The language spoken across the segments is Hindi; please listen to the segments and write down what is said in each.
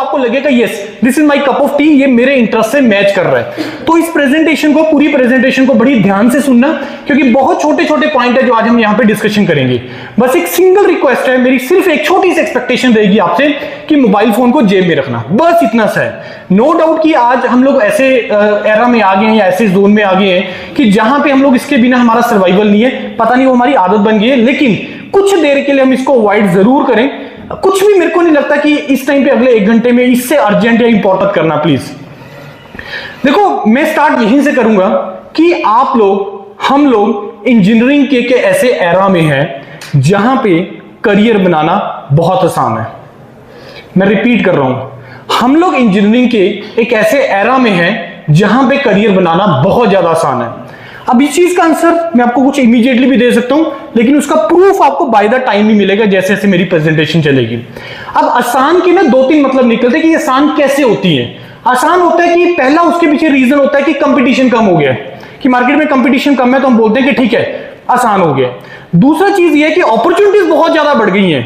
आपको लगेगा yes this is my cup of T, ये मेरे इंटरेस्ट से मैच कर रहा है। तो इस प्रेजेंटेशन को, पूरी प्रेजेंटेशन को बड़ी ध्यान से सुनना, क्योंकि बहुत छोटे छोटे पॉइंट है जो आज हम यहां पे डिस्कशन करेंगे। बस एक सिंगल रिक्वेस्ट है मेरी, सिर्फ एक छोटी सी एक्सपेक्टेशन रहेगी आपसे कि मोबाइल फोन को जेब में रखना, बस इतना सा है। नो डाउट कि आज हम लोग ऐसे एरा में आ गए हैं या ऐसे जोन में आ गए हैं कि जहां पे हम लोग इसके बिना हमारा सर्वाइवल नहीं है, पता नहीं वो हमारी आदत बन गई है, लेकिन कुछ देर के लिए हम इसको अवॉइड जरूर करें। कुछ भी मेरे को नहीं लगता कि इस टाइम पे अगले 1 घंटे में इससे अर्जेंट या इंपॉर्टेंट करना। प्लीज देखो, मैं स्टार्ट यहीं से करूंगा कि आप लोग, हम लोग इंजीनियरिंग के ऐसे एरा में हैं जहां पे करियर बनाना बहुत आसान है। मैं रिपीट कर रहा हूं, हम लोग इंजीनियरिंग के एक ऐसे एरा में हैं जहां पे करियर बनाना बहुत ज्यादा आसान है। अब इस चीज का आंसर मैं आपको कुछ इमीडिएटली भी दे सकता हूं, लेकिन उसका प्रूफ आपको बाय द टाइम ही मिलेगा जैसे जैसे मेरी प्रेजेंटेशन चलेगी। अब आसान के ना 2-3 मतलब निकलते हैं कि आसान कैसे होती है। आसान होता है कि पहला उसके पीछे रीजन होता है कि कंपटीशन कम हो गया है, कि मार्केट में कंपटीशन कम है तो हम बोलते हैं कि ठीक है आसान हो गया। दूसरा चीज ये है कि अपॉर्चुनिटीज बहुत ज्यादा बढ़ गई हैं।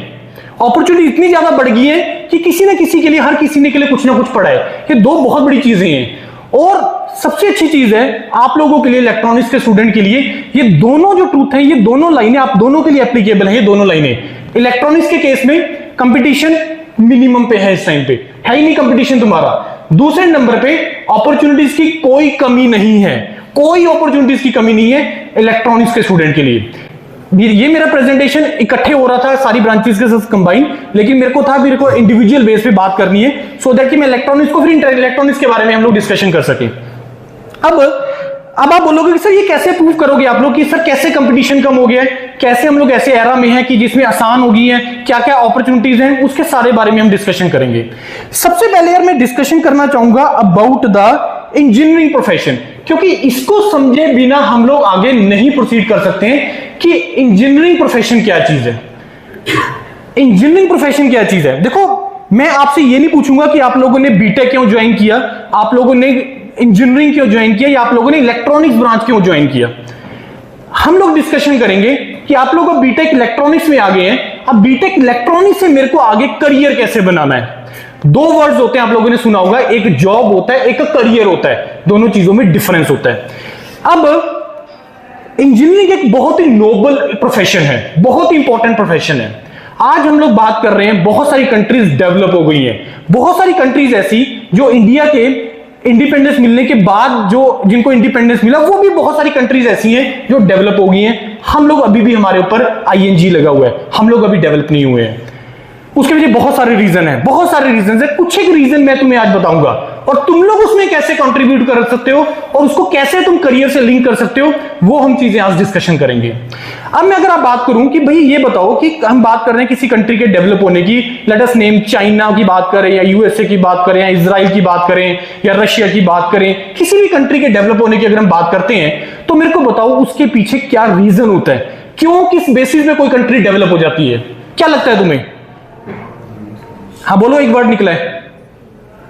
अपॉर्चुनिटी इतनी ज्यादा बढ़ गई है कि किसी ना किसी के लिए, हर किसी ने के लिए कुछ ना कुछ पड़ा है। ये 2 बहुत बड़ी चीजें हैं। और सबसे अच्छी चीज है आप लोगों के लिए, इलेक्ट्रॉनिक्स के स्टूडेंट के लिए, ये दोनों जो ट्रूथ है, ये दोनों लाइनें आप दोनों के लिए एप्लीकेबल है। ये दोनों लाइनें इलेक्ट्रॉनिक्स के केस में कंपटीशन मिनिमम पे है, इस टाइम पे है ही नहीं कंपटीशन तुम्हारा। दूसरे नंबर पे अपॉर्चुनिटीज की कोई कमी नहीं है, कोई अपॉर्चुनिटीज की कमी नहीं है इलेक्ट्रॉनिक्स के स्टूडेंट के लिए। ये मेरा प्रेजेंटेशन इकट्ठे हो रहा था सारी ब्रांचेस के साथ कंबाइन, लेकिन मेरे को इंडिविजुअल बेस पे बात करनी है, सो दैट कि मैं इलेक्ट्रॉनिक्स को, फिर इलेक्ट्रॉनिक्स के बारे में हम लोग डिस्कशन कर सकें। अब आप बोलोगे कि सर ये कैसे प्रूव करोगे आप लोग कि सर कैसे कंपटीशन कम हो गया है, कैसे हम लोग ऐसे एरा में हैं कि जिसमें आसान हो गई है, क्या क्या अपॉर्चुनिटीज हैं, उसके सारे बारे में हम डिस्कशन करेंगे। सबसे पहले यार मैं डिस्कशन करना चाहूंगा अबाउट द इंजीनियरिंग प्रोफेशन, क्योंकि इसको समझे बिना हम लोग आगे नहीं प्रोसीड कर सकते हैं कि इंजीनियरिंग प्रोफेशन क्या चीज है। इंजीनियरिंग प्रोफेशन क्या चीज है? देखो, मैं आपसे ये नहीं पूछूंगा कि आप लोगों ने बीटेक क्यों ज्वाइन किया, आप लोगों ने इंजीनियरिंग क्यों ज्वाइन किया, या आप लोगों ने इलेक्ट्रॉनिक्स ब्रांच क्यों ज्वाइन किया। हम लोग डिस्कशन करेंगे कि आप लोग बीटेक इलेक्ट्रॉनिक्स में आ गए हैं, अब बीटेक इलेक्ट्रॉनिक्स से मेरे को आगे करियर कैसे बनाना है। 2 वर्ड्स होते हैं, आप लोगों ने सुना होगा, एक जॉब होता है, एक करियर होता है, दोनों चीजों में डिफरेंस होता है। अब इंजीनियरिंग एक बहुत ही नोबल प्रोफेशन है, बहुत ही इंपॉर्टेंट प्रोफेशन है। आज हम लोग बात कर रहे हैं, बहुत सारी कंट्रीज डेवलप हो गई हैं, बहुत सारी कंट्रीज ऐसी जो इंडिया के इंडिपेंडेंस मिलने के बाद जो जिनको इंडिपेंडेंस मिला, वो भी बहुत सारी कंट्रीज ऐसी हैं जो डेवलप हो गई हैं। हम लोग अभी भी, हमारे ऊपर आईएनजी लगा हुआ है, हम लोग अभी डेवलप नहीं हुए हैं। उसके पीछे बहुत सारे रीजन है, बहुत सारे रीजन है। कुछ एक रीजन मैं तुम्हें आज बताऊंगा, और तुम लोग उसमें कैसे कंट्रीब्यूट कर सकते हो और उसको कैसे तुम करियर से लिंक कर सकते हो, वो हम चीजें आज डिस्कशन करेंगे। अब मैं अगर आप बात करूं कि भाई ये बताओ कि हम बात कर रहे हैं किसी कंट्री के डेवलप होने की, लेट अस नेम चाइना की बात करें, या यूएसए की बात करें, या इजराइल की बात करें, या रशिया की बात करें, किसी भी कंट्री के डेवलप होने की अगर हम बात करते हैं, तो मेरे को बताओ उसके पीछे क्या रीजन होता है, क्यों, किस बेसिस पे कोई कंट्री डेवलप हो जाती है। क्या लगता है तुम्हें? हाँ बोलो, एक वर्ड निकला है,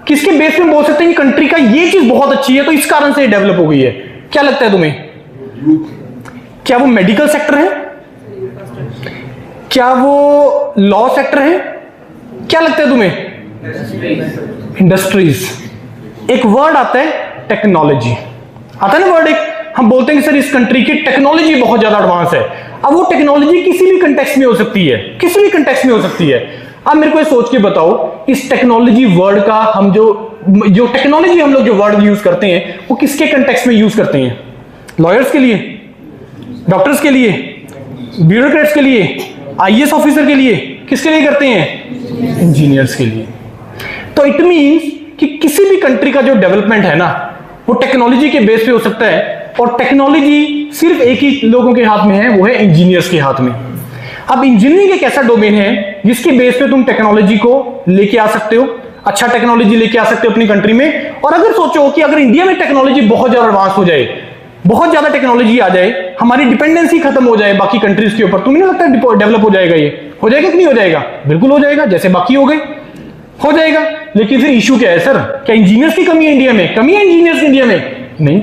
किसके बेस में बोल सकते हैं कि कंट्री का ये चीज बहुत अच्छी है तो इस कारण से डेवलप हो गई है। क्या लगता है तुम्हें? क्या वो मेडिकल सेक्टर है? क्या वो लॉ सेक्टर है? क्या लगता है तुम्हें? इंडस्ट्रीज। एक वर्ड आता है टेक्नोलॉजी, आता है ना वर्ड एक, हम बोलते हैं कि सर इस कंट्री की टेक्नोलॉजी बहुत ज्यादा एडवांस है। अब वो टेक्नोलॉजी किसी भी कंटेक्स्ट में हो सकती है, किसी भी कंटेक्स्ट में हो सकती है। अब मेरे को ये सोच के बताओ, इस टेक्नोलॉजी वर्ड का हम जो टेक्नोलॉजी हम लोग जो वर्ड यूज करते हैं, वो किसके कंटेक्स्ट में यूज करते हैं? लॉयर्स के लिए, डॉक्टर्स के लिए, ब्यूरोक्रेट्स के लिए, आईएएस ऑफिसर के लिए, किसके लिए करते हैं? इंजीनियर्स के लिए। तो इट मींस कि किसी भी कंट्री का जो डेवलपमेंट है ना, वो टेक्नोलॉजी के बेस पे हो सकता है, और टेक्नोलॉजी सिर्फ एक ही लोगों के हाथ में है, वो है इंजीनियर्स के हाथ में। अब इंजीनियरिंग एक ऐसा डोमेन है जिसके बेस पे तुम टेक्नोलॉजी को लेके आ सकते हो, अच्छा टेक्नोलॉजी लेके आ सकते हो अपनी कंट्री में। और अगर सोचो कि अगर इंडिया में टेक्नोलॉजी बहुत ज्यादा एडवांस हो जाए, बहुत ज्यादा टेक्नोलॉजी आ जाए, हमारी डिपेंडेंसी खत्म हो जाए बाकी कंट्रीज के ऊपर, तुम्हें नहीं लगता डेवलप हो जाएगा? ये हो जाएगा कि नहीं हो जाएगा? बिल्कुल हो जाएगा, जैसे बाकी हो गए, हो जाएगा। लेकिन फिर इशू क्या है सर? क्या इंजीनियर्स की कमी है इंडिया में? कमी है इंजीनियर्स की इंडिया में? नहीं,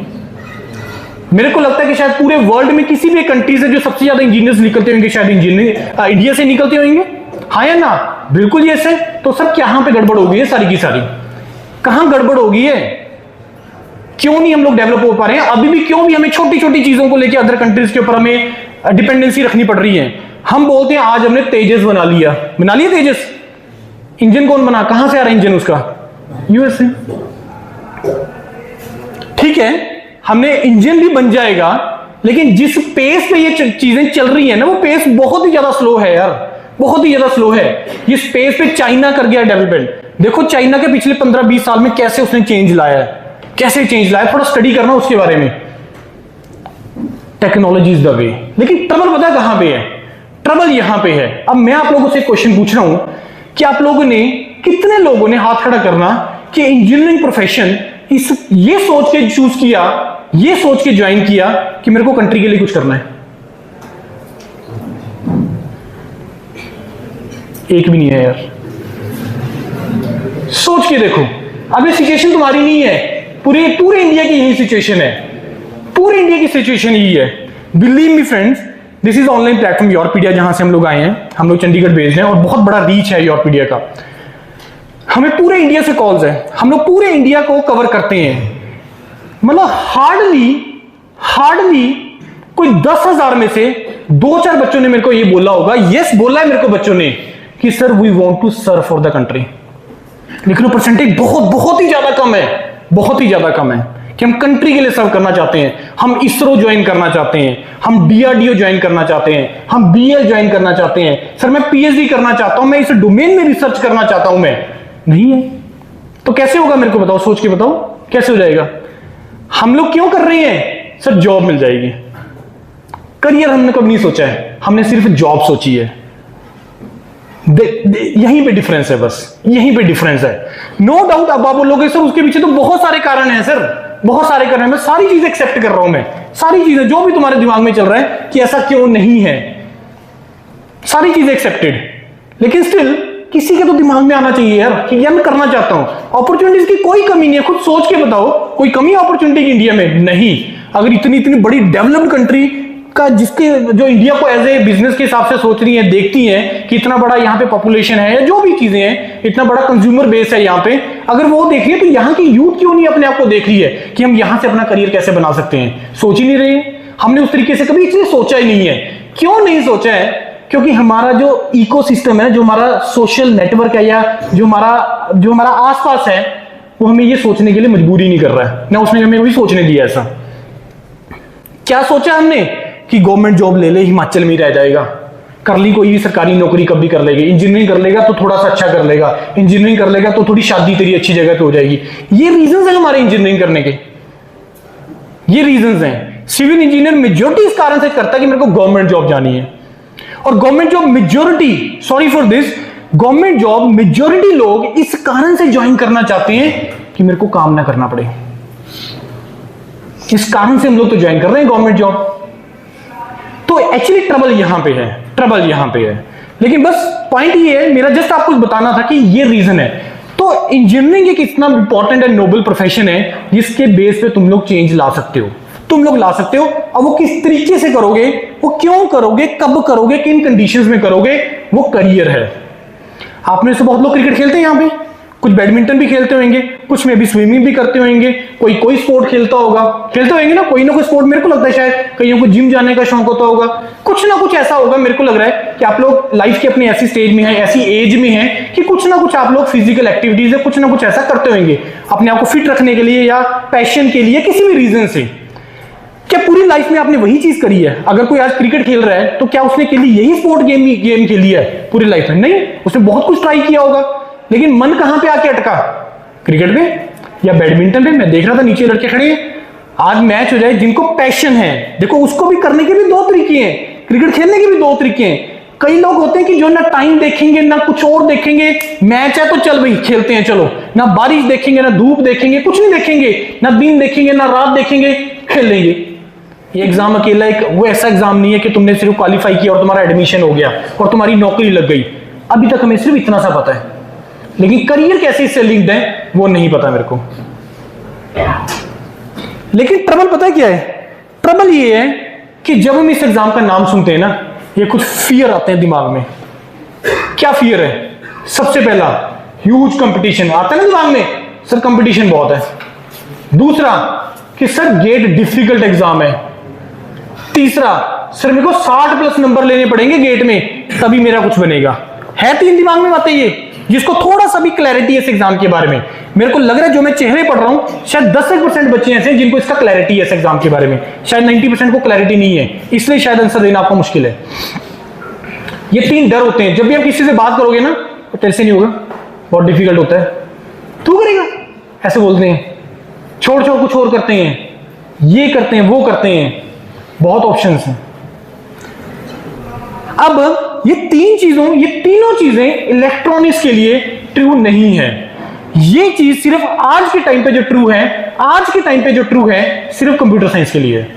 मेरे को लगता है कि शायद पूरे वर्ल्ड में किसी भी कंट्री से जो सबसे ज्यादा इंजीनियर्स निकलते होंगे, शायद इंजीनियरिंग इंडिया से निकलते होंगे। हाँ या ना? बिल्कुल यस है। तो सर कहां पे गड़बड़ हो गई है सारी की सारी? कहां गड़बड़ हो गई है? क्यों नहीं हम लोग डेवलप हो पा रहे हैं अभी भी? क्यों भी हमें छोटी छोटी चीजों को लेकर अदर कंट्रीज के ऊपर हमें डिपेंडेंसी रखनी पड़ रही है? हम बोलते हैं आज हमने तेजस बना लिया तेजस। इंजन कौन बना? कहां से आ रहा है इंजन उसका? यूएस से। ठीक है, हमने इंजन भी बन जाएगा, लेकिन जिस पेस पे ये चीजें चल रही है ना, वो पेस बहुत ही ज्यादा स्लो है यार, बहुत ही ज्यादा स्लो है। जिस पेस पे चाइना कर गया डेवलपमेंट, देखो चाइना के पिछले 15-20 साल में कैसे उसने चेंज लाया है, कैसे चेंज लाया, थोड़ा स्टडी करना उसके बारे में। Technology is the way. लेकिन ट्रबल पता है कहां पे है? ट्रबल यहां पे है। अब मैं आप लोगों से क्वेश्चन पूछ रहा हूं कि आप लोगों ने, कितने लोगों ने हाथ खड़ा करना कि इंजीनियरिंग प्रोफेशन ये सोच के चूज किया, ये सोच के ज्वाइन किया कि मेरे को कंट्री के लिए कुछ करना है? एक भी नहीं है यार। सोच के देखो, अब ये सिचुएशन तुम्हारी नहीं है, पूरे इंडिया की यही सिचुएशन है, पूरे इंडिया की सिचुएशन यही है। Believe me friends, this is online platform Yourpedia, जहां से हम लोग आए हैं, हम लोग चंडीगढ़ बेस्ड हैं और बहुत बड़ा रीच है योरपीडिया का। हमें पूरे इंडिया से कॉल्स है, हम लोग पूरे इंडिया को कवर करते हैं। मतलब हार्डली कोई 10,000 में से 2-4 बच्चों ने मेरे को ये बोला होगा, यस बोला है मेरे को बच्चों ने कि sir we want to serve for the country. लेकिन वो परसेंटेज बहुत ही ज्यादा कम है, बहुत ही ज्यादा कम है कि हम कंट्री के लिए सर्व करना चाहते हैं, हम इसरो ज्वाइन करना चाहते हैं, हम डीआरडीओ ज्वाइन करना चाहते हैं, हम बीएल ज्वाइन करना चाहते हैं, सर मैं पीएचडी करना चाहता हूं, मैं इस डोमेन में रिसर्च करना चाहता हूं। मैं नहीं है तो कैसे होगा? मेरे को बताओ, सोच के बताओ कैसे हो जाएगा? हम लोग क्यों कर रहे हैं? सर जॉब मिल जाएगी। करियर हमने कभी नहीं सोचा है, हमने सिर्फ जॉब सोची है। यहीं पे डिफरेंस है, बस यहीं पे डिफरेंस है। No doubt. अब आप बोलोगे सर उसके पीछे तो बहुत सारे कारण हैं सर, बहुत सारे कारण हैं। मैं सारी चीजें एक्सेप्ट कर रहा हूं, मैं सारी चीजें जो भी तुम्हारे दिमाग में चल रहा है कि ऐसा क्यों नहीं है, सारी चीजें एक्सेप्टेड। लेकिन स्टिल किसी के तो दिमाग में आना चाहिए यार कि यार मैं करना चाहता हूं। अपॉर्चुनिटीज की कोई कमी नहीं है, खुद सोच के बताओ कोई कमी है अपॉर्चुनिटी की इंडिया में? नहीं। अगर इतनी बड़ी डेवलप्ड कंट्री का, जिसके जो इंडिया को एज ए बिजनेस के हिसाब से सोच रही है, देखती है कि इतना बड़ा यहाँ पे पॉपुलेशन है या जो भी चीजें हैं, इतना बड़ा कंज्यूमर बेस है यहाँ पे, अगर वो देख रही है तो यहाँ की यूथ क्यों नहीं अपने आप को देख रही है कि हम यहाँ से अपना करियर कैसे बना सकते हैं? सोच ही नहीं रहे हैं। हमने उस तरीके से कभी इसलिए सोचा ही नहीं है। क्यों नहीं सोचा है? क्योंकि हमारा जो इकोसिस्टम है, जो हमारा सोशल नेटवर्क है, या जो हमारा आसपास है, वो हमें ये सोचने के लिए मजबूरी नहीं कर रहा है, ना उसने हमें कभी सोचने दिया। ऐसा क्या सोचा हमने कि गवर्नमेंट जॉब ले ले, हिमाचल में ही रह जाएगा, कर ली कोई भी सरकारी नौकरी कभी कर लेगा, इंजीनियरिंग कर लेगा तो थोड़ा सा अच्छा कर लेगा, इंजीनियरिंग कर लेगा तो थोड़ी शादी तेरी अच्छी जगह पे हो जाएगी। ये रीजंस हैं हमारे इंजीनियरिंग करने के, ये रीजंस हैं। सिविल इंजीनियर मेजोरिटी इस कारण से करता है कि मेरे को गवर्नमेंट जॉब जानी है, और government job majority, sorry for this, government job majority लोग इस कारण से ज्वाइन करना चाहते हैं कि मेरे को काम ना करना पड़े। इस कारण से हम लोग तो ज्वाइन कर रहे हैं गवर्नमेंट जॉब। तो एक्चुअली ट्रबल यहां पे है, ट्रबल यहां पे है। लेकिन बस पॉइंट ये है मेरा, जस्ट आपको बताना था कि ये रीजन है। तो इंजीनियरिंग एक इतना इंपॉर्टेंट एंड नोबल प्रोफेशन है जिसके बेस पे तुम लोग चेंज ला सकते हो, तुम लोग ला सकते हो। अब वो किस तरीके से करोगे, वो क्यों करोगे, कब करोगे, किन कंडीशंस में करोगे, वो करियर है। आप में से बहुत लोग क्रिकेट खेलते हैं यहाँ पे, कुछ बैडमिंटन भी खेलते होंगे, कुछ में भी स्विमिंग भी करते होंगे, कोई स्पोर्ट खेलते होंगे ना कोई स्पोर्ट। मेरे को लगता है शायद कईयों को जिम जाने का शौक होता होगा, कुछ ना कुछ ऐसा होगा। मेरे को लग रहा है कि आप लोग लाइफ की अपनी ऐसी स्टेज में है, ऐसी एज में है कि कुछ ना कुछ आप लोग फिजिकल एक्टिविटीज है, कुछ ना कुछ ऐसा करते होंगे अपने आप को फिट रखने के लिए या पैशन के लिए, किसी भी रीजन से। क्या पूरी लाइफ में आपने वही चीज करी है? अगर कोई आज क्रिकेट खेल रहा है तो क्या उसने के लिए यही स्पोर्ट गेम खेली है पूरी लाइफ में? नहीं, उसने बहुत कुछ ट्राई किया होगा, लेकिन मन कहां पे आके अटका? क्रिकेट पे या बैडमिंटन पे। मैं देख रहा था नीचे लड़के खड़े हैं, आज मैच हो जाए, जिनको पैशन है, देखो उसको भी करने के भी 2 तरीके हैं, क्रिकेट खेलने के भी 2 तरीके हैं। कई लोग होते हैं कि जो ना टाइम देखेंगे ना कुछ और देखेंगे, मैच है तो चल भाई खेलते हैं चलो, ना बारिश देखेंगे ना धूप देखेंगे, कुछ नहीं देखेंगे, ना दिन देखेंगे ना रात देखेंगे, खेल लेंगे। ये एग्जाम अकेला एक वो ऐसा एग्जाम नहीं है कि तुमने सिर्फ क्वालिफाई किया और तुम्हारा एडमिशन हो गया और तुम्हारी नौकरी लग गई। अभी तक हमें सिर्फ इतना सा पता है, लेकिन करियर कैसे इससे लिंक्ड है वो नहीं पता मेरे को। लेकिन ट्रबल पता है क्या है? ट्रबल ये है कि जब हम इस एग्जाम का नाम सुनते हैं ना, ये कुछ फियर आते हैं दिमाग में क्या फियर है? सबसे पहला ह्यूज कंपटीशन आता है ना दिमाग में, सर कंपटीशन बहुत है। दूसरा कि सर गेट डिफिकल्ट एग्जाम है। तीसरा सर मेरे को 60 प्लस नंबर लेने पड़ेंगे गेट में तभी मेरा कुछ बनेगा। है 3 दिमाग में बातें ये, जिसको थोड़ा सा भी क्लैरिटी है इस एग्जाम के बारे में। मेरे को लग रहा है जो मैं चेहरे पढ़ रहा हूं शायद 10% बच्चे ऐसे हैं जिनको इसका क्लैरिटी है इस एग्जाम के बारे में, शायद 90% को क्लैरिटी नहीं है, इसलिए शायद आंसर देना आपको मुश्किल है। ये 3 डर होते हैं। जब भी आप किसी से बात करोगे ना तो तेरे से नहीं होगा, बहुत डिफिकल्ट होता है, तू करेगा, ऐसे बोलते हैं, छोड़ छोड़ कुछ और करते हैं, ये करते हैं, वो करते हैं, बहुत ऑप्शंस हैं। अब ये तीनों चीजें इलेक्ट्रॉनिक्स के लिए ट्रू नहीं है। ये चीज सिर्फ आज के टाइम पे जो ट्रू है सिर्फ कंप्यूटर साइंस के लिए है।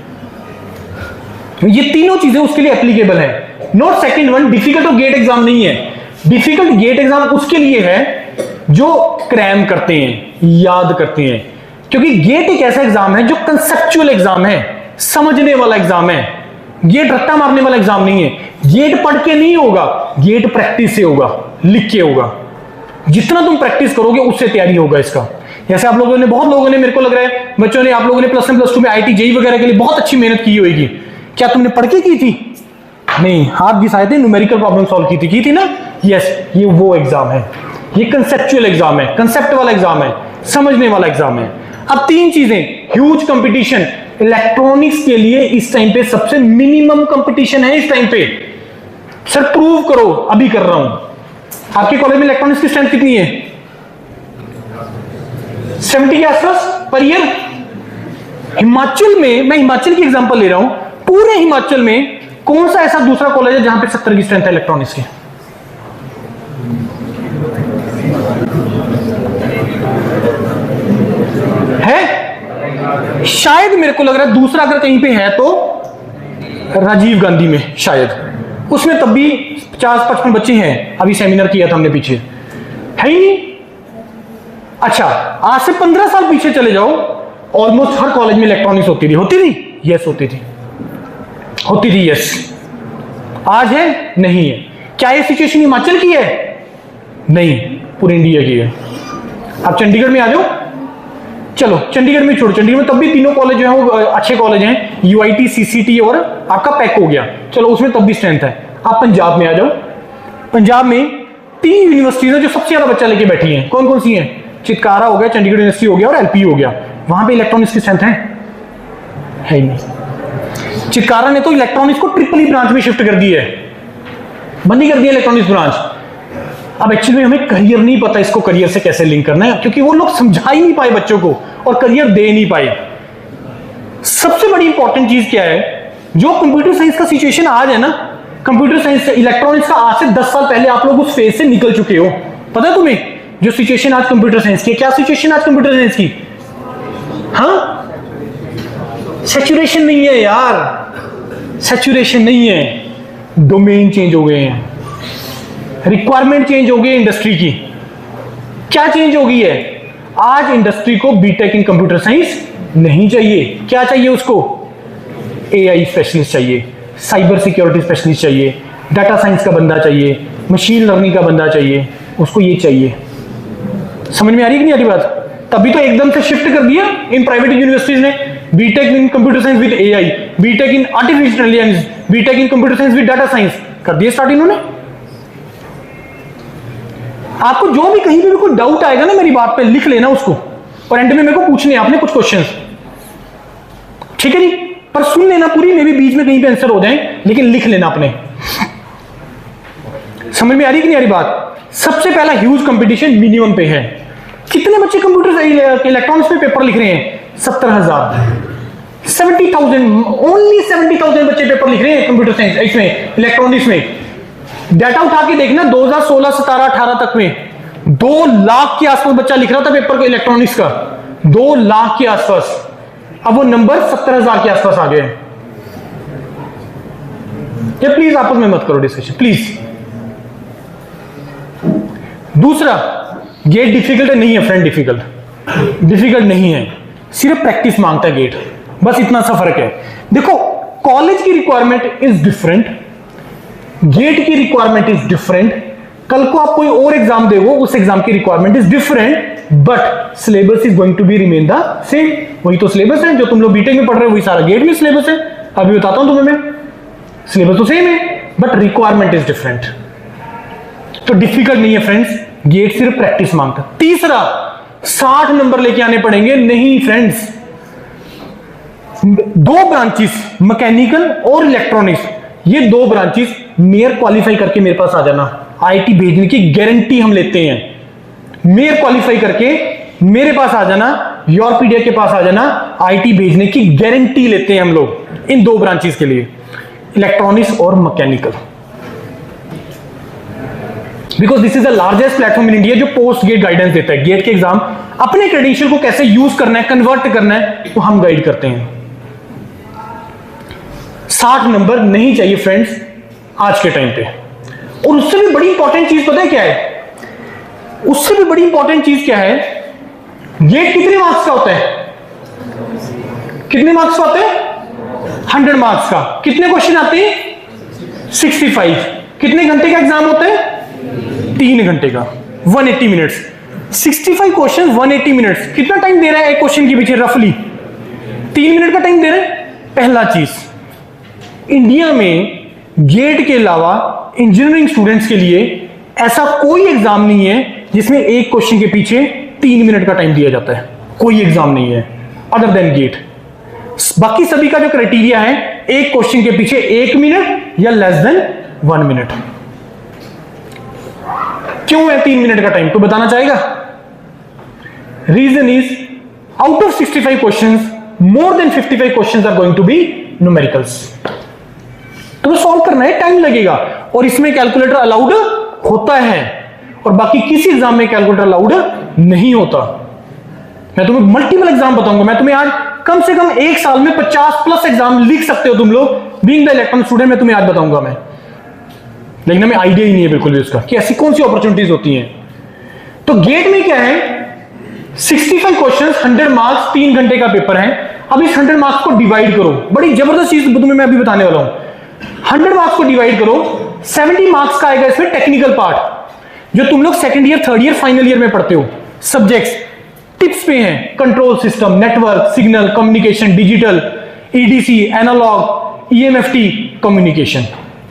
ये तीनों चीजें उसके लिए एप्लीकेबल है। Not second one, difficult GATE exam नहीं है। डिफिकल्ट गेट एग्जाम उसके लिए है जो क्रैम करते हैं, याद करते हैं, क्योंकि गेट एक ऐसा एग्जाम है जो कंसेप्चुअल एग्जाम है, समझने वाला एग्जाम है। गेट रट्टा मारने वाला एग्जाम नहीं है। गेट पढ़ के नहीं होगा, गेट प्रैक्टिस से होगा, लिख के होगा। जितना तुम प्रैक्टिस करोगे उससे तैयारी होगा इसका। जैसे आप लोगों ने, बहुत लोगों ने, मेरे को लग रहा है बच्चों ने, आप लोगों ने +1 +2 में IIT JEE वगैरह के लिए बहुत अच्छी मेहनत की होगी। क्या तुमने पढ़ के की थी? नहीं, हाथ घिसाए थे, न्यूमेरिकल प्रॉब्लम सॉल्व की थी ना? यस, ये वो एग्जाम है, ये कंसेप्चुअल एग्जाम है, कंसेप्ट वाला एग्जाम है, समझने वाला एग्जाम है। अब 3 चीजें, ह्यूज कंपटीशन, इलेक्ट्रॉनिक्स के लिए इस टाइम पे सबसे मिनिमम कंपटीशन है इस टाइम पे। सर प्रूव करो, अभी कर रहा हूं। आपके कॉलेज में इलेक्ट्रॉनिक्स की स्ट्रेंथ कितनी है? 70 के आसपास पर ईयर। हिमाचल में, मैं हिमाचल की एग्जांपल ले रहा हूं, पूरे हिमाचल में कौन सा ऐसा दूसरा कॉलेज है जहां पे 70 की स्ट्रेंथ है इलेक्ट्रॉनिक्स की? है? शायद मेरे को लग रहा है दूसरा अगर कहीं पे है तो राजीव गांधी में शायद, उसमें तब भी 50-55 बच्चे हैं। अभी सेमिनार किया था हमने पीछे, है ही नहीं। अच्छा, आज से 15 साल पीछे चले जाओ, ऑलमोस्ट हर कॉलेज में इलेक्ट्रॉनिक्स होती थी। यस होती थी यस। आज है? नहीं है। क्या ये सिचुएशन हिमाचल की है? नहीं, पूरे इंडिया की है। आप चंडीगढ़ में आ जाओ, चलो चंडीगढ़ में छोड़ो, चंडीगढ़ में तब भी तीनों कॉलेज जो है वो अच्छे कॉलेज हैं, UIT, CCT और आपका पैक हो गया, चलो उसमें तब भी स्ट्रेंथ है। आप पंजाब में आ जाओ, पंजाब में 3 यूनिवर्सिटीज है जो सबसे ज्यादा बच्चा लेके बैठी हैं। कौन कौन सी हैं? चितकारा हो गया, चंडीगढ़ यूनिवर्सिटी हो गया और LP हो गया। वहां पे इलेक्ट्रॉनिक्स की स्ट्रेंथ है ही नहीं। चितकारा ने तो इलेक्ट्रॉनिक्स को ट्रिपल ब्रांच में शिफ्ट कर दी है, बंद ही कर दिया इलेक्ट्रॉनिक्स ब्रांच। अब एक्चुअली हमें करियर नहीं पता, इसको करियर से कैसे लिंक करना है, क्योंकि वो लोग समझा ही नहीं पाए बच्चों को और करियर दे नहीं पाए। सबसे बड़ी इंपॉर्टेंट चीज क्या है, जो कंप्यूटर साइंस का सिचुएशन आज है ना, कंप्यूटर साइंस इलेक्ट्रॉनिक्स का आज से 10 साल पहले आप लोग उस फेज से निकल चुके हो। पता है तुम्हें जो सिचुएशन आज कंप्यूटर साइंस की? क्या सिचुएशन आज कंप्यूटर साइंस की? हाँ, सैचुरेशन नहीं है यार, सैचुरेशन नहीं है। डोमेन चेंज हो गए हैं, रिक्वायरमेंट चेंज हो गई इंडस्ट्री की। क्या चेंज हो गई है? आज इंडस्ट्री को बीटेक इन कंप्यूटर साइंस नहीं चाहिए। क्या चाहिए उसको? AI स्पेशलिस्ट चाहिए, साइबर सिक्योरिटी स्पेशलिस्ट चाहिए, डाटा साइंस का बंदा चाहिए, मशीन लर्निंग का बंदा चाहिए, उसको ये चाहिए। समझ में आ रही है कि नहीं आ रही बात? तभी तो एकदम से शिफ्ट कर दिया इन प्राइवेट यूनिवर्सिटीज ने, BTech in computer science with AI, BTech in artificial intelligence, BTech in computer science with data science कर दिया स्टार्ट इन्होंने। आपको जो भी कहीं पे कोई डाउट आएगा ना मेरी बात पे, लिख लेना उसको और एंड में मेरे को पूछने आपने कुछ क्वेश्चंस, ठीक है जी? पर सुन लेना पूरी, मे भी बीच में कहीं पे आंसर हो जाए, लेकिन लिख लेना अपने। समझ में आ रही कि नहीं आ रही बात? सबसे पहला ह्यूज कंपटीशन मिनिमम पे है। कितने बच्चे कंप्यूटर इलेक्ट्रॉनिक्स में पेपर लिख रहे हैं? 70,000, 70,000, ओनली 70,000 बच्चे पेपर लिख रहे हैं कंप्यूटर साइंस, इसमें इलेक्ट्रॉनिक्स में। डाटा उठा के देखना 2016, 17, 18 तक में 2 लाख के आसपास बच्चा लिख रहा था पेपर को इलेक्ट्रॉनिक्स का, 2 लाख के आसपास। अब वो नंबर 70,000 के आसपास आ गए। ये प्लीज आपस में मत करो डिस्कशन प्लीज। दूसरा, गेट डिफिकल्ट नहीं है फ्रेंड, डिफिकल्ट नहीं है, सिर्फ प्रैक्टिस मांगता है गेट, बस इतना सा फर्क है। देखो, कॉलेज की रिक्वायरमेंट इज डिफरेंट, गेट की रिक्वायरमेंट इज डिफरेंट, कल को आप कोई और एग्जाम देवो, उस एग्जाम की requirement is different but syllabus is going to be remain the same. वही तो सिलेबस है जो तुम लोग बीटेक में पढ़ रहे हो, वही सारा गेट में सिलेबस है। अभी बताता हूं तुम्हें मैं, सिलेबस तो सेम है बट रिक्वायरमेंट इज डिफरेंट। तो डिफिकल्ट नहीं है फ्रेंड्स, गेट सिर्फ प्रैक्टिस मांगता। तीसरा, 60 नंबर लेके आने पड़ेंगे। नहीं फ्रेंड्स, 2 ब्रांचेस मैकेनिकल और इलेक्ट्रॉनिक्स, ये 2 ब्रांचेस मेयर क्वालिफाई करके मेरे पास आ जाना, आईटी भेजने की गारंटी हम लेते हैं। मेयर क्वालिफाई करके मेरे पास आ जाना, यूरोपीडिया के पास आ जाना, आईटी भेजने की गारंटी लेते हैं हम लोग इन 2 ब्रांचेस के लिए, इलेक्ट्रॉनिक्स और mechanical. Because this is the largest platform in India जो पोस्ट गेट गाइडेंस देता है। गेट के एग्जाम अपने क्रेडेंशियल को कैसे यूज करना है, कन्वर्ट करना है, तो हम गाइड करते हैं। 60 नंबर नहीं चाहिए फ्रेंड्स आज के टाइम पे। और उससे भी बड़ी इंपॉर्टेंट चीज पता है क्या है? उससे भी बड़ी इंपॉर्टेंट चीज क्या है? गेट कितने मार्क्स का होता है? कितने मार्क्स का होता है? 100 मार्क्स का। कितने क्वेश्चन आते हैं? 65। कितने घंटे का एग्जाम होता है? 3 घंटे का, 180 मिनट्स। 65 question, 180 minutes. कितना टाइम दे रहा है एक क्वेश्चन के पीछे? रफली 3 मिनट का टाइम दे रहे हैं। पहला चीज, इंडिया में गेट के अलावा इंजीनियरिंग स्टूडेंट्स के लिए ऐसा कोई एग्जाम नहीं है जिसमें एक क्वेश्चन के पीछे 3 मिनट का टाइम दिया जाता है। कोई एग्जाम नहीं है अदर देन गेट। बाकी सभी का जो क्राइटेरिया है, एक क्वेश्चन के पीछे 1 मिनट या लेस देन 1 मिनट। क्यों है 3 मिनट का टाइम? तो बताना चाहेगा? Reason is, out of 65 questions, more than 55 questions are going to be numericals. तो सॉल्व करना है, टाइम लगेगा। और इसमें कैलकुलेटर अलाउड होता है और बाकी किसी एग्जाम में कैलकुलेटर अलाउड नहीं होता। मैं तुम्हें मल्टीपल एग्जाम बताऊंगा। मैं तुम्हें आज कम से कम 1 साल में 50+ एग्जाम लिख सकते हो तुम लोग, बीइंग द इलेक्ट्रॉनिक स्टूडेंट। मैं तुम्हें आज बताऊंगा मैं, लेकिन हमें आइडिया ही नहीं है बिल्कुल भी उसका कि ऐसी कौन सी अपॉर्चुनिटीज होती हैं। तो गेट में क्या है? 65 क्वेश्चन, 100 मार्क्स, 3 घंटे का पेपर है। अब इस 100 मार्क्स को डिवाइड करो। बड़ी जबरदस्त चीज तुम्हें मैं अभी बताने वाला हूं। 100 मार्क्स को डिवाइड करो, 70 मार्क्स का आएगा इसमें टेक्निकल पार्ट, जो तुम लोग second year, third year, final year में पढ़ते हो। सब्जेक्ट्स टिप्स पे हैं, control system, network, signal, communication, digital, EDC, analog, EMFT, communication,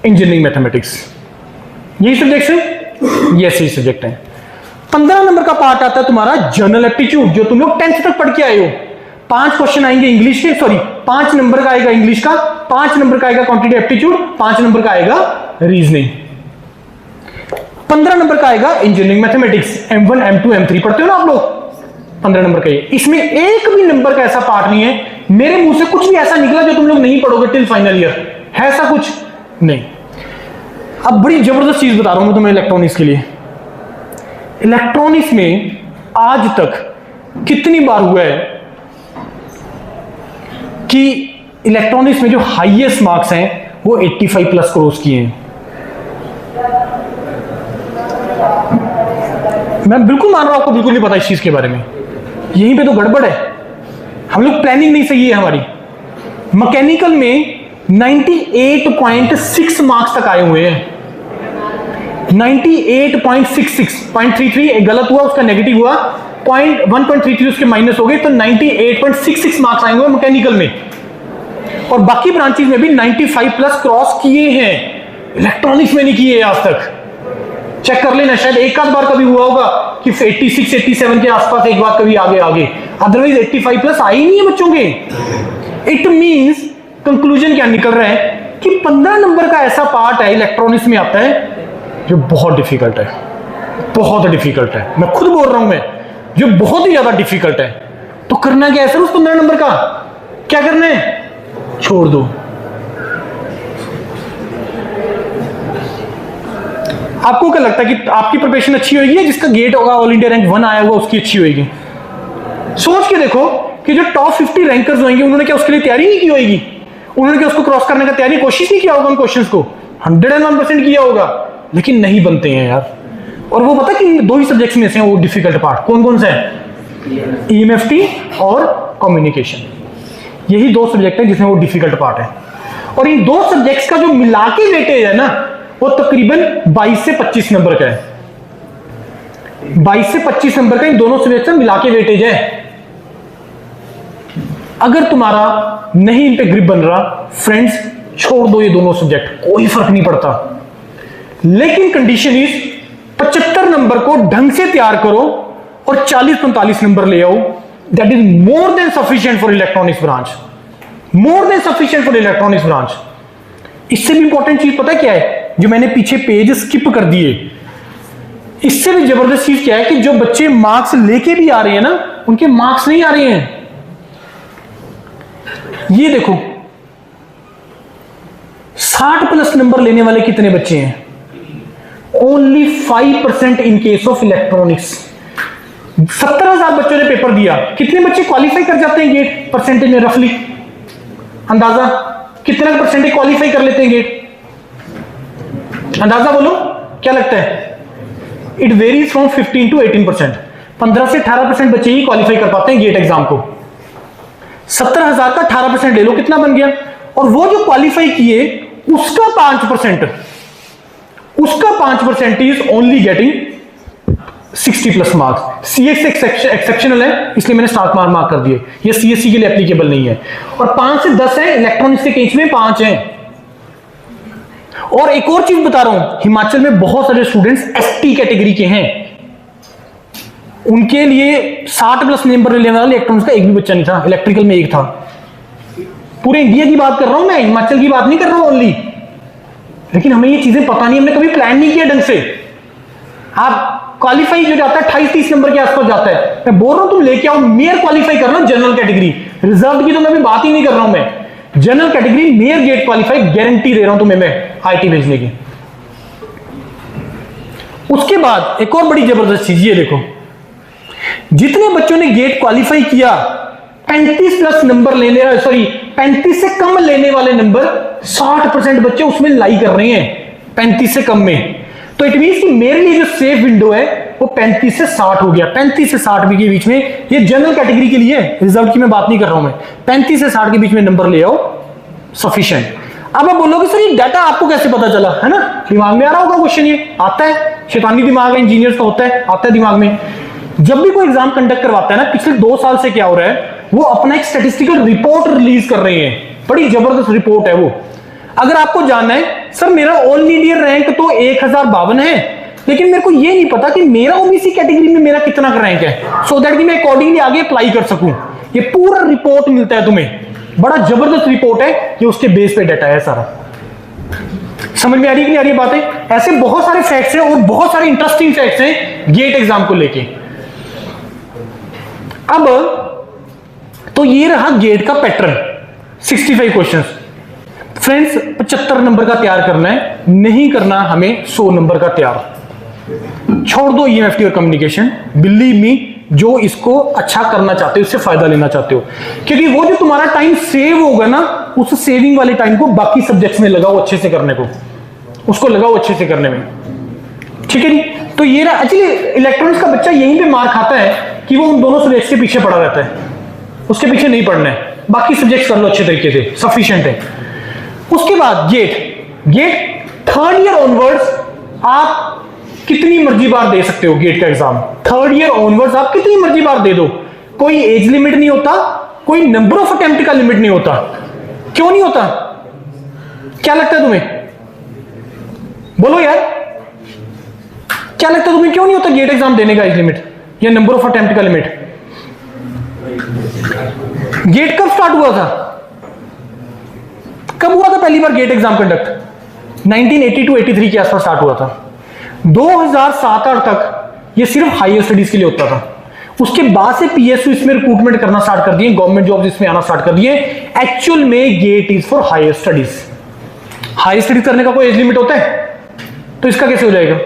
engineering mathematics. यही सब्जेक्ट है? यस, यही सब्जेक्ट है। 15 नंबर का पार्ट आता है तुम्हारा जनरल एप्टीट्यूड, जो तुम लोग 10th तक पढ़ के आए हो। 5 क्वेश्चन आएंगे इंग्लिश के, सॉरी 5 नंबर का आएगा इंग्लिश का, 5 नंबर का आएगा क्वांटिटेटिव एप्टीट्यूड, 5 नंबर का आएगा रीजनिंग, 15 नंबर का आएगा engineering mathematics. M1, M2, M3 पढ़ते हो ना आप लोग, 15 नंबर का ये। इसमें एक भी नंबर का ऐसा पार्ट नहीं है, मेरे मुंह से कुछ भी ऐसा निकला जो तुम लोग नहीं पढ़ोगे टिल फाइनल ईयर, है ऐसा कुछ नहीं। अब बड़ी जबरदस्त चीज बता रहा हूं मैं तुम्हें इलेक्ट्रॉनिक्स के लिए। इलेक्ट्रॉनिक्स में आज तक कितनी बार हुआ है कि इलेक्ट्रॉनिक्स में जो हाईएस्ट मार्क्स हैं वो 85+ क्रॉस किए हैं? मैं बिल्कुल मान रहा हूं आपको बिल्कुल नहीं पता इस चीज के बारे में। यहीं पे तो गड़बड़ है, हम लोग प्लानिंग नहीं सही है हमारी। मैकेनिकल में 98.6 मार्क्स तक आए हुए हैं। 98.66, 0.33 एक गलत हुआ, उसका नेगेटिव हुआ, 1.33 उसके माइनस हो गए, तो 98.66 मार्क्स आए हुए मैकेनिकल में। और बाकी ब्रांचेस में भी 95+ क्रॉस किए हैं, इलेक्ट्रॉनिक्स में नहीं किए आज तक। चेक कर लेना, शायद एक आध बार कभी हुआ होगा कि 86, 87 के आसपास एक बार कभी आगे, अदरवाइज 85+ आई नहीं है बच्चों के। इट मींस कंक्लूजन क्या निकल रहा है कि 15 नंबर का ऐसा पार्ट है इलेक्ट्रॉनिक्स में आता है जो बहुत डिफिकल्ट है, बहुत डिफिकल्ट है। मैं खुद बोल रहा हूं मैं, जो बहुत ही ज्यादा डिफिकल्ट है। तो करना क्या है सर उस 15 नंबर का? क्या करना है? छोड़ दो। आपको क्या लगता है कि आपकी प्रिपरेशन अच्छी होगी या जिसका गेट होगा ऑल इंडिया रैंक 1 आया होगा उसकी अच्छी होगी? सोच के देखो कि जो टॉप 50 रैंकर्स होंगे उन्होंने क्या उसके लिए तैयारी नहीं की होगी? उन्होंने क्या उसको क्रॉस करने का तैयारी कोशिश नहीं किया होगा? उन क्वेश्चंस को 101% किया होगा, लेकिन नहीं बनते हैं यार। और वो पता कि 2 ही सब्जेक्ट्स में से वो डिफिकल्ट पार्ट कौन कौन सा है? ईएमएफटी और कम्युनिकेशन। यही 2 सब्जेक्ट है जिसमें वो डिफिकल्ट पार्ट है। और इन 2 सब्जेक्ट्स का जो मिला के वेटेज है ना, वो तकरीबन 22 से 25 नंबर का है। 22 से 25 नंबर का इन दोनों सब्जेक्ट मिला के वेटेज है। अगर तुम्हारा नहीं इन पे ग्रिप बन रहा, फ्रेंड्स छोड़ दो ये दोनों सब्जेक्ट, कोई फर्क नहीं पड़ता। लेकिन कंडीशन इज 75 नंबर को ढंग से तैयार करो और 40-45 नंबर ले आओ। That is more than sufficient for electronics branch, more than sufficient for electronics branch. इससे भी इंपॉर्टेंट चीज पता क्या है, जो मैंने पीछे पेज स्किप कर दिए, इससे भी जबरदस्त चीज क्या है कि जो बच्चे मार्क्स लेके भी आ रहे हैं ना, उनके मार्क्स नहीं आ रहे हैं। ये देखो 60+ नंबर लेने वाले कितने बच्चे हैं? Only 5% in case of electronics. 70,000 बच्चों ने पेपर दिया, कितने बच्चे क्वालिफाई कर जाते हैं गेट परसेंटेज में? रफली अंदाजा कितना परसेंटेज क्वालिफाई कर लेते हैं गेट? अंदाजा बोलो क्या लगता है? It varies from 15 to 18%। 15 से 18% बच्चे ही क्वालिफाई कर पाते हैं गेट एग्जाम को। 70,000 का 18% ले लो, कितना बन गया? और वो जो क्वालिफाई किए उसका 5% is only getting 60+ marks. CS exceptional है, इसलिए मैंने स्टार्ट मार्क कर दिए, ये सीएससी के लिए एप्लीकेबल नहीं है। और 5 से 10 है, इलेक्ट्रॉनिक्स के केस में 5 हैं। और एक और चीज बता रहा हूं, हिमाचल में बहुत सारे स्टूडेंट्स एसटी कैटेगरी के हैं, उनके लिए 60+ नंबर लेने वाला इलेक्ट्रॉनिक्स का एक भी बच्चा नहीं था, इलेक्ट्रिकल में एक था। पूरे इंडिया की बात कर रहा हूं मैं, हिमाचल की बात नहीं कर रहा हूं ओनली। लेकिन हमें ये चीजें पता नहीं, हमने कभी प्लान नहीं किया ढंग से। आप क्वालिफाई जो जाता है 28-30 नंबर के आसपास जाता है, मैं बोल रहा हूं तुम लेके आओ, मेयर क्वालिफाई करना जनरल कैटेगरी। रिजर्व की तो मैं भी बात ही नहीं कर रहा हूं, मैं जनरल कैटेगरी मेयर गेट क्वालिफाई गारंटी दे रहा हूं तुम्हें मैं आईटी भेजने की। उसके बाद एक और बड़ी जबरदस्त चीज, ये देखो जितने बच्चों ने गेट क्वालिफाई किया 35+ नंबर लेने, 35 से कम लेने वाले नंबर 60% बच्चे उसमें लाई कर रहे हैं 35 से कम में। तो इट मींस कि मेरे लिए जो सेफ विंडो है वो 35 से 60 हो गया। 35 से 60 के बीच में, ये जनरल कैटेगरी के लिए, रिजल्ट की मैं बात नहीं कर रहा हूं मैं, 35 से 60 के बीच में नंबर ले आओ, सफिशिएंट। अब आप बोलोगे सर ये डाटा आपको कैसे पता चला, है ना? दिमाग में आ रहा होगा क्वेश्चन, ये आता है, शैतानी दिमाग है इंजीनियर्स का, होता है, आता है दिमाग में। जब भी कोई एग्जाम कंडक्ट करवाता है ना, पिछले 2 साल से क्या हो रहा है, वो अपना एक स्टैटिस्टिकल रिपोर्ट रिलीज कर रहे हैं, बड़ी जबरदस्त रिपोर्ट है वो। अगर आपको जानना है सर मेरा ऑल इंडिया रैंक तो 1052 है, लेकिन मेरे को ये नहीं पता कि मेरा ओबीसी कैटेगरी में मेरा कितना का रैंक है, सो दैट कि मैं अकॉर्डिंगली आगे अप्लाई कर सकूं, ये पूरा रिपोर्ट मिलता है तुम्हें, बड़ा जबरदस्त रिपोर्ट है ये, उसके बेस पे डाटा है सारा। समझ में आ रही है कि नहीं आ रही बातें? ऐसे बहुत सारे फैक्ट्स हैं और बहुत सारे इंटरेस्टिंग फैक्ट्स हैं गेट एग्जाम को लेके। अब तो ये रहा गेट का पैटर्न, 65 क्वेश्चंस। फ्रेंड्स 75 नंबर का तैयार करना है, नहीं करना हमें 100 नंबर का तैयार। छोड़ दो ईएमएफटी और कम्युनिकेशन, बिलीव मी, जो इसको अच्छा करना चाहते हो, इससे फायदा लेना चाहते हो, क्योंकि वो जो तुम्हारा टाइम सेव होगा ना, उस सेविंग वाले टाइम को बाकी सब्जेक्ट्स में लगाओ अच्छे से करने को, उसको लगाओ अच्छे से करने में, ठीक है नहीं? तो ये ना एक्चुअली इलेक्ट्रॉनिक्स का बच्चा यहीं पे मार खाता है कि वो उन दोनों सब्जेक्ट्स के पीछे पड़ा रहता है, उसके पीछे नहीं पढ़ना है, बाकी सब्जेक्ट्स कर लो अच्छे तरीके से, सफिशिएंट है। उसके बाद गेट 3rd ईयर ऑनवर्ड्स आप कितनी मर्जी बार दे सकते हो गेट का एग्जाम। 3rd ईयर ऑनवर्ड्स आप कितनी मर्जी बार दे दो, कोई एज लिमिट नहीं होता, कोई नंबर ऑफ अटेम्प्ट का लिमिट नहीं होता। क्यों नहीं होता? क्या लगता है तुम्हें? बोलो यार, क्या लगता है तुम्हें क्यों नहीं होता गेट एग्जाम देने का एज लिमिट या नंबर ऑफ अटेम्प्ट का लिमिट? गेट कब स्टार्ट हुआ था? कब हुआ था पहली बार गेट एग्जाम कंडक्ट? 1982-83 के आसपास स्टार्ट हुआ था। 2007-8 तक ये सिर्फ हायर स्टडीज के लिए होता था। उसके बाद से पीएसयू इसमें रिक्रूटमेंट करना स्टार्ट कर दिए, गवर्नमेंट जॉब्स इसमें आना स्टार्ट कर दिए। एक्चुअल में GATE is for higher studies. Higher studies करने का कोई एज लिमिट होता है? तो इसका कैसे हो जाएगा?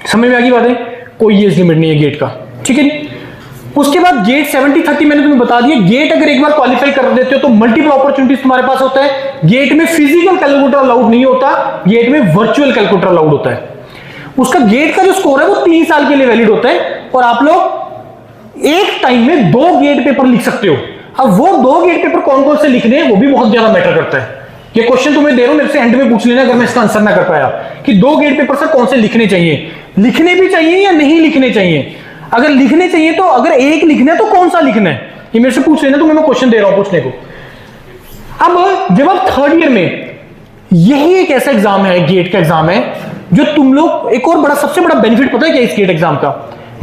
समझ में आ गई बात है? कोई एज लिमिट नहीं है गेट का, ठीक है। उसके बाद गेट 70-30 मैंने तुम्हें बता दिया। गेट अगर एक बार क्वालिफाई कर देते हो तो मल्टीपल अपॉर्चुनिटीज तुम्हारे पास होता है। गेट में फिजिकल कैलकुलेटर अलाउड नहीं होता, गेट में वर्चुअल कैलकुलेटर अलाउड होता है। उसका गेट का जो स्कोर है वो 3 साल के लिए वैलिड होता है और आप लोग एक टाइम में 2 गेट पेपर लिख सकते हो। अब वो 2 गेट पेपर कौन कौन से लिखने हैं वो भी बहुत ज्यादा मैटर करता है। ये क्वेश्चन तुम्हें दे रहा हूं, मेरे से एंड में पूछ लेना अगर मैं इसका आंसर ना कर पाया, कि 2 गेट पेपर सर कौन से लिखने चाहिए, लिखने भी चाहिए या नहीं लिखने चाहिए। अगर लिखने चाहिए तो अगर एक लिखना है तो कौन सा लिखना है, ये मेरे से पूछ लेना, तो मैं क्वेश्चन दे रहा हूं पूछने को। अब जब आप 3rd ईयर में, यही एक ऐसा एग्जाम है, गेट का एग्जाम है, जो तुम लोग, एक और बड़ा सबसे बड़ा बेनिफिट पता है क्या इस गेट एग्जाम का,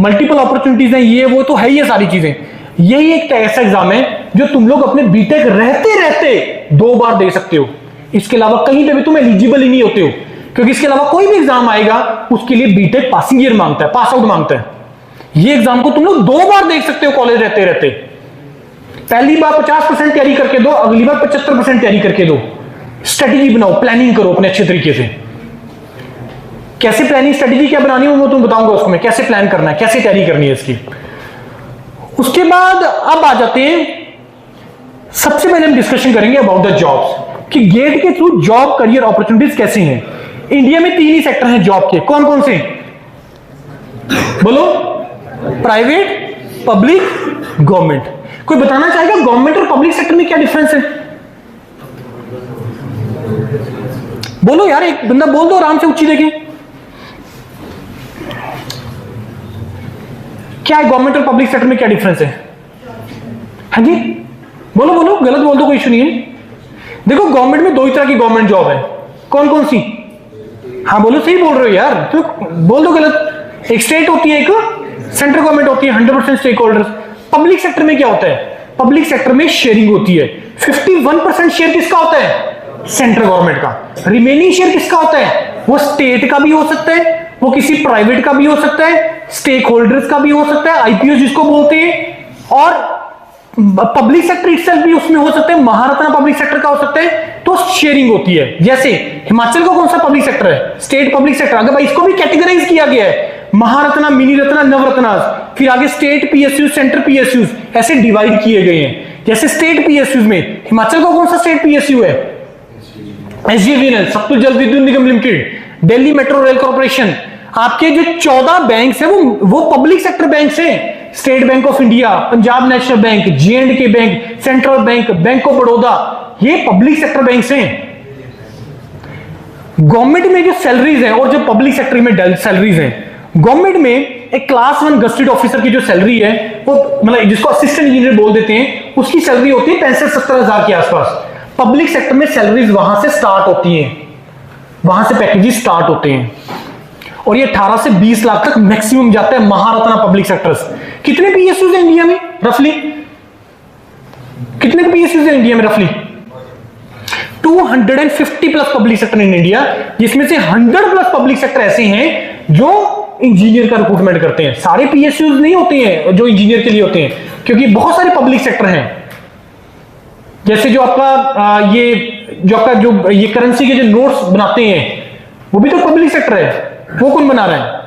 मल्टीपल अपॉर्चुनिटीज है, ये वो तो है, ये सारी चीजें, यही एक ऐसा एग्जाम है जो तुम लोग अपने बीटेक रहते रहते 2 बार दे सकते हो। इसके अलावा कहीं पे भी तुम एलिजिबल ही नहीं होते हो, क्योंकि इसके अलावा कोई भी एग्जाम आएगा उसके लिए बीटेक पासिंग ईयर मांगता है, पास आउट मांगता है। ये एग्जाम को तुम लोग 2 बार देख सकते हो कॉलेज रहते रहते। पहली बार 50% तैयारी करके दो, अगली बार 75% तैयारी करके दो। स्ट्रेटेजी बनाओ, प्लानिंग करो अपने अच्छे तरीके से। कैसे प्लानिंग स्ट्रेटेजी क्या बनानी है वो तुम बताऊंगा उसको मैं, कैसे प्लान करना है, कैसे तैयारी करनी है इसकी। उसके बाद अब आ जाते हैं, सबसे पहले हम डिस्कशन करेंगे अबाउट द जॉब्स, कि गेट के थ्रू जॉब करियर अपॉर्चुनिटीज कैसे हैं। इंडिया में 3 ही सेक्टर हैं जॉब के, कौन कौन से बोलो? Private, public, government. कोई बताना चाहेगा गवर्नमेंट और पब्लिक सेक्टर में क्या डिफरेंस है? बोलो यार, एक बंदा बोल दो आराम से, ऊंची देखें। क्या है गवर्नमेंट और पब्लिक सेक्टर में क्या डिफरेंस है? हाँ जी बोलो बोलो, गलत बोल दो कोई इशू नहीं है। देखो गवर्नमेंट में 2 ही तरह की गवर्नमेंट जॉब है, कौन कौन सी? हाँ बोलो, सही बोल रहे हो यार, तो बोल दो गलत। एक स्टेट होती है, एक सेंट्रल गवर्नमेंट होती है, 100% स्टेक होल्डर्स। पब्लिक सेक्टर में क्या होता है? पब्लिक सेक्टर में शेयरिंग होती है। 51% शेयर किसका होता है? सेंट्रल गवर्नमेंट का। रिमेनिंग शेयर किसका होता है? वो स्टेट का भी हो सकता है, वो किसी प्राइवेट का भी हो सकता है, स्टेक होल्डर्स का भी हो सकता है, आईपीओ जिसको बोलते हैं, और पब्लिक सेक्टर इटसेल्फ भी उसमें हो सकता है, महारत्ना पब्लिक सेक्टर का हो सकता है। तो शेयरिंग होती है। जैसे हिमाचल का कौन सा पब्लिक सेक्टर है? State public sector. अगर भाई इसको भी कैटेगराइज किया गया है, महारत्ना, मिनी रत्ना, नवरत्ना, फिर आगे स्टेट पीएसयू, सेंटर पीएसयू, ऐसे डिवाइड किए गए हैं। जैसे स्टेट पीएसयू में हिमाचल का कौन सा स्टेट पीएसयू है? SJVNL, Satluj Jal Vidyut Nigam limited, Delhi metro rail corporation. आपके जो 14 बैंक है वो पब्लिक सेक्टर बैंक हैं। State bank of India, Punjab national bank, J&K bank, central bank, bank of Baroda, ये पब्लिक सेक्टर बैंक हैं। गवर्नमेंट में जो सैलरीज हैं और जो पब्लिक सेक्टर में सैलरीज हैं, गवर्नमेंट में एक क्लास 1 गस्टेड ऑफिसर की जो सैलरी है, वो मतलब जिसको असिस्टेंट इंजीनियर बोल देते हैं, उसकी सैलरी होती है 65-70 हजार के आसपास। पब्लिक सेक्टर में सैलरीज वहां से स्टार्ट होती हैं, वहां से पैकेजेस स्टार्ट होते हैं, और ये 18 से 20 लाख तक मैक्सिमम जाता है महारत्ना पब्लिक सेक्टर्स। कितने पीएसयूज हैं इंडिया में रफली? कितने पीएसयूज हैं इंडिया में रफली? 250 plus public sector in India, जिसमें से 100 प्लस पब्लिक सेक्टर ऐसे हैं जो इंजीनियर का रिक्रूटमेंट करते हैं। सारे पीएसयूज नहीं होते हैं जो इंजीनियर के लिए होते हैं, क्योंकि बहुत सारे पब्लिक सेक्टर हैं। जैसे जो आपका ये करेंसी के जो नोट्स बनाते हैं, वो भी तो पब्लिक सेक्टर है। वो कौन बना रहा है?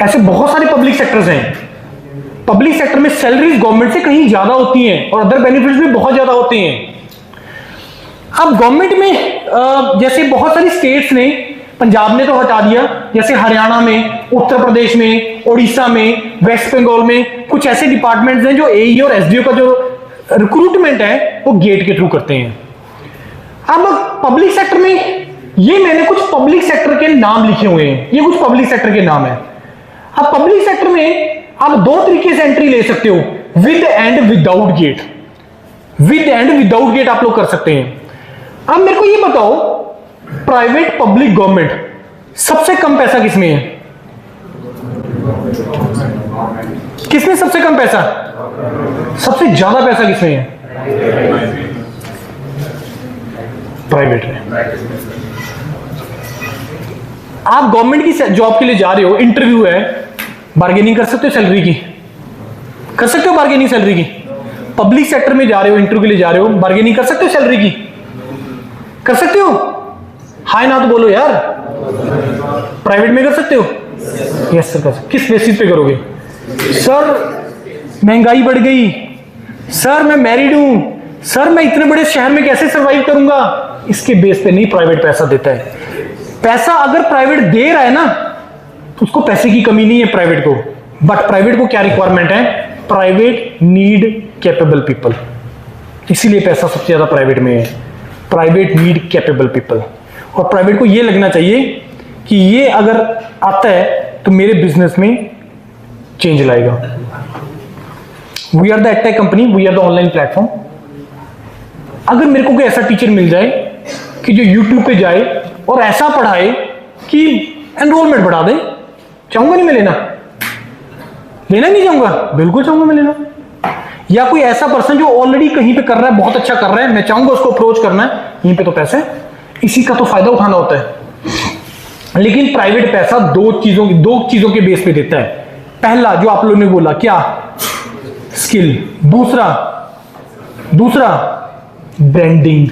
ऐसे बहुत सारे पब्लिक सेक्टर्स हैं। पब्लिक सेक्टर में सैलरीज गवर्नमेंट से कहीं ज्यादा होती हैं और अदर बेनिफिट्स भी बहुत ज्यादा होते हैं। अब गवर्नमेंट में जैसे बहुत सारी स्टेट्स ने, पंजाब ने तो हटा दिया, जैसे हरियाणा में, उत्तर प्रदेश में, उड़ीसा में, वेस्ट बंगाल में कुछ ऐसे डिपार्टमेंट्स हैं जो एई और एसडीओ का जो रिक्रूटमेंट है वो गेट के थ्रू करते हैं। अब पब्लिक सेक्टर में ये मैंने कुछ पब्लिक सेक्टर के नाम लिखे हुए हैं, ये कुछ पब्लिक सेक्टर के नाम है। अब पब्लिक सेक्टर में आप 2 तरीके से एंट्री ले सकते हो, with and without GATE. With and without GATE आप लोग कर सकते हैं। अब मेरे को ये बताओ, प्राइवेट, पब्लिक, गवर्नमेंट, सबसे कम पैसा किसमें है? किसमें सबसे कम पैसा? सबसे ज्यादा पैसा किसमें है? प्राइवेट में। आप गवर्नमेंट की जॉब के लिए जा रहे हो, इंटरव्यू है, बार्गेनिंग कर सकते हो सैलरी की? कर सकते हो बार्गेनिंग सैलरी की? पब्लिक सेक्टर में जा रहे हो, इंटरव्यू के लिए जा रहे हो, बार्गेनिंग कर सकते हो सैलरी की? कर सकते हो? हाय ना तो बोलो यार। प्राइवेट में कर सकते हो? यस सर कर सकते। किस बेसिस पे करोगे? सर महंगाई बढ़ गई, सर मैं मैरिड हूं, सर मैं इतने बड़े शहर में कैसे सरवाइव करूंगा, इसके बेस पे नहीं प्राइवेट पैसा देता है। पैसा अगर प्राइवेट दे रहा है ना, तो उसको पैसे की कमी नहीं है प्राइवेट को। बट प्राइवेट को क्या रिक्वायरमेंट है? Private need capable people. इसीलिए पैसा सबसे ज्यादा प्राइवेट में है। प्राइवेट नीड कैपेबल पीपल, और प्राइवेट को ये लगना चाहिए कि ये अगर आता है तो मेरे बिजनेस में चेंज लाएगा। We are the edtech company, we are the online platform. अगर मेरे को कोई ऐसा टीचर मिल जाए कि जो यूट्यूब पे जाए और ऐसा पढ़ाए कि एनरोलमेंट बढ़ा दे, चाहूंगा नहीं मैं लेना, लेना नहीं चाहूंगा, बिल्कुल चाहूंगा मैं लेना। या कोई ऐसा पर्सन जो ऑलरेडी कहीं पे कर रहा है, बहुत अच्छा कर रहा है, मैं चाहूंगा उसको अप्रोच करना है, यहीं पे तो पैसे, इसी का तो फायदा उठाना होता है। लेकिन प्राइवेट पैसा दो चीजों के बेस पे देता है। पहला जो आप लोगों ने बोला, क्या? स्किल। दूसरा ब्रांडिंग।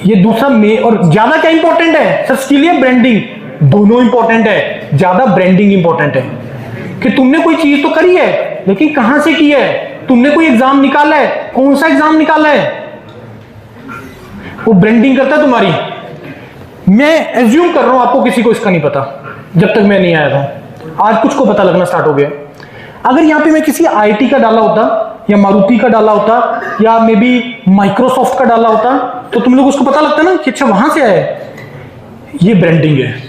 ये दूसरा में, और ज्यादा क्या इंपॉर्टेंट है सर? स्किल या ब्रांडिंग? दोनों इंपॉर्टेंट है, ज्यादा ब्रांडिंग इंपॉर्टेंट है कि तुमने कोई चीज तो करी है, लेकिन कहां से की है? तुमने कोई एग्जाम निकाला है, कौन सा एग्जाम निकाला है? वो ब्रांडिंग करता है तुम्हारी। मैं एज्यूम कर रहा हूं आपको किसी को इसका नहीं पता, जब तक मैं नहीं आया था। आज कुछ को पता लगना स्टार्ट हो गया। अगर यहां पे मैं किसी आईटी का डाला होता, या मारुति का डाला होता, या मे बी माइक्रोसॉफ्ट का डाला होता, तो तुम लोग उसको पता लगता ना कि अच्छा वहां से आया है। ये ब्रांडिंग है,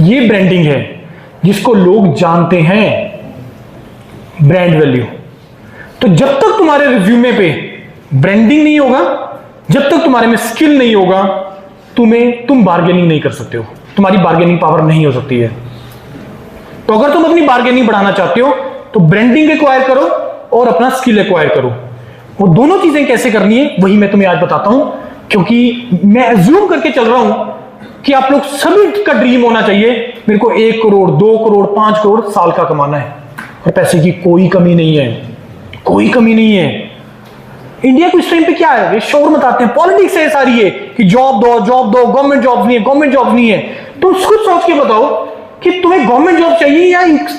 ये ब्रांडिंग है जिसको लोग जानते हैं, ब्रांड वैल्यू। तो जब तक तुम्हारे रिज्यूमे पे ब्रांडिंग नहीं होगा, जब तक तुम्हारे में स्किल नहीं होगा, तुम बार्गेनिंग नहीं कर सकते हो, तुम्हारी बार्गेनिंग पावर नहीं हो सकती है। तो अगर तुम अपनी बार्गेनिंग बढ़ाना चाहते हो तो ब्रांडिंग एक्वायर करो और अपना स्किल एक्वायर करो। वो दोनों चीजें कैसे करनी है वही मैं तुम्हें आज बताता हूं, क्योंकि मैं एज्यूम करके चल रहा हूं कि आप लोग सभी का ड्रीम होना चाहिए, मेरे को 1 करोड़ 2 करोड़ 5 करोड़ साल का कमाना है, और पैसे की कोई कमी नहीं है, कोई कमी नहीं है। इंडिया को इस टाइम पे क्या है, ये शोर मचाते हैं, पॉलिटिक्स है सारी है कि जॉब दो, गवर्नमेंट जॉब नहीं है। तुम खुद सोच के बताओ कि तुम्हें गवर्नमेंट जॉब चाहिए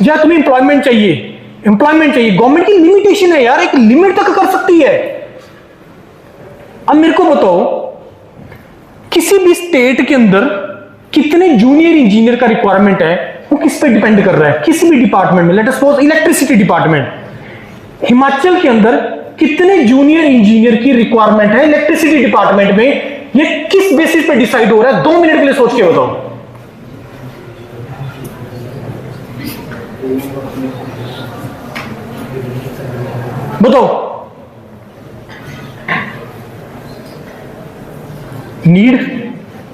या तुम्हें एम्प्लॉयमेंट चाहिए? एम्प्लॉयमेंट चाहिए। गवर्नमेंट की लिमिटेशन है यार, एक लिमिट तक कर सकती है। अब मेरे को बताओ, किसी भी स्टेट के अंदर कितने जूनियर इंजीनियर का रिक्वायरमेंट है, वो किस पे डिपेंड कर रहा है? किसी भी डिपार्टमेंट में, let us suppose electricity department, Himachal के अंदर कितने जूनियर इंजीनियर की रिक्वायरमेंट है इलेक्ट्रिसिटी डिपार्टमेंट में? ये किस बेसिस पे डिसाइड हो रहा है? 2 मिनट के लिए सोच के बताओ। नीड,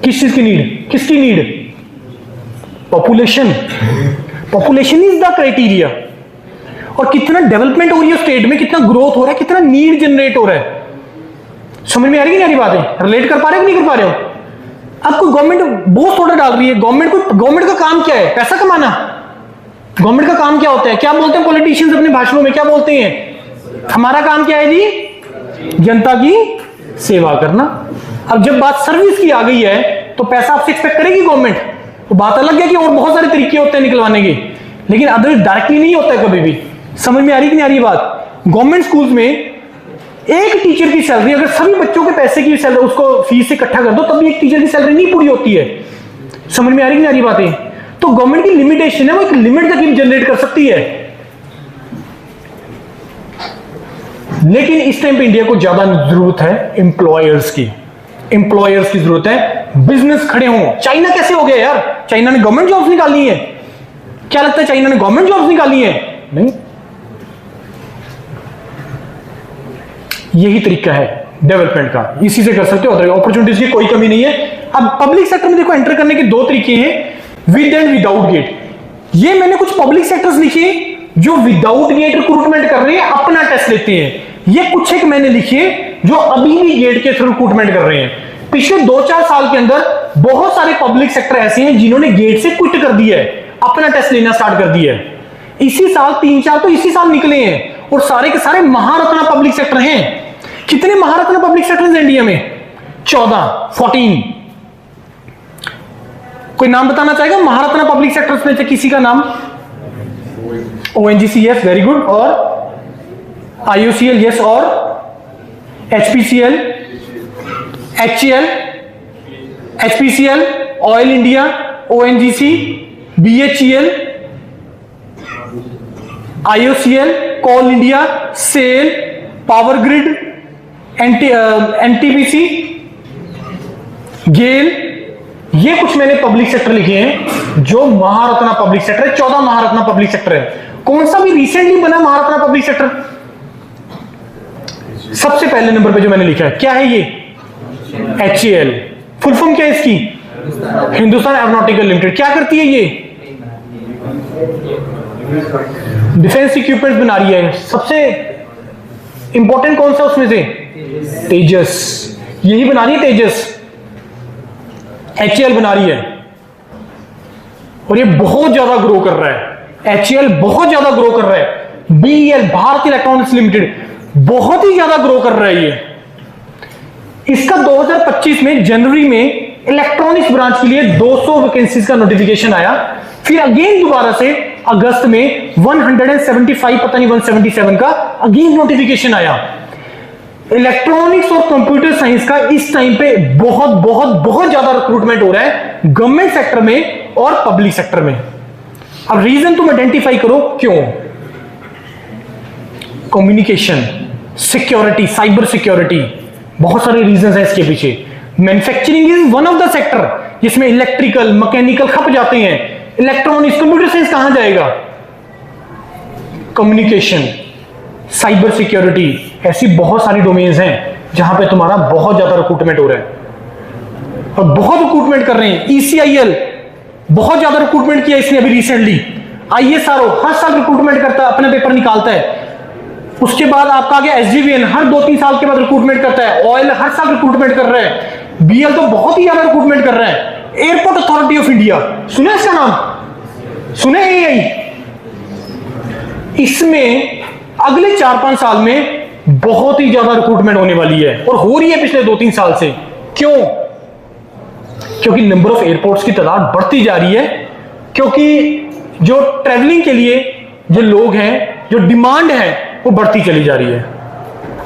किस चीज की नीड? किसकी need? Population. Population is the criteria. और कितना डेवलपमेंट हो रही है स्टेट में, कितना ग्रोथ हो रहा है, कितना नीड जनरेट हो रहा है। समझ में आ रही है नहीं आ रही बातें? रिलेट कर पा रहे हो कि नहीं कर पा रहे हो? अब कोई गवर्नमेंट बहुत ऑर्डर डाल रही है, गवर्नमेंट का काम क्या है? पैसा कमाना। गवर्नमेंट का काम क्या होता है? क्या बोलते हैं पॉलिटिशियंस अपने भाषणों में? क्या बोलते हैं? हमारा काम क्या है जी? जनता की सेवा करना। अब जब बात सर्विस की आ गई है तो पैसा आपसे एक्सपेक्ट करेगी गवर्नमेंट। तो बात अलग है कि और बहुत सारे तरीके होते हैं निकलवाने के, लेकिन अदर डायरेक्टली नहीं होता है कभी भी। समझ में आ रही कि नहीं आ रही बात? गवर्नमेंट स्कूल्स में एक टीचर की सैलरी, अगर सभी बच्चों के पैसे की सैलरी उसको फीस इकट्ठा कर दो तब भी एक टीचर की सैलरी नहीं पूरी होती है। समझ में आ रही कि नहीं आ रही बातें? तो गवर्नमेंट की लिमिटेशन है, वो एक लिमिट तक जनरेट कर सकती है। लेकिन इस टाइम पे इंडिया को ज्यादा जरूरत है एम्प्लॉयर्स की जरूरत है। बिजनेस खड़े हों। चाइना कैसे हो गया यार? चाइना ने गवर्नमेंट जॉब्स निकाली है। क्या लगता है चाइना ने गवर्नमेंट जॉब्स निकाली है? नहीं। यही तरीका है डेवलपमेंट का, इसी से कर सकते हो। अपॉर्चुनिटीज की कोई कमी नहीं है। अब पब्लिक सेक्टर में देखो, एंटर करने के 2 तरीके हैं, विद एंड विदाउट गेट। ये मैंने कुछ पब्लिक सेक्टर्स लिखे जो विदाउट गेट रिक्रूटमेंट कर रहे हैं, अपना टेस्ट लेते हैं। ये कुछ एक मैंने लिखे जो अभी भी गेट के थ्रू रिक्रूटमेंट कर रहे हैं। पिछले 2-4 साल के अंदर बहुत सारे पब्लिक सेक्टर ऐसे हैं जिन्होंने गेट से क्विट कर दिया है, अपना टेस्ट लेना स्टार्ट कर दिया है। इसी साल 3-4 तो इसी साल निकले हैं, और सारे के सारे महारत्ना पब्लिक सेक्टर हैं। कितने महारत्ना पब्लिक सेक्टर हैं इंडिया में? 14 कोई नाम बताना चाहेगा महारत्ना पब्लिक सेक्टर्स में से किसी का नाम? ONGC, yes, very good. और IOCL, यस। और HPCL, HCL, HPCL, oil India, ONGC, BHEL, IOCL, coal India, SAIL, power grid, NTPC, GAIL. ये कुछ मैंने पब्लिक सेक्टर लिखे हैं जो महारत्ना पब्लिक सेक्टर है। 14 महारत्ना पब्लिक सेक्टर है। कौन सा भी रिसेंटली बना महारत्ना पब्लिक सेक्टर? सबसे पहले नंबर पे जो मैंने लिखा है क्या है ये? HAL। फुल फॉर्म क्या है इसकी? Hindustan aeronautical limited. क्या करती है ये? डिफेंस इक्विपमेंट बना रही है। सबसे इंपॉर्टेंट कौन सा उसमें से? तेजस। यही बना रही है तेजस। HAL बना रही है और ये बहुत ज्यादा ग्रो कर रहा है। HAL बहुत ज्यादा ग्रो कर रहा है। BEL, भारत इलेक्ट्रॉनिक्स लिमिटेड, बहुत ही ज्यादा ग्रो कर रहा है ये। इसका 2025 में जनवरी में इलेक्ट्रॉनिक्स ब्रांच के लिए 200 वैकेंसीज का नोटिफिकेशन आया। फिर अगेन दोबारा से अगस्त में 175 पता नहीं 177 का अगेन नोटिफिकेशन आया। इलेक्ट्रॉनिक्स और कंप्यूटर साइंस का इस टाइम पे बहुत बहुत बहुत ज्यादा रिक्रूटमेंट हो रहा है गवर्नमेंट सेक्टर में और पब्लिक सेक्टर में। अब रीजन तुम आइडेंटिफाई करो क्यों। कम्युनिकेशन, सिक्योरिटी, साइबर सिक्योरिटी, बहुत सारे रीजंस हैं इसके पीछे। Manufacturing is one of the sector जिसमें इलेक्ट्रिकल, मैकेनिकल खप जाते हैं। इलेक्ट्रॉनिक्स, कंप्यूटर साइंस कहां जाएगा? कम्युनिकेशन, साइबर सिक्योरिटी, ऐसी बहुत सारी डोमेन्स हैं जहां पे तुम्हारा बहुत ज्यादा रिक्रूटमेंट हो रहा है और बहुत रिक्रूटमेंट कर रहे हैं। ECIL बहुत ज्यादा रिक्रूटमेंट किया इसने अभी रिसेंटली। ISRO हर साल रिक्रूटमेंट करता है, अपना पेपर निकालता है। उसके बाद आपका आ गया SGVN, हर 2-3 साल के बाद रिक्रूटमेंट करता है। ऑयल हर साल रिक्रूटमेंट कर रहा है। BL तो बहुत ही ज्यादा रिक्रूटमेंट कर रहा है। एयरपोर्ट अथॉरिटी ऑफ इंडिया, सुने इसका नाम? सुने? AI इसमें अगले 4-5 साल में बहुत ही ज्यादा रिक्रूटमेंट होने वाली है और हो रही है पिछले 2-3 साल से। क्यों? क्योंकि नंबर ऑफ एयरपोर्ट्स की तादाद बढ़ती जा रही है। क्योंकि जो ट्रेवलिंग के लिए जो लोग हैं, जो डिमांड है वो बढ़ती चली जा रही है।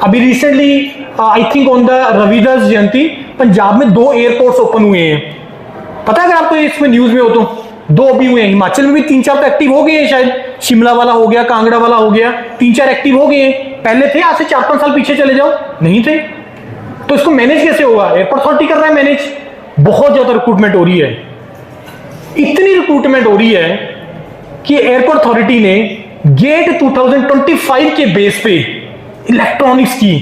अभी recently I think on the Ravidas Jayanti Punjab में 2 एयरपोर्ट्स ओपन हुए हैं। पता है अगर आपको इसमें न्यूज में हो तो 2 अभी हुए हैं। हिमाचल में भी 3-4 तो एक्टिव हो गए हैं शायद। शिमला वाला हो गया, कांगड़ा वाला हो गया, 3-4 एक्टिव हो गए हैं। पहले थे, आज से 4-5 साल पीछे चले जाओ नहीं थे। तो इसको मैनेज कैसे होगा? एयरपोर्ट अथॉरिटी कर रहा है मैनेज। बहुत ज्यादा रिक्रूटमेंट हो रही है। इतनी रिक्रूटमेंट हो रही है कि एयरपोर्ट अथॉरिटी ने गेट 2025 के बेस पे इलेक्ट्रॉनिक्स की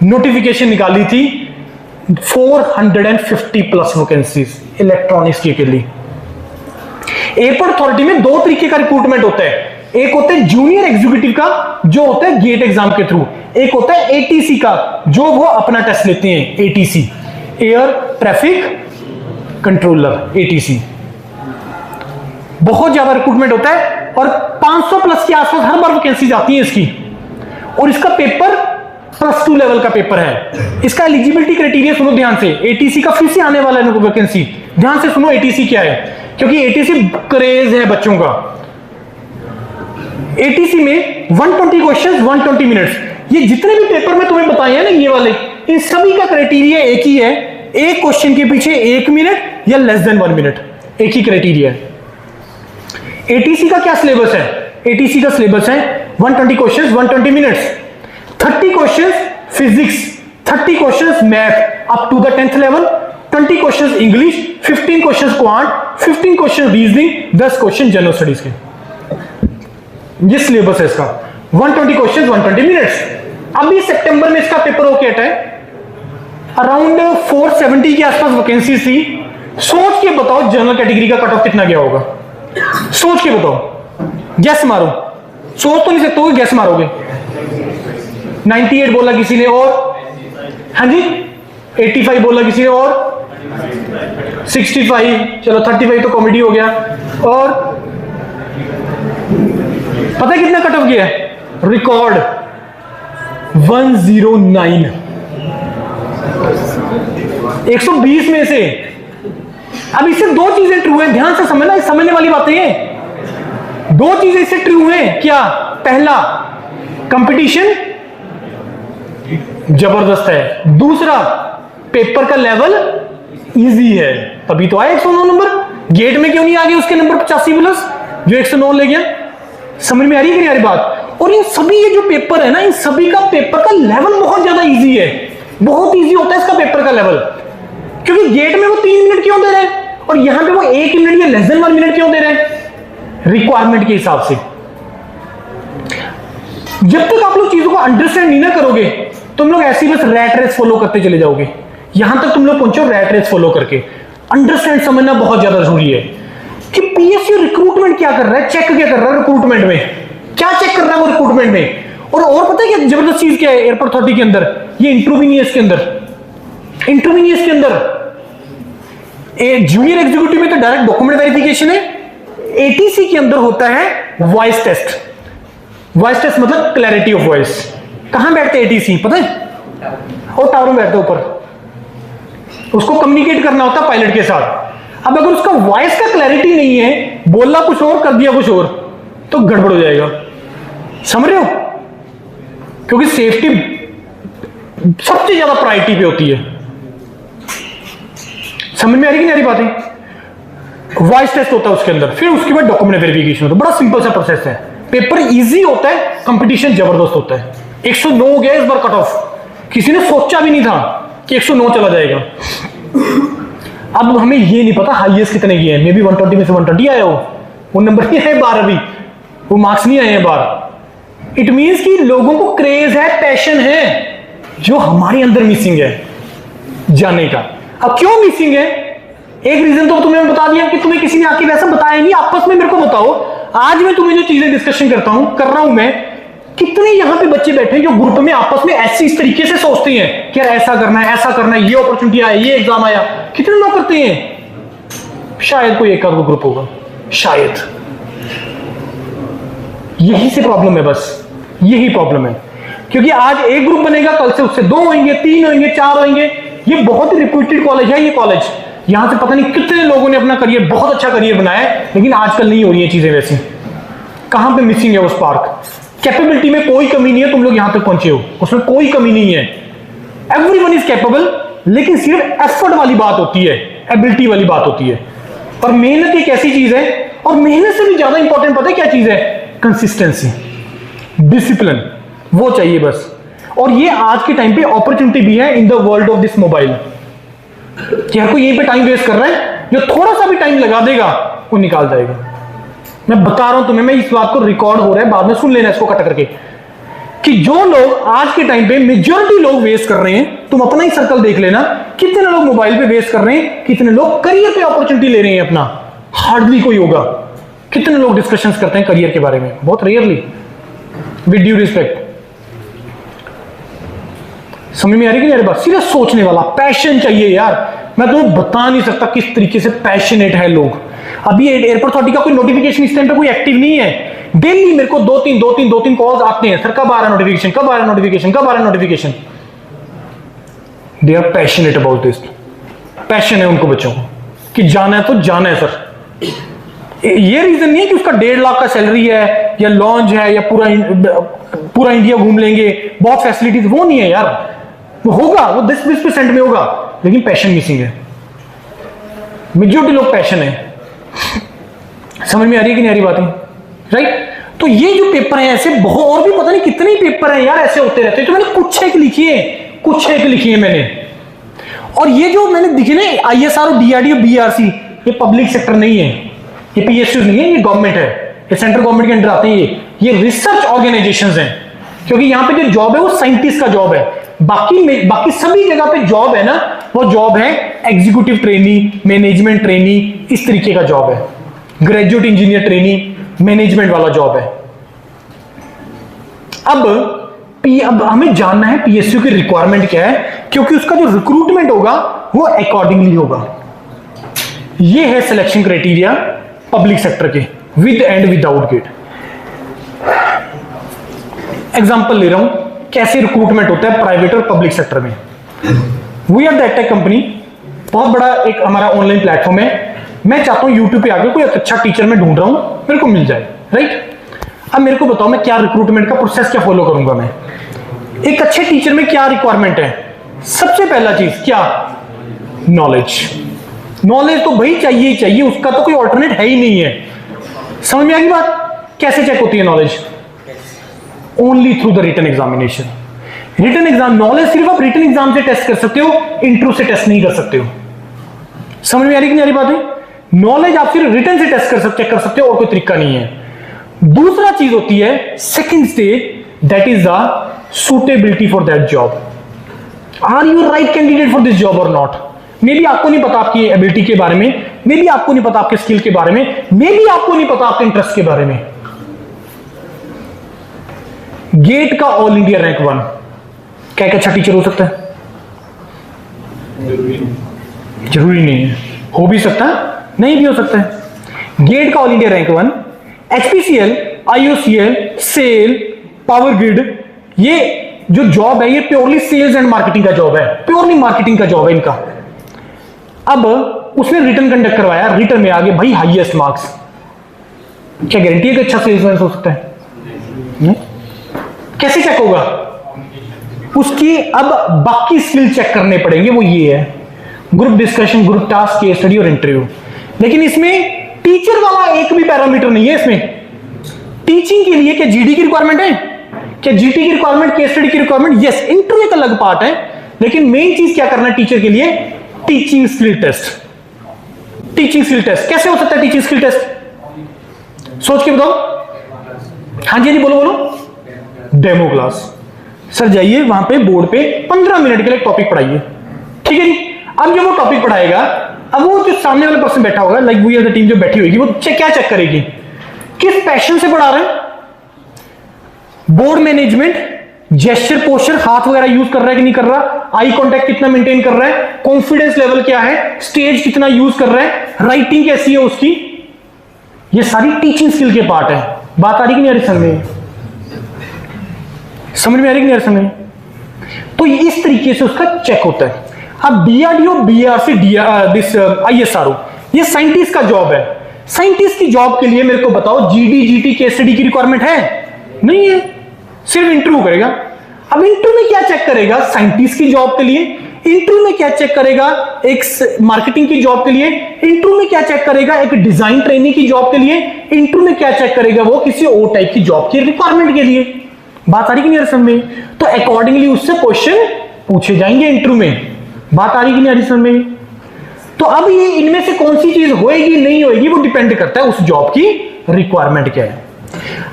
नोटिफिकेशन निकाली थी। 450 प्लस वैकेंसीज इलेक्ट्रॉनिक्स की के लिए। एयरपोर्ट अथॉरिटी में 2 तरीके का रिक्रूटमेंट होता है। एक होता है जूनियर एग्जीक्यूटिव का जो होता है गेट एग्जाम के थ्रू। एक होता है ATC का जो वो अपना टेस्ट लेते हैं। ATC, air traffic controller, ATC। बहुत ज्यादा रिक्रूटमेंट होता है और 500 प्लस के आसपास हर बार वैकेंसीज आती है इसकी। और इसका पेपर +2 लेवल का पेपर है। इसका एलिजिबिलिटी क्राइटेरिया सुनो ध्यान से। ATC का फिर से आने वाला है वैकेंसी, ध्यान से सुनो ATC क्या है, क्योंकि ATC क्रेज है बच्चों का। ATC में 120 क्वेश्चंस 120 मिनट्स। ये जितने भी पेपर में तुम्हें बताए हैं ना ये वाले, इन सभी का क्राइटेरिया एक ही है। एक क्वेश्चन के पीछे 1 मिनट या लेस देन 1 मिनट, एक ही क्राइटेरिया है। ATC का क्या सिलेबस है? ATC का सिलेबस है 120 questions 120 minutes, 30 questions physics, 30 questions math up to the 10th level, 20 questions English, 15 questions quant, 15 question reasoning, 10 question general studies के। ये सिलेबस है इसका। 120 क्वेश्चंस 120 मिनट्स। अभी सितंबर में इसका पेपर होके हटा है। अराउंड 470 के आसपास वैकेंसी थी। सोच के बताओ जनरल कैटेगरी का कट ऑफ कितना गया होगा? सोच के बताओ, गैस मारो। सोच तो नहीं सकते हो, गैस मारोगे। 98 बोला किसी ने और, हाँ जी 85 बोला किसी ने और 65, चलो 35 तो कॉमेडी हो गया। और पता है कितना कट ऑफ गया है? रिकॉर्ड 109। 120 में से। अब इससे 2 चीजें ट्रू है, ध्यान से समझना, समझने वाली बातें हैं। 2 चीजें इससे ट्रू हैं। क्या? पहला, कंपटीशन जबरदस्त है। दूसरा, पेपर का लेवल इजी है, तभी तो आया 109 नंबर। गेट में क्यों नहीं आ गया उसके नंबर 85 प्लस जो 109 ले गया? समझ में आ रही है कि नहीं आ रही बात? और ये सभी ये जो पेपर है ना, इन सभी का पेपर का लेवल बहुत ज्यादा इजी है, बहुत इजी होता है इसका पेपर का लेवल, क्योंकि गेट में वो 3 मिनट क्यों दे रहे हैं और यहां पे वो 1 मिनट या लेस देन 1 मिनट क्यों दे रहे हैं? रिक्वायरमेंट के हिसाब से। जब तक आप लोग चीजों को अंडरस्टैंड नहीं ना करोगे, तुम लोग ऐसी बस रैट रेस फॉलो करते चले जाओगे। यहां तक तुम लोग पहुंचो रैट रेस फॉलो करके। अंडरस्टैंड समझना बहुत ज्यादा जरूरी है कि पीएसयू रिक्रूटमेंट क्या कर रहा है, चेक क्या कर रहा है रिक्रूटमेंट में, क्या चेक कर रहा है वो रिक्रूटमेंट में। और पता है क्या जबरदस्त चीज क्या है एयरपोर्ट अथॉरिटी के अंदर, ये इंटरव्यू भी नहीं है इसके अंदर, इंटरव्यू नहीं है इसके अंदर। जूनियर एग्जीक्यूटिव में तो डायरेक्ट डॉक्यूमेंट वेरिफिकेशन है, एटीसी के अंदर होता है वॉइस टेस्ट। वॉइस टेस्ट मतलब क्लैरिटी ऑफ वॉइस। कहां बैठते हैं एटीसी पता है? और टावर में बैठते ऊपर, उसको कम्युनिकेट करना होता है पायलट के साथ। अब अगर उसका वॉइस का क्लैरिटी नहीं है, बोलना कुछ और कर दिया कुछ और, तो गड़बड़ हो जाएगा। समझ रहे हो? क्योंकि सेफ्टी सबसे ज्यादा प्रायोरिटी पे होती है। समझ में आ रही कि नहीं आ रही बातें? वॉइस टेस्ट होता है उसके अंदर, फिर उसके बाद डॉक्यूमेंट वेरिफिकेशन होता है। बड़ा सिंपल सा प्रोसेस है, पेपर इजी होता है, कंपटीशन जबरदस्त होता है। 109 हो गया इस बार कट ऑफ, किसी ने सोचा भी नहीं था कि 109 चला जाएगा। अब हमें ये नहीं पता हाईएस्ट कितने की है, मे बी 120 में से 120 आया हो, वो नंबर नहीं आए बार, अभी वो मार्क्स नहीं आए हैं बार। इट मींस कि लोगों को क्रेज है, पैशन है, जो हमारे अंदर मिसिंग है जाने का। अब क्यों मिसिंग है? एक रीजन तो तुम्हें बता दिया कि तुम्हें किसी ने आके वैसा बताया नहीं, आपस में मेरे को बताओ। आज मैं तुम्हें जो चीजें डिस्कशन कर रहा हूं मैं, कितने यहां पे बच्चे बैठे जो ग्रुप में आपस में ऐसी इस तरीके से सोचते हैं कि यार ऐसा करना है, ऐसा करना है, ये अपॉर्चुनिटी आया, ये एग्जाम आया। कितने लोग करते हैं? शायद कोई एक आध ग्रुप होगा, शायद। यही से प्रॉब्लम है, बस यही प्रॉब्लम है। क्योंकि आज एक ग्रुप बनेगा, कल से उससे 2 होंगे, 3 होंगे, 4 होंगे। ये बहुत ही रिप्यूटेड कॉलेज है, ये कॉलेज। यहां से पता नहीं कितने लोगों ने अपना करियर, बहुत अच्छा करियर बनाया है, लेकिन आजकल नहीं हो रही है चीजें वैसी। कहां पे मिसिंग है वो स्पार्क? कैपेबिलिटी में कोई कमी नहीं है, तुम लोग यहां तक पहुंचे हो, उसमें कोई कमी नहीं है। एवरीवन इज कैपेबल, लेकिन सिर्फ एफर्ट वाली बात होती है, एबिलिटी वाली बात होती है। पर मेहनत एक ऐसी चीज है, और मेहनत से भी ज्यादा इंपॉर्टेंट पता है क्या चीज है? कंसिस्टेंसी, डिसिप्लिन, वो चाहिए बस। और ये आज के टाइम पे अपॉर्चुनिटी भी है in the world of this mobile, कि हर कोई यहीं पे टाइम वेस्ट कर रहा है, जो थोड़ा सा भी टाइम लगा देगा वो निकाल जाएगा। मैं बता रहा हूं तुम्हें, मैं इस बात को रिकॉर्ड हो रहा है, बाद में सुन लेना इसको कट करके, कि जो लोग आज के टाइम पे मेजॉरिटी लोग वेस्ट कर रहे हैं, तुम अपना ही सर्कल देख लेना, कितने लोग मोबाइल पे वेस्ट कर रहे हैं, कितने लोग करियर पे अपॉर्चुनिटी ले रहे हैं अपना। हार्डली कोई होगा। कितने लोग डिस्कशंस करते हैं करियर के बारे में? बहुत रेयरली, विद ड्यू रिस्पेक्ट। समझ में आ रही कि नहीं बात? सीरियस सोचने वाला, पैशन चाहिए यार। मैं तुम्हें बता नहीं सकता किस तरीके से पैशनेट है लोग। अभी एयरपोर्ट अथॉरिटी का कोई नोटिफिकेशन इस टाइम पे कोई एक्टिव नहीं है। डेली मेरे को 2-3 कॉल्स आते हैं, सर कब आ रहा नोटिफिकेशन, कब आ रहा नोटिफिकेशन, कब आ रहा notification. They are passionate about this. Passion है उनको बच्चों को कि जाना है तो जाना है सर। ये रीजन नहीं है कि उसका 1.5 लाख का सैलरी है या लॉन्च है या पूरा इंडिया घूम लेंगे, बहुत फैसिलिटीज, वो नहीं है यार। वो होगा, वो 10-20% में होगा, लेकिन पैशन मिसिंग है। मेजॉरिटी लोग पैशन है। समझ में आ रही है कि नहीं आ रही बातें? राइट? तो ये जो पेपर है ऐसे बहुत, और भी पता नहीं कितने ही पेपर हैं यार ऐसे होते रहते हैं। तो मैंने कुछ एक लिखी है मैंने। और ये जो मैंने दिखे ना, ISR और DRDO BRC, ये पब्लिक सेक्टर नहीं है, ये PSU नहीं है, ये गवर्नमेंट है, ये सेंट्रल गवर्नमेंट के अंडर आते हैं। ये रिसर्च ऑर्गेनाइजेशंस हैं, क्योंकि यहां पे जो जॉब है वो साइंटिस्ट का जॉब है। बाकी सभी जगह पे जॉब है ना, वो जॉब है एग्जीक्यूटिव ट्रेनी, मैनेजमेंट ट्रेनी, इस तरीके का जॉब है। ग्रेजुएट इंजीनियर ट्रेनी, मैनेजमेंट वाला जॉब है। अब हमें जानना है PSU की रिक्वायरमेंट क्या है, क्योंकि उसका जो रिक्रूटमेंट होगा वो अकॉर्डिंगली होगा। ये है सिलेक्शन क्राइटेरिया पब्लिक सेक्टर के, with and without GATE. Example ले रहा हूं कैसे रिक्रूटमेंट होता है प्राइवेट और पब्लिक सेक्टर में। We are the edtech company, बहुत बड़ा एक हमारा ऑनलाइन प्लेटफॉर्म है। मैं चाहता हूं यूट्यूब पे आके कोई अच्छा टीचर मैं ढूंढ रहा हूं, मेरे को मिल जाए, राइट? अब मेरे को बताओ मैं क्या रिक्रूटमेंट का प्रोसेस क्या फॉलो करूंगा। मैं एक अच्छे टीचर में क्या रिक्वायरमेंट है? सबसे पहला चीज क्या? नॉलेज तो भाई चाहिए ही चाहिए, उसका तो कोई ऑल्टरनेट है ही नहीं है। समझ में आ गई बात? कैसे चेक होती है knowledge? Only through the written examination. Written exam knowledge सिर्फ आप रिटन एग्जाम से टेस्ट कर सकते हो, इंटरव्यू से टेस्ट नहीं कर सकते हो। समझ में आ रही कि नहीं आ रही बातें? नॉलेज आप सिर्फ रिटन से टेस्ट चेक कर सकते हो, और कोई तरीका नहीं है। दूसरा चीज होती है second stage, that is the suitability for that job. Are you right candidate for this job और नॉट? मे बी आपको नहीं पता आपकी एबिलिटी के बारे में, मे बी आपको नहीं पता आपके स्किल के बारे में, मे बी आपको नहीं पता आपके इंटरेस्ट के बारे में। गेट का ऑल इंडिया रैंक 1 क्या एक अच्छा टीचर हो सकता है? जरूरी नहीं है, हो भी सकता है, नहीं भी हो सकता है। गेट का all India rank 1, HPCL, IOCL, SAIL, power grid, ये जो जॉब है ये प्योरली सेल्स एंड मार्केटिंग का जॉब है, प्योरली मार्केटिंग का जॉब है इनका। अब उसने रिटर्न कंडक्ट करवाया, रिटर्न में आगे भाई हाईएस्ट मार्क्स, क्या गारंटी है कि अच्छा सेल्समैन हो सकता है? नहीं। कैसे चेक होगा? उसकी अब बाकी स्किल चेक करने पड़ेंगे, वो ये है group discussion, group task, case study और इंटरव्यू। लेकिन इसमें टीचर वाला एक भी पैरामीटर नहीं है। इसमें टीचिंग के लिए क्या जीडी की रिक्वायरमेंट है? क्या जीटी की रिक्वायरमेंट, केस स्टडी की रिक्वायरमेंट? यस, इंटरव्यू एक अलग पार्ट है, लेकिन मेन चीज क्या करना है टीचर के लिए? Teaching skill test. Teaching skill test कैसे हो सकता है? टीचिंग स्किल टेस्ट सोच के बताओ। हाँ जी बोलो बोलो। Demo class. सर जाइए वहां पे बोर्ड पे 15 मिनट के लिए टॉपिक पढ़ाइए, ठीक है जी। अब जब वो टॉपिक पढ़ाएगा, अब वो जो सामने वाला पर्सन बैठा होगा, like we are the team जो बैठी होगी, वो क्या चेक करेगी? किस पैशन से पढ़ा रहे हैं, बोर्ड मैनेजमेंट, जेस्चर, पोस्चर, हाथ वगैरह यूज कर रहा है कि नहीं कर रहा, आई कांटेक्ट कितना मेंटेन कर रहा है, कॉन्फिडेंस लेवल क्या है, स्टेज कितना यूज कर रहा है, राइटिंग कैसी है उसकी, ये सारी टीचिंग स्किल के पार्ट है। बात आ रही कि नहीं आ रही? समझ में आ रही कि नहीं आ रही? समझ। तो इस तरीके से उसका चेक होता है। अब डीआरडीओ, बीआरसी, दिस आईएसआरओ, ये साइंटिस्ट का जॉब है। साइंटिस्ट की जॉब के लिए मेरे को बताओ जीडी, जीटी, केस स्टडी की रिक्वायरमेंट है? नहीं है, सिर्फ इंटरव्यू करेगा। अब इंटरव्यू में क्या चेक करेगा? साइंटिस्ट की जॉब के लिए। इंटरव्यू में क्या चेक करेगा? एक मार्केटिंग की जॉब के लिए। इंटरव्यू में क्या चेक करेगा? एक डिजाइन ट्रेनिंग की जॉब के लिए। इंटरव्यू में क्या चेक करेगा? वो किसी और टाइप की जॉब की रिक्वायरमेंट के लिए। बात आ रही कि नहीं आ रही समझ में? तो अकॉर्डिंगली उससे क्वेश्चन पूछे जाएंगे इंटरव्यू में। बात आ रही कि नहीं आ रही समझ में? तो अब ये इनमें से कौन सी चीज होएगी नहीं होएगी, वो डिपेंड करता है उस जॉब की रिक्वायरमेंट क्या है।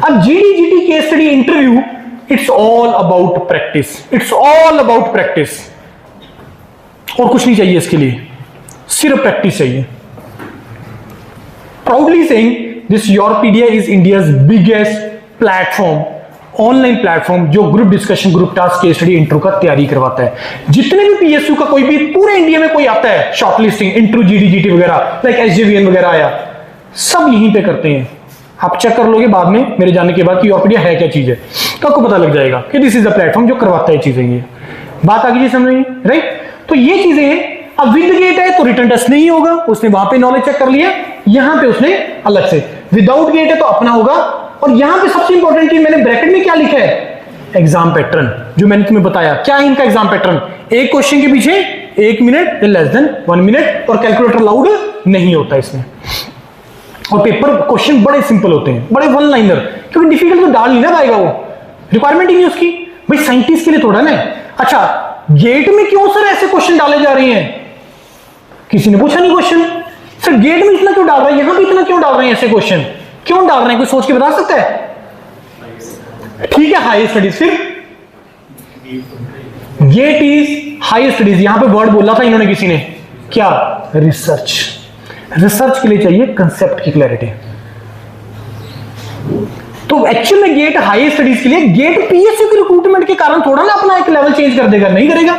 अब GD, GT, case study, interview, it's all about practice. It's all about practice, और कुछ नहीं चाहिए इसके लिए, सिर्फ प्रैक्टिस चाहिए। Proudly saying this Yourpedia is India's biggest platform, online platform, जो group discussion, group task, case study, interview का तैयारी करवाता है। जितने भी पीएसयू का कोई भी पूरे इंडिया में कोई आता है, शॉर्टलिस्टिंग, इंटरव्यू, जीडी, जीटी वगैरह, लाइक एसजेवीएन वगैरह आया, सब यहीं पे करते हैं। आप चेक कर लोगे बाद में मेरे जाने के बाद कि योरपीडिया है क्या चीज है, तो आपको पता लग जाएगा कि दिस इज द प्लेटफॉर्म जो करवाता है चीजें। ये बात आ गई समझ में, राइट? तो ये चीजें हैं। अब विद गेट है तो रिटर्न टेस्ट नहीं होगा, उसने वहां पे नॉलेज चेक कर लिया, यहां पे उसने अलग से। विदाउट गेट है तो अपना होगा। और यहां पे सबसे इंपॉर्टेंट चीज मैंने ब्रैकेट में क्या लिखा है? एग्जाम पैटर्न, जो मैंने तुम्हें बताया। क्या है इनका एग्जाम पैटर्न? एक क्वेश्चन के पीछे 1 मिनट या लेस देन 1 मिनट, और कैलकुलेटर लाउड नहीं होता इसमें। और पेपर क्वेश्चन बड़े सिंपल होते हैं, बड़े वन लाइनर, क्योंकि डिफिकल्ट तो डाल नहीं ना पाएगा वो, रिक्वायरमेंट ही नहीं उसकी। भाई साइंटिस्ट के लिए थोड़ा ना। अच्छा, गेट में क्यों सर ऐसे क्वेश्चन डाले जा रहे हैं? किसी ने पूछा नहीं क्वेश्चन, सर गेट में इतना क्यों डाल रहे हैं, यहां पे इतना क्यों डाल रहे हैं, ऐसे क्वेश्चन क्यों डाल रहे हैं? कोई सोच के बता सकता है? ठीक है, हाई स्टडीज। फिर गेट इज हाई स्टडीज, यहां पे वर्ड बोला था इन्होंने किसी ने, क्या? रिसर्च। रिसर्च के लिए चाहिए कंसेप्ट की क्लैरिटी। तो एक्चुअल में गेट हाई स्टडीज के लिए, गेट पीएसयू के रिक्रूटमेंट के कारण थोड़ा ना अपना एक लेवल चेंज कर देगा, नहीं करेगा,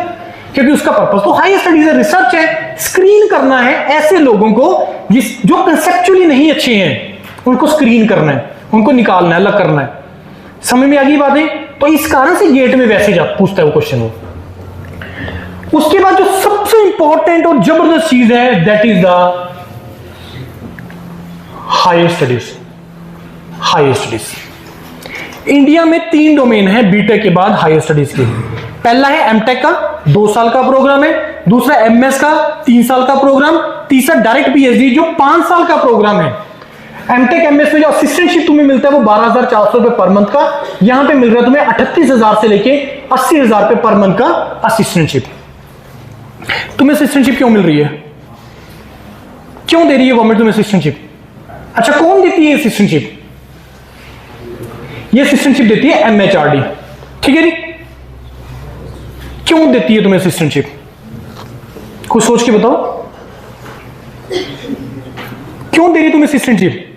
क्योंकि उसका पर्पस तो हाई स्टडीज है, रिसर्च है। स्क्रीन करना है ऐसे लोगों को जो कंसेप्चुअली नहीं अच्छे हैं, उनको स्क्रीन करना है, उनको निकालना है, अलग करना है। समझ में आ गई बातें? तो इस कारण से गेट में वैसे पूछता है वो क्वेश्चन। वो उसके बाद जो सबसे इंपॉर्टेंट और जबरदस्त चीज है, that is the higher studies. Higher studies India में 3 डोमेन है बीटेक के बाद हायर स्टडीज के। पहला है एमटेक का 2 साल का प्रोग्राम है, दूसरा एमएस का 3 साल का प्रोग्राम, तीसरा डायरेक्ट पीएचडी जो 5 साल का प्रोग्राम है। एमटेक एमएस में जो असिस्टेंटशिप तुम्हें मिलता है वो 12,400 रुपए पर मंथ का, यहां पे मिल रहा है तुम्हें 38,000 से लेके 80,000 रुपए पर मंथ का असिस्टेंटशिप। तुम्हें असिस्टेंटशिप क्यों मिल रही है, क्यों दे रही है गवर्नमेंट तुम्हें असिस्टेंटशिप? अच्छा, कौन देती है असिस्टेंटशिप? ये असिस्टेंटशिप देती है एमएचआरडी, ठीक है जी। क्यों देती है तुम्हें असिस्टेंटशिप, कुछ सोच के बताओ, क्यों दे रही है तुम्हें असिस्टेंटशिप?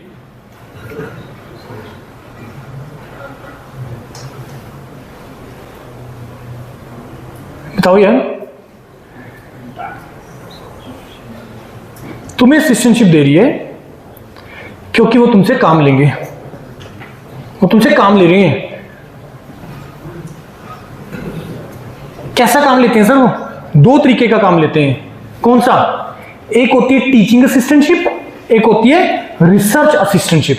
बताओ यार, तुम्हें असिस्टेंटशिप दे रही है क्योंकि वो तुमसे काम लेंगे, वो तुमसे काम ले रहे हैं। कैसा काम लेते हैं सर? वो दो तरीके का काम लेते हैं। कौन सा? एक होती है टीचिंग असिस्टेंटशिप, एक होती है रिसर्च असिस्टेंटशिप।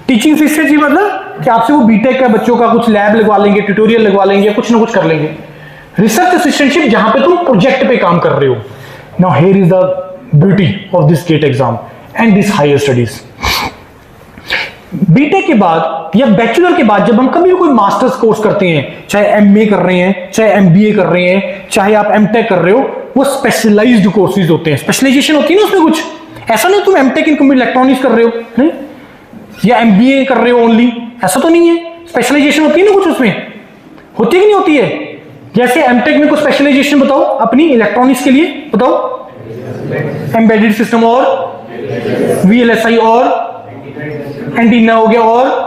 टीचिंग असिस्टेंटशिप मतलब कि आपसे वो बीटेक का बच्चों का कुछ लैब लगवा लेंगे, ट्यूटोरियल लगवा लेंगे, कुछ ना कुछ कर लेंगे। रिसर्च असिस्टेंटशिप जहां पे तुम प्रोजेक्ट पे काम कर रहे हो। Now here is the beauty of this GATE exam and this higher studies. BTech के बाद या बैचलर के बाद जब हम कभी भी कोई मास्टर्स कोर्स करते हैं, चाहे एमए कर रहे हैं, चाहे एमबीए कर रहे हैं, चाहे आप एमटेक कर रहे हो, वो स्पेशलाइज्ड कोर्सेज होते हैं, स्पेशलाइजेशन होती है ना उसमें कुछ। ऐसा नहीं तुम एमटेक इन कंप्यूटर इलेक्ट्रॉनिक्स कर रहे हो नहीं, या एमबीए कर रहे हो ओनली, ऐसा तो नहीं है। स्पेशलाइजेशन होती है ना कुछ उसमें, होती है कि नहीं होती है? जैसे एमटेक में कुछ स्पेशलाइजेशन बताओ अपनी इलेक्ट्रॉनिक्स के लिए, बताओ। एम्बेडेड सिस्टम और वीएलएसआई और एंटीना हो गया और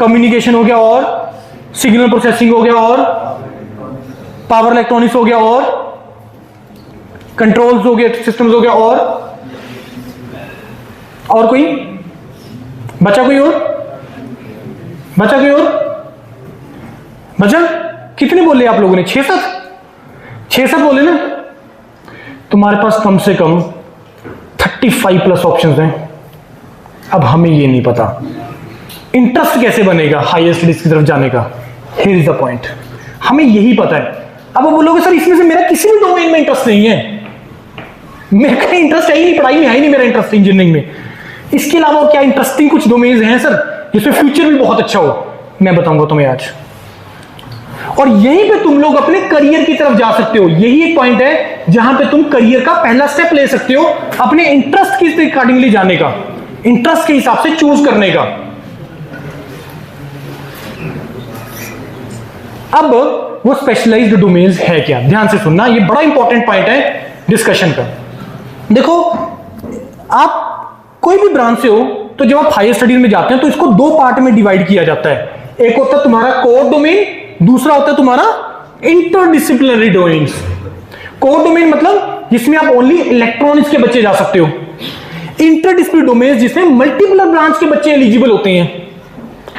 कम्युनिकेशन हो गया और सिग्नल प्रोसेसिंग हो गया और पावर इलेक्ट्रॉनिक्स हो गया और कंट्रोल्स हो गए, सिस्टम्स हो गया और कोई बचा? कोई और बचा? कोई और बचा? कितने बोले आप लोगों ने? 6-7 बोले ना। तुम्हारे पास कम से कम 35 प्लस ऑप्शंस हैं। अब हमें ये नहीं पता इंटरेस्ट कैसे बनेगा हायर स्टडीज की तरफ जाने का। हियर इज द पॉइंट, हमें यही पता है। अब बोलोगे सर इसमें से मेरा किसी भी डोमेन में इंटरेस्ट नहीं है, मेरा इंटरेस्ट है ही नहीं, पढ़ाई में है ही नहीं मेरा इंटरेस्ट इंजीनियरिंग में। इसके अलावा क्या इंटरेस्टिंग कुछ डोमेन्स हैं सर जिसमें फ्यूचर भी बहुत अच्छा हो? मैं बताऊंगा तुम्हें आज। और यहीं पे तुम लोग अपने करियर की तरफ जा सकते हो। यही एक पॉइंट है जहां पे तुम करियर का पहला स्टेप ले सकते हो, अपने इंटरेस्ट की अकॉर्डिंगली जाने का, इंटरेस्ट के हिसाब से चूज करने का। अब वो स्पेशलाइज्ड डोमेन्स है क्या? ध्यान से सुनना, ये बड़ा इंपॉर्टेंट पॉइंट है डिस्कशन का। देखो, आप कोई भी ब्रांच से हो तो जब आप हायर स्टडीज में जाते हैं तो इसको दो पार्ट में डिवाइड किया जाता है। एक होता है तुम्हारा कोर डोमेन, दूसरा होता है तुम्हारा इंटरडिसिप्लिनरी डोमेन्स। कोर डोमेन मतलब जिसमें आप ओनली इलेक्ट्रॉनिक्स के बच्चे जा सकते हो। इंटरडिसिप्लिनरी डोमेन जिसमें मल्टीपल ब्रांच के बच्चे एलिजिबल होते हैं।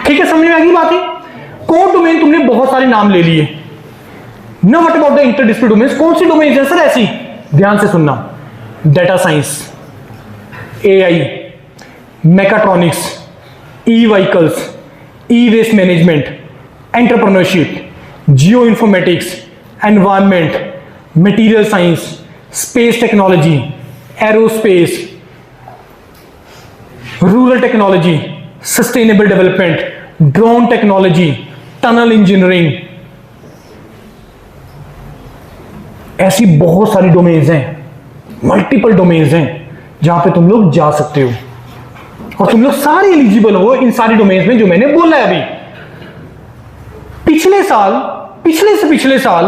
ठीक है, समझ में आ गई बात है? कोर डोमेन तुमने बहुत सारे नाम ले लिए। Now what about the interdisciplinary domains? कौन सी डोमेन है सर ऐसी? ध्यान से सुनना, data science, AI, mechatronics, e vehicles, e waste management, entrepreneurship, geoinformatics, environment, material science, space technology, aerospace, rural technology, sustainable development, drone technology, tunnel engineering, ऐसी बहुत सारी डोमेन्स हैं, मल्टीपल डोमेन्स हैं जहां पे तुम लोग जा सकते हो और तुम लोग सारे एलिजिबल हो इन सारी डोमेन्स में जो मैंने बोला है अभी। पिछले साल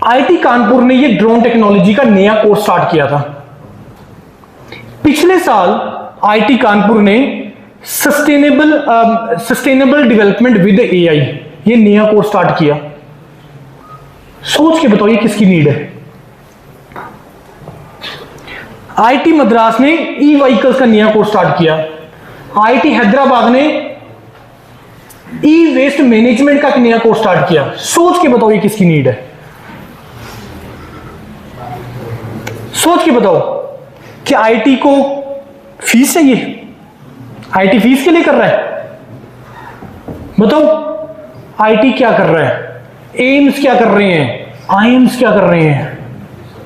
आईटी कानपुर ने ये ड्रोन टेक्नोलॉजी का नया कोर्स स्टार्ट किया था। पिछले साल आईटी कानपुर ने सस्टेनेबल डेवलपमेंट विद एआई ये नया कोर्स स्टार्ट किया। सोच के बताओ ये किसकी नीड है? आईटी मद्रास ने ई व्हीकल्स का नया कोर्स स्टार्ट किया। आईटी हैदराबाद ने ई वेस्ट मैनेजमेंट का नया कोर्स स्टार्ट किया। सोच के बताओ ये किसकी नीड है? सोच के बताओ कि आईटी को फीस चाहिए? आईटी फीस के लिए कर रहा है? बताओ आईटी क्या कर रहा है? एम्स क्या कर रहे हैं? आईएम्स क्या कर रहे हैं?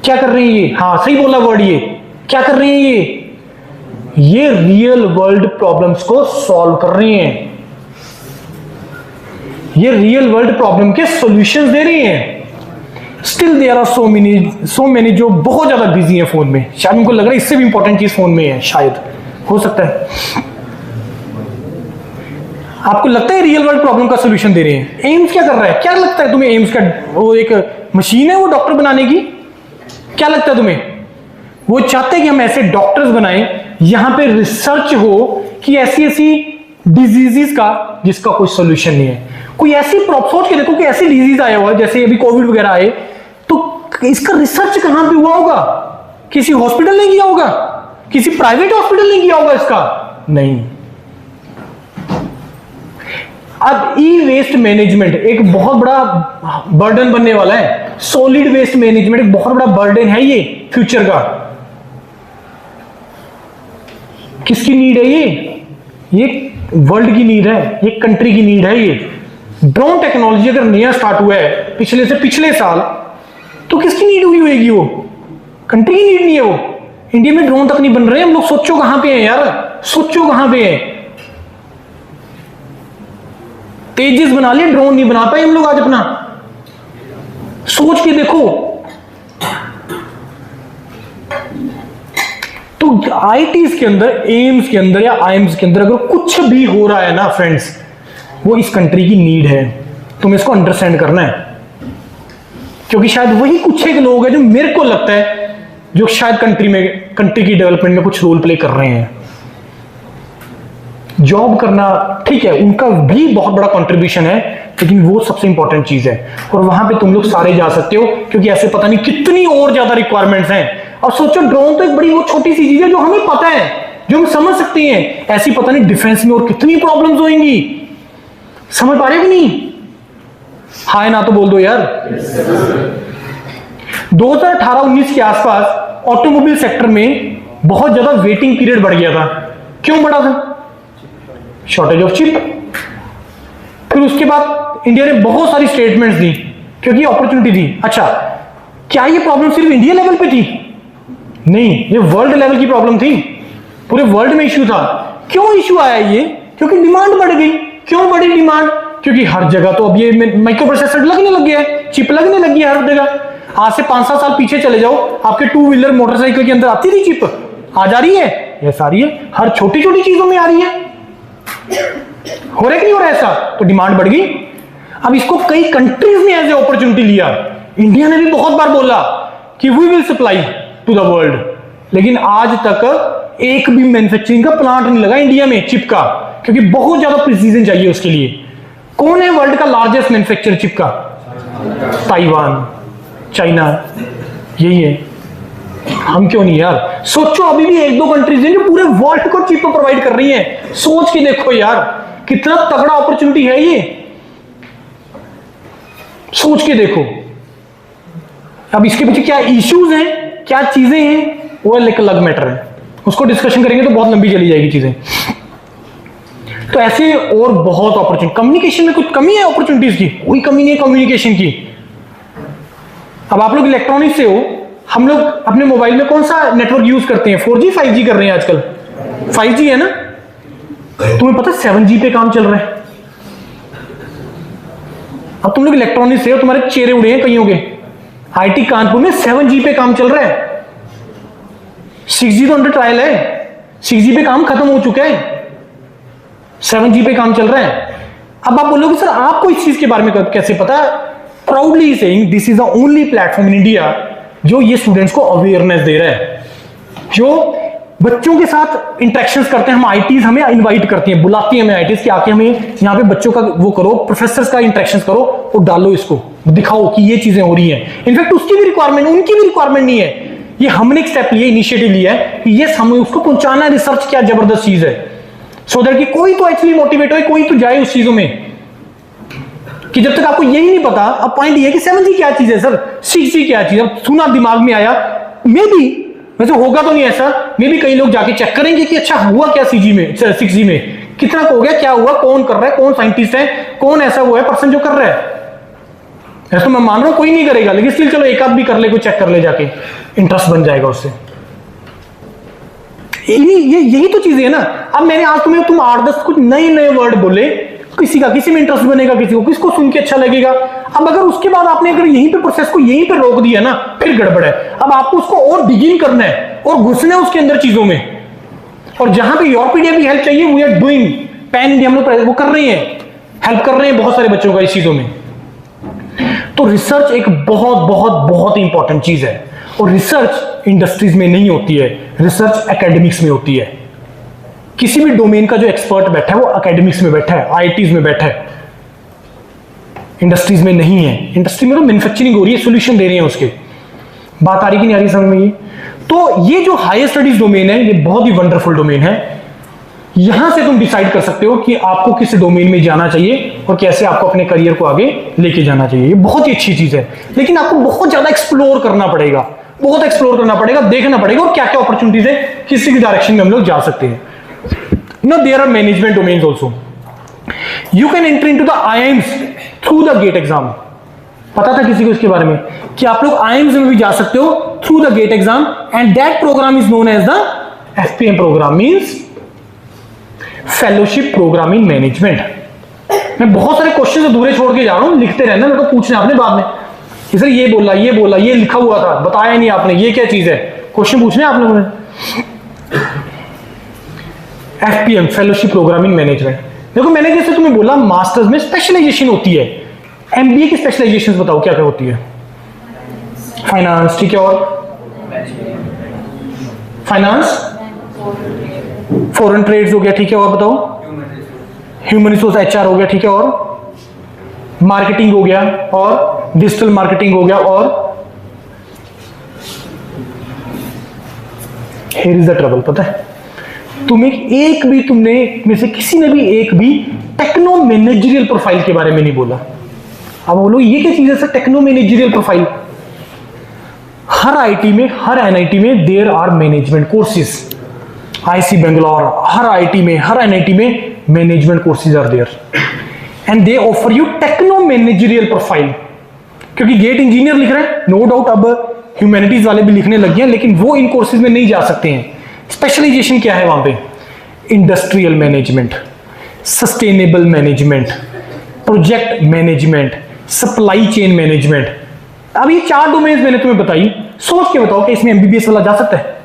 क्या कर रहे हैं ये? हाँ सही बोला वर्ड, ये क्या कर रहे हैं? ये ये रियल वर्ल्ड प्रॉब्लम्स को सॉल्व कर रही हैं, ये रियल वर्ल्ड प्रॉब्लम के सॉल्यूशंस दे रही हैं। Still there are so many जो बहुत ज्यादा बिजी हैं फोन में। शायद उनको लग रहा है इससे भी इंपॉर्टेंट चीज फोन में है, शायद हो सकता है। आपको लगता है रियल वर्ल्ड प्रॉब्लम का सॉल्यूशन दे रहे हैं? एम्स क्या कर रहा है? क्या लगता है तुम्हें एम्स का वो एक मशीन है वो डॉक्टर बनाने की? क्या लगता है तुम्हें? वो चाहते हैं कि हम ऐसे डॉक्टर्स बनाएं यहां पे रिसर्च हो कि ऐसी ऐसी डिजीजेस का जिसका कोई सॉल्यूशन नहीं है। कोई ऐसी सोच के देखो कि ऐसी डिजीज आया हुआ है जैसे अभी कोविड वगैरह आए, तो इसका रिसर्च कहां पे हुआ होगा? किसी हॉस्पिटल ने किया होगा? किसी प्राइवेट हॉस्पिटल ने किया होगा इसका? नहीं। अब ई वेस्ट मैनेजमेंट एक बहुत बड़ा बर्डन बनने वाला है। सॉलिड वेस्ट मैनेजमेंट एक बहुत बड़ा बर्डन है ये फ्यूचर का। किसकी नीड है ये वर्ल्ड की नीड है, ये कंट्री की नीड है। ये ड्रोन टेक्नोलॉजी अगर नया स्टार्ट हुआ है पिछले से पिछले साल, तो किसकी नीड हुई होगी? वो कंट्री की नीड नहीं है। वो इंडिया में ड्रोन तक नहीं बन रहे। हम लोग सोचो कहां पे हैं यार, सोचो कहां पे हैं। तेजस बना लिए, ड्रोन नहीं बना पाए हम लोग आज अपना। सोच के देखो। तो आईटीज के अंदर, एम्स के अंदर या आईएम्स के अंदर अगर कुछ भी हो रहा है ना फ्रेंड्स, वो इस कंट्री की नीड है। तुम्हें इसको अंडरस्टैंड करना है, क्योंकि शायद वही कुछ एक लोग हैं जो मेरे को लगता है जो शायद कंट्री की डेवलपमेंट में कुछ रोल प्ले कर रहे हैं। जॉब करना ठीक है, उनका भी बहुत बड़ा कंट्रीब्यूशन है, लेकिन वो सबसे इंपॉर्टेंट चीज है। और वहां पे तुम लोग सारे जा सकते हो, क्योंकि ऐसे पता नहीं कितनी और ज्यादा रिक्वायरमेंट्स हैं। अब सोचो, ड्रोन तो एक बड़ी वो छोटी सी चीज है जो हमें पता है, जो हम समझ सकते हैं। ऐसी पता नहीं डिफेंस में और कितनी प्रॉब्लम्स होंगी। समझ पा रहे हो कि नहीं? हाय ना तो बोल दो यार। 2018-19 के आसपास ऑटोमोबाइल सेक्टर में बहुत ज्यादा वेटिंग पीरियड बढ़ गया था। क्यों बढ़ा था? Shortage of chip. फिर उसके बाद इंडिया ने बहुत सारी स्टेटमेंट्स दी क्योंकि अपॉर्चुनिटी थी। अच्छा, क्या ये प्रॉब्लम सिर्फ इंडिया लेवल पे थी? नहीं, ये वर्ल्ड लेवल की प्रॉब्लम थी। पूरे वर्ल्ड में इश्यू था। क्यों इश्यू आया ये? क्योंकि डिमांड बढ़ गई। क्यों बढ़ी डिमांड? क्योंकि हर जगह तो अब ये माइक्रो प्रोसेसर लगने लग गया है, चिप लगने लगी है हर जगह। आज से 5-7 साल पीछे चले जाओ, आपके 2 व्हीलर मोटरसाइकिल के अंदर आती थी चिप, आ जा रही है, यस आ रही है। हर छोटी छोटी चीजों में आ रही है। हो रहा है कि नहीं हो रहा है ऐसा? तो डिमांड बढ़ गई। अब इसको कई कंट्रीज ने एज ए अपॉर्चुनिटी लिया। इंडिया ने भी बहुत बार बोला कि we will supply to the world, लेकिन आज तक एक भी मैन्युफैक्चरिंग का प्लांट नहीं लगा इंडिया में चिप का, क्योंकि बहुत ज्यादा प्रिसीजन चाहिए उसके लिए। कौन है वर्ल्ड का लार्जेस्ट मैन्युफैक्चरर चिप का? ताइवान, चाइना, यही है। हम क्यों नहीं यार? सोचो, अभी भी 1-2 कंट्रीज हैं जो पूरे वर्ल्ड को चिप प्रोवाइड कर रही हैं। सोच के देखो यार, कितना तगड़ा अपॉर्चुनिटी है ये। सोच के देखो। अब इसके पीछे क्या इश्यूज हैं, क्या चीजें हैं, वो एक अलग मैटर है। उसको डिस्कशन करेंगे तो बहुत लंबी चली जाएगी चीजें। तो ऐसे और बहुत अपॉर्चुनिटी। कम्युनिकेशन में कुछ कमी है अपॉर्चुनिटीज की? कोई कमी नहीं है कम्युनिकेशन की। अब आप लोग इलेक्ट्रॉनिक्स से हो, हम लोग अपने मोबाइल में कौन सा नेटवर्क यूज करते हैं? 4G 5G कर रहे हैं आजकल। 5G है ना? तुम्हें पता है 7G पे काम चल रहा है। अब तुम लोग इलेक्ट्रॉनिक्स से हो, तुम्हारे चेहरे उड़े हैं कईयों के। आईटी कानपुर में 7G पे काम चल रहा है। 6G तो अंडर ट्रायल है, 6G पे काम खत्म हो चुका है, 7G पे काम चल रहा है। अब आप बोलोगे सर आपको इस चीज के बारे में कैसे पता? Proudly saying this is the only platform in India जो ये स्टूडेंट्स को अवेयरनेस दे रहा है, जो बच्चों के साथ इंटरेक्शंस करते हैं। हम आईटीज हमें इनवाइट करती हैं, बुलाती हैं हमें आईटीज कि आके हमें यहाँ पे बच्चों का वो करो, प्रोफेसर्स का इंटरेक्शंस करो और डालो इसको, दिखाओ कि ये चीजें हो रही हैं। इनफैक्ट उसकी भी रिक्वायरमेंट, उनकी भी रिक्वायरमेंट नहीं है। ये हमने एक स्टेप लिया, इनिशिएटिव लिया है कि ये हमें उसको पहुंचाना है। रिसर्च क्या जबरदस्त चीज है, सो दैट कि कोई तो एक्चुअली मोटिवेट हो, कोई तो जाए उस चीजों में। कि जब तक आपको यही नहीं पता, अब पॉइंट ये है कि 7G क्या चीज है सर, 6G क्या चीज है। अब सुना दिमाग में आया, मे बी वैसे होगा तो नहीं ऐसा, मे बी कई लोग जाके चेक करेंगे कि अच्छा हुआ क्या 6G में, कितना हो गया, क्या हुआ, कौन कर रहा है, कौन साइंटिस्ट है, कौन ऐसा वो है पर्सन जो कर रहा है। ऐसा तो मैं मान रहा हूं कोई नहीं करेगा, लेकिन स्टिल चलो एक आध भी कर ले, कोई चेक कर ले जाके, इंटरेस्ट बन जाएगा उससे। यही तो चीजें है ना। अब मैंने आज तुम 8-10 कुछ नए वर्ड बोले, किसी में इंटरेस्ट बनेगा, किसको सुन के अच्छा लगेगा। अब अगर उसके बाद आपने अगर यहीं पे प्रोसेस को यहीं पे रोक दिया ना, फिर गड़बड़ है। अब आपको उसको और डिगिन करना है और घुसना है उसके अंदर चीजों में। और जहां पे यूरोपीडिया भी हेल्प चाहिए, we are doing, pan India हम लोग वो कर रहे हैं, हेल्प कर रहे हैं बहुत सारे बच्चों का इस चीजों में। तो रिसर्च एक बहुत बहुत बहुत इंपॉर्टेंट चीज है। और रिसर्च इंडस्ट्रीज में नहीं होती है, रिसर्च एकेडमिक्स में होती है। किसी भी डोमेन का जो एक्सपर्ट बैठा है वो एकेडमिक्स में बैठा है, आईआईटीज में बैठा है, इंडस्ट्रीज में नहीं है। इंडस्ट्री में तो मैन्युफैक्चरिंग हो रही है, सॉल्यूशन दे रहे हैं उसके। बात आ रही कि नहीं आ रही समझ में? ये तो ये जो हायर स्टडीज डोमेन है, ये बहुत ही वंडरफुल डोमेन है। यहां से तुम डिसाइड कर सकते हो कि आपको किस डोमेन में जाना चाहिए और कैसे आपको अपने करियर को आगे लेके जाना चाहिए। ये बहुत ही अच्छी चीज है, लेकिन आपको बहुत ज्यादा एक्सप्लोर करना पड़ेगा, बहुत एक्सप्लोर करना पड़ेगा, देखना पड़ेगा और क्या क्या अपॉर्चुनिटीज है, किसी भी डायरेक्शन में हम लोग जा सकते हैं। Now there are management domains also. You can enter into the IIMs through the GATE exam. पता था किसी को इसके बारे में कि आप लोग IIMs में भी जा सकते हो through the GATE exam, and that program is known as the FPM program, means Fellowship Program in Management. मैं बहुत सारे क्वेश्चन अधूरे छोड़ के जा रहा हूं, लिखते रहना, मेरे को पूछना आपने बाद में। सर ये बोला, ये लिखा हुआ था, बताया नहीं आपने, ये क्या चीज है, क्वेश्चन पूछने आप लोगों ने। FPM, fellowship programme in management. देखो मैंने जैसे तुम्हें बोला मास्टर्स में स्पेशलाइजेशन होती है, MBA की स्पेशलाइजेशन बताओ क्या क्या होती है? फाइनेंस, ठीक है, और फाइनेंस, फॉरेन ट्रेड्स हो गया, ठीक है, और बताओ? ह्यूमन रिसोर्स, HR हो गया, ठीक है, और मार्केटिंग हो गया, और डिजिटल मार्केटिंग हो गया, और हियर इज द ट्रबल, पता है तुमने में से किसी ने भी एक भी टेक्नो मैनेजरियल प्रोफाइल के बारे में नहीं बोला। अब बोलो ये क्या चीज है सर, टेक्नो मैनेजरियल प्रोफाइल? हर आईटी में, हर एनआईटी में there are management courses. IIC Bangalore, हर आईटी में, हर एनआईटी में management courses are there, and they offer you techno managerial profile. क्योंकि गेट इंजीनियर लिख रहे हैं, नो डाउट अब ह्यूमैनिटीज वाले भी लिखने लग गए हैं, लेकिन वो इन कोर्सेज में नहीं जा सकते हैं। स्पेशलाइजेशन क्या है वहां पे? Industrial management, sustainable management, project management, supply chain management. अब ये 4 डोमेन्स मैंने तुम्हें बताई, सोच के बताओ कि इसमें MBBS वाला जा सकता है?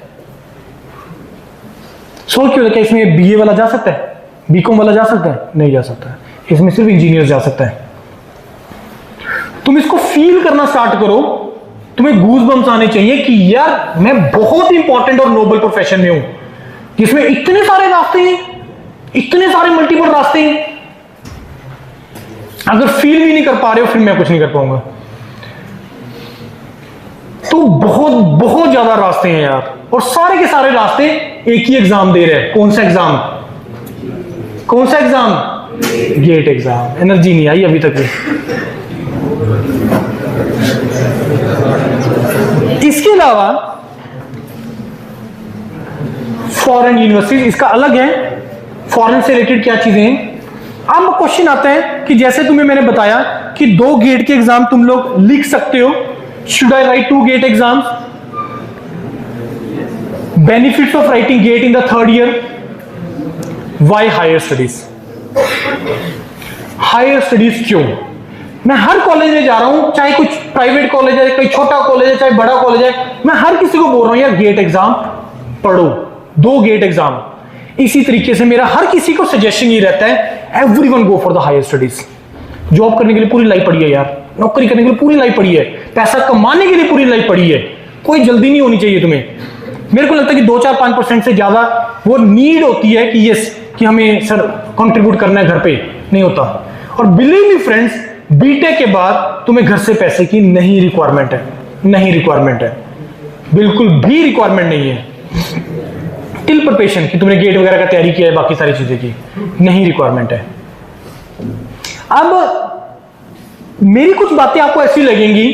सोच के बताओ कि इसमें BA वाला जा सकता है, BCom वाला जा सकता है? नहीं जा सकता है, इसमें सिर्फ इंजीनियर जा सकता है। तुम इसको फील करना स्टार्ट करो, तुम्हें गूज बम्स आने चाहिए कि यार मैं बहुत इंपॉर्टेंट और नोबल प्रोफेशन में हूं, जिसमें इतने सारे रास्ते हैं, इतने सारे मल्टीपल रास्ते हैं। अगर फील भी नहीं कर पा रहे हो, फिर मैं कुछ नहीं कर पाऊंगा। तो बहुत बहुत ज्यादा रास्ते हैं यार, और सारे के सारे रास्ते एक ही एग्जाम दे रहे हैं। कौन सा एग्जाम? कौन सा एग्जाम? Gate exam. एनर्जी नहीं आई अभी तक भी। इसके अलावा फॉरेन यूनिवर्सिटीज, इसका अलग है, फॉरेन से रिलेटेड क्या चीजें हैं। अब क्वेश्चन आता है कि जैसे तुम्हें मैंने बताया कि 2 गेट के एग्जाम तुम लोग लिख सकते हो। Should I write 2 GATE exams? Benefits of writing GATE in the 3rd year? Why higher studies? Higher studies क्यों? मैं हर कॉलेज में जा रहा हूं, चाहे कुछ प्राइवेट कॉलेज है, कोई छोटा कॉलेज है, चाहे बड़ा कॉलेज है, मैं हर किसी को बोल रहा हूं यार गेट एग्जाम पढ़ो, 2 गेट एग्जाम। इसी तरीके से मेरा हर किसी को सजेशन ही रहता है, everyone go for the higher studies. Job करने के लिए पूरी लाइफ पड़ी है यार, नौकरी करने के लिए पूरी लाइफ पड़ी है, पैसा कमाने के लिए पूरी लाइफ पड़ी है, कोई जल्दी नहीं होनी चाहिए तुम्हें। मेरे को लगता है कि 2-4-5% से ज्यादा वो नीड होती है कि यस कि हमें सर कंट्रीब्यूट करना है घर पे, नहीं होता। और बिलीव मी फ्रेंड्स, बीटेक के बाद तुम्हें घर से पैसे की नहीं रिक्वायरमेंट है, नहीं रिक्वायरमेंट है, बिल्कुल भी रिक्वायरमेंट नहीं है। टिल प्रिपरेशन कि तुमने गेट वगैरह का तैयारी किया है, बाकी सारी चीजें की, नहीं रिक्वायरमेंट है। अब मेरी कुछ बातें आपको ऐसी लगेंगी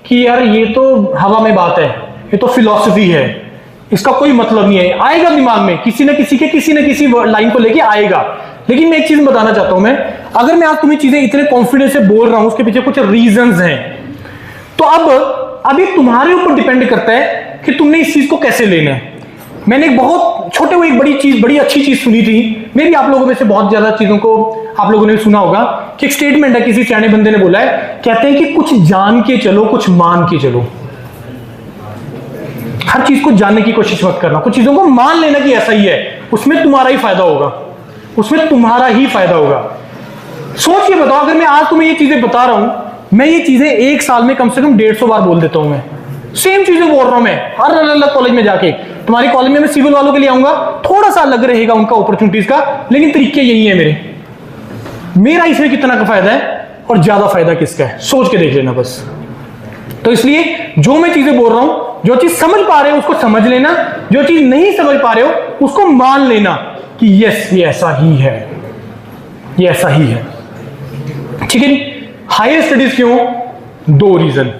कि यार ये तो हवा में बात है, ये तो फिलॉसफी है, इसका कोई मतलब नहीं है। आएगा दिमाग में किसी न किसी लाइन को लेके आएगा। लेकिन मैं एक चीज बताना चाहता हूं, मैं अगर मैं आज तुम्हें चीजें इतने कॉन्फिडेंस से बोल रहा हूं, उसके पीछे कुछ रीजंस हैं। तो अब ये तुम्हारे ऊपर डिपेंड करता है कि तुमने इस चीज को कैसे लेना है। मैंने एक बहुत छोटे हुए एक बड़ी अच्छी चीज सुनी थी, मे भी आप लोगों में से बहुत ज्यादा चीजों को आप लोगों ने सुना होगा कि एक स्टेटमेंट है, किसी सियाने बंदे ने बोला है, कहते हैं कि कुछ जान के चलो, कुछ मान के चलो। हर चीज को जानने की कोशिश मत करना, कुछ चीजों को मान लेना कि ऐसा ही है, उसमें तुम्हारा ही फायदा होगा, उसमें तुम्हारा ही फायदा होगा। सोच के बताओ, अगर मैं आज तुम्हें ये चीजें बता रहा हूं, मैं ये चीजें एक साल में कम से कम 150 बार बोल देता हूं, मैं सेम चीजें बोल रहा हूं, मैं हर अलग अलग कॉलेज में जाके। तुम्हारी कॉलेज में मैं सिविल वालों के लिए आऊंगा, थोड़ा सा अलग रहेगा उनका अपॉर्चुनिटीज का, लेकिन तरीके यही है मेरा इसमें कितना का फायदा है और ज्यादा फायदा किसका है, सोच के देख लेना बस। तो इसलिए जो मैं चीजें बोल रहा हूं, जो चीज समझ पा रहे हो उसको समझ लेना, जो चीज नहीं समझ पा रहे हो उसको मान लेना कि यस ये ऐसा ही है, ये ऐसा ही है, ठीक है। हायर स्टडीज क्यों? 2 रीजन।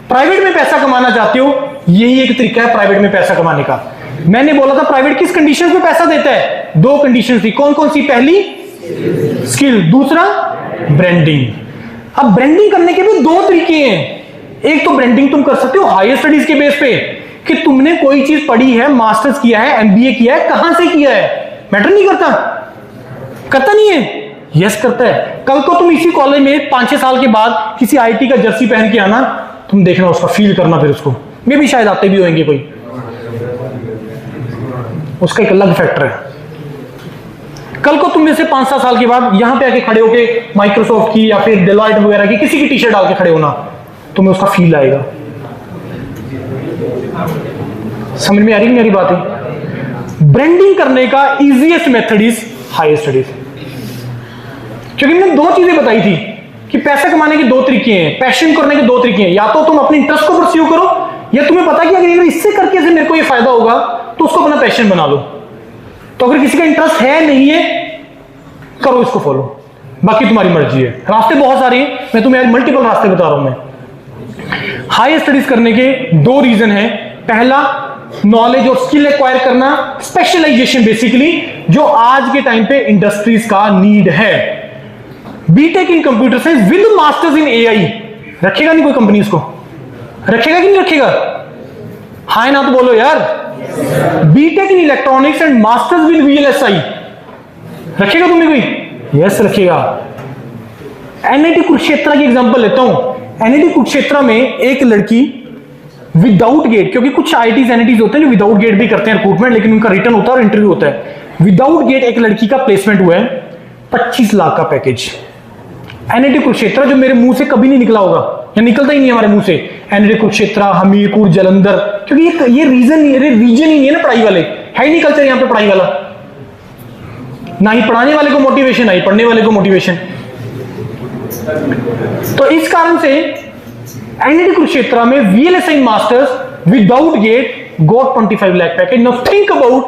प्राइवेट में पैसा कमाना चाहते हो, यही एक तरीका है प्राइवेट में पैसा कमाने का। मैंने बोला था प्राइवेट किस कंडीशंस में पैसा देता है, 2 कंडीशंस थी, कौन कौन सी? पहली स्किल, दूसरा ब्रांडिंग। अब ब्रांडिंग करने के भी 2 तरीके हैं। एक तो ब्रांडिंग तुम कर सकते हो हायर स्टडीज के बेस पे, कि तुमने कोई चीज पढ़ी है, मास्टर्स किया है, एमबीए किया है, कहां से किया है, मैटर नहीं करता, करता नहीं है, यस करता है। कल को तुम इसी कॉलेज में 5-6 साल के बाद किसी आईटी का जर्सी पहन के आना, तुम देखना उसका फील करना, फिर उसको मे भी शायद आते भी होंगे कोई, उसका एक अलग फैक्टर है। कल को तुम में से 5-7 साल के बाद यहां पे आके खड़े होके माइक्रोसॉफ्ट की या फिर डेलॉयट वगैरह की किसी की टी शर्ट डाल के खड़े होना, तुम्हें उसका फील आएगा। समझ में आ रही मेरी बात है? ब्रांडिंग करने का easiest method is higher studies. क्योंकि मैंने 2 चीजें बताई थी कि पैसा कमाने के 2 तरीके हैं, पैशन करने के 2 तरीके हैं, या तो तुम अपने इंटरेस्ट को परस्यू करो, या तुम्हें पता कि अगर इससे करके से मेरे को ये फायदा होगा तो उसको अपना पैशन बना लो। तो अगर किसी का इंटरेस्ट है नहीं है, करो इसको फॉलो, बाकी तुम्हारी मर्जी है। रास्ते बहुत सारे हैं, मैं तुम्हें मल्टीपल रास्ते बता रहा हूं। मैं हायर स्टडीज करने के 2 रीजन है। पहला, नॉलेज और स्किल एक्वायर करना, स्पेशलाइजेशन बेसिकली, जो आज के टाइम पे इंडस्ट्रीज का नीड है। BTech in computer science with masters in AI, रखेगा नहीं कोई कंपनी इसको? रखेगा कि नहीं रखेगा? हाय ना तो बोलो यार। BTech in electronics and masters with VLSI, रखेगा तुम्हें कोई? यस रखेगा। एनआईटी कुरुक्षेत्र की एग्जांपल लेता हूं। एनआईटी कुरुक्षेत्र में एक लड़की विदाउट गेट, क्योंकि कुछ आईटीज एनआईटीज होते हैं जो विदाउट गेट भी करते हैं रिक्रूटमेंट, लेकिन उनका रिटर्न होता है और इंटरव्यू होता है। विदाउट गेट एक लड़की का प्लेसमेंट हुआ है, 25 लाख का पैकेज। एनआईटी कुरुक्षेत्र, जो मेरे मुंह से कभी नहीं निकला होगा, या निकलता ही नहीं हमारे मुंह से, एनआईटी कुरुक्षेत्र, हमीरपुर, जालंधर, क्योंकि ये रीजन नहीं है, रीजन ही नहीं है ना पढ़ाई वाले, है ही नहीं कल्चर यहां पे पढ़ाई वाला, ना ही पढ़ाने वाले को मोटिवेशन, ना ही पढ़ने वाले को मोटिवेशन। तो इस कारण से एनआईटी कुरुक्षेत्र में VLSI masters without get got 25 lakh package. Now think about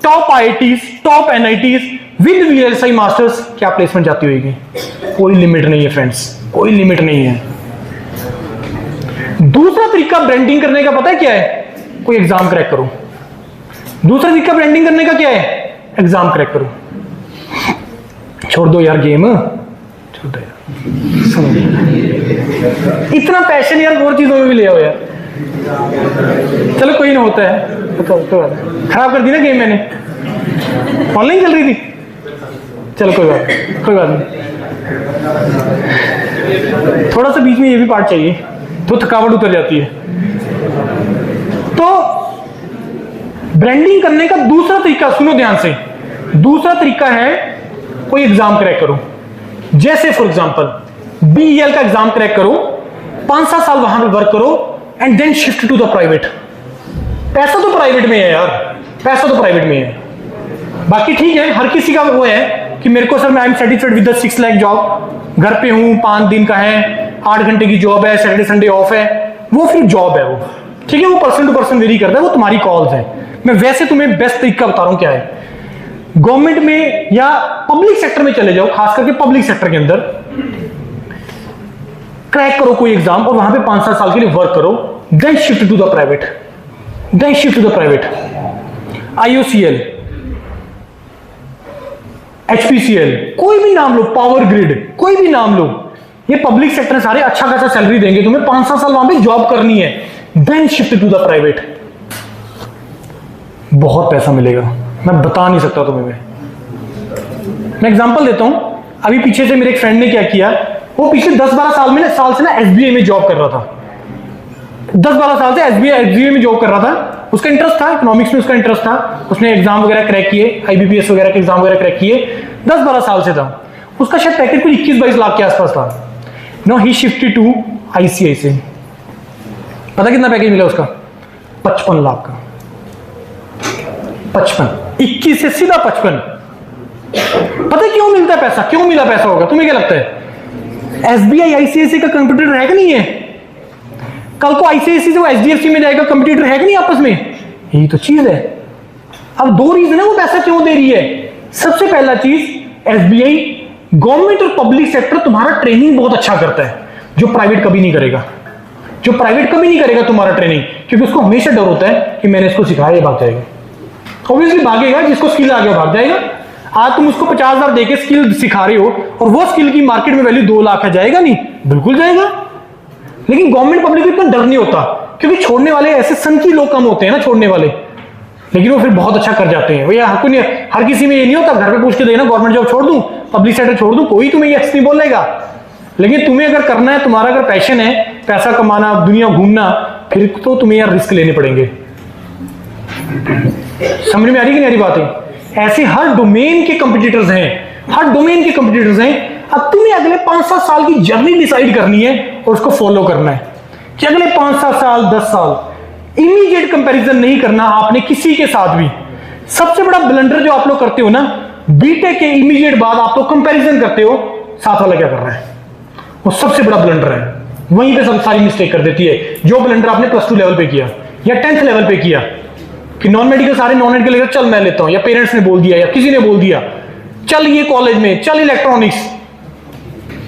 top IITs, top NITs with VLSI masters, क्या प्लेसमेंट जाती होगी? कोई लिमिट नहीं है फ्रेंड्स, कोई लिमिट नहीं है। दूसरा तरीका ब्रांडिंग करने का पता है क्या है? कोई एग्जाम क्रैक करो। दूसरा तरीका ब्रांडिंग करने का क्या है? एग्जाम क्रैक करो। छोड़ दो यार गेम, छोड़ दो यार, इतना पैशन यार और चीजों में भी ले आओ यार। चलो कोई ना, होता है, तो खराब कर दी ना गेम मैंने, ऑनलाइन चल रही थी, चलो कोई बात नहीं। थोड़ा सा बीच में ये भी पार्ट चाहिए तो थकावट उतर जाती है। तो ब्रांडिंग करने का दूसरा तरीका, सुनो ध्यान से, दूसरा तरीका है कोई एग्जाम क्रैक करो। जैसे फॉर एग्जांपल बीईएल का एग्जाम क्रैक करो, 5-7 साल वहां पे वर्क करो and then shift to the private. पैसा तो प्राइवेट में है यार, पैसा तो प्राइवेट में है। बाकी ठीक है, हर किसी का वो है कि मेरे को सर मैं I am satisfied with the 6 lakh job, घर पे हूं, 5 दिन का है, 8 घंटे की जॉब है, सैटरडे संडे ऑफ है, वो फिर जॉब है वो, ठीक है, वो पर्सन टू पर्सन वेरी करता है, वो तुम्हारी कॉल्स है। मैं वैसे तुम्हें बेस्ट तरीका बता रहा हूं क्या है। गवर्नमेंट में या पब्लिक सेक्टर में चले जाओ, खास करके पब्लिक सेक्टर के अंदर क्रैक करो कोई एग्जाम और वहां पे 5-7 साल के लिए वर्क करो, then shift to the private, then shift to the private. IOCL, HPCL, कोई भी नाम लो, पावर ग्रिड, कोई भी नाम लो, ये पब्लिक सेक्टर सारे अच्छा खासा सैलरी देंगे तुम्हें, 5-7 साल वहां पे जॉब करनी है, then shift to the private. बहुत पैसा मिलेगा, मैं बता नहीं सकता तुम्हें। मैं एग्जांपल देता हूं, अभी पीछे से मेरे एक फ्रेंड ने क्या किया, वो पिछले 10-12 साल से ना एसबीआई में जॉब कर रहा था। 10-12 साल से एसबीआई में जॉब कर रहा था। उसका इंटरेस्ट था, इकोनॉमिक्स में उसका इंटरेस्ट था, उसने एग्जाम वगैरह क्रैक किए, आईबीपीएस वगैरह के एग्जाम वगैरह क्रैक किए। 10-12 साल से था। उसका शायद पैकेज कुछ 21-22 लाख के आसपास था। No he shifted to ICICI. पता कितना पैकेज मिला उसका? 55 लाख का। 55, 21 से सीधा 55। पता क्यों मिलता है पैसा? क्यों मिला पैसा होगा? तुम्हें क्या लगता है? एसबीआई आईसीआईसीआई का कंप्यूटर है कि नहीं है? कल को आईसीआईसीआई से वो एचडीएफसी में जाएगा, कंप्यूटर है कि नहीं आपस में? यही तो चीज है। अब दो रीजन है वो पैसा क्यों दे रही है। सबसे पहला चीज, एसबीआई गवर्नमेंट और पब्लिक सेक्टर तुम्हारा ट्रेनिंग बहुत अच्छा करता है, जो प्राइवेट कभी नहीं करेगा। जो प्राइवेट कभी नहीं करेगा तुम्हारा ट्रेनिंग, क्योंकि उसको हमेशा डर होता है कि मैंने इसको सिखाया, ये भाग जाएगा। ऑब्वियसली भागेगा, जिसको स्किल आ गया भाग जाएगा। आज तुम उसको 50,000 देके स्किल सिखा रहे हो और वो स्किल की मार्केट में वैल्यू 2 लाख है, जाएगा नहीं? बिल्कुल जाएगा। लेकिन गवर्नमेंट पब्लिक को इतना डर नहीं होता, क्योंकि छोड़ने वाले ऐसे सनकी लोग कम होते हैं ना छोड़ने वाले, लेकिन वो फिर बहुत अच्छा कर जाते हैं। भैया हर किसी में ये नहीं होता, घर पे पूछ के देखना, गवर्नमेंट जॉब छोड़ दूं, पब्लिक सेक्टर छोड़ दूं, कोई तुम्हें ये नहीं बोलेगा। लेकिन तुम्हें अगर करना है, तुम्हारा अगर पैशन है पैसा कमाना, दुनिया घूमना, फिर तो तुम्हें यार रिस्क लेने पड़ेंगे। समझ में आ रही कि नहीं आ रही बातें? ऐसे हर डोमेन के कंपटीटर्स हैं, हर डोमेन के कंपटीटर्स हैं। अब तुम्हें अगले 5-7 साल की जर्नी डिसाइड करनी है और उसको फॉलो करना है कि अगले 5-7 साल 10 साल इमीडिएट कंपैरिजन नहीं करना आपने किसी के साथ भी। सबसे बड़ा ब्लंडर जो आप लोग करते हो ना, बीटेक के इमीडिएट बाद आप लोग कंपैरिजन करते हो साथ वाला क्या कर रहा है, वो सबसे बड़ा ब्लंडर है। वहीं पे सब सारी मिस्टेक कर देती है। जो ब्लंडर आपने +2 लेवल पे किया या 10th लेवल पे किया कि नॉन मेडिकल सारे नॉन मेडिकल लेकर चल मैं लेता हूं, या पेरेंट्स ने बोल दिया या किसी ने बोल दिया चल ये कॉलेज में चल इलेक्ट्रॉनिक्स,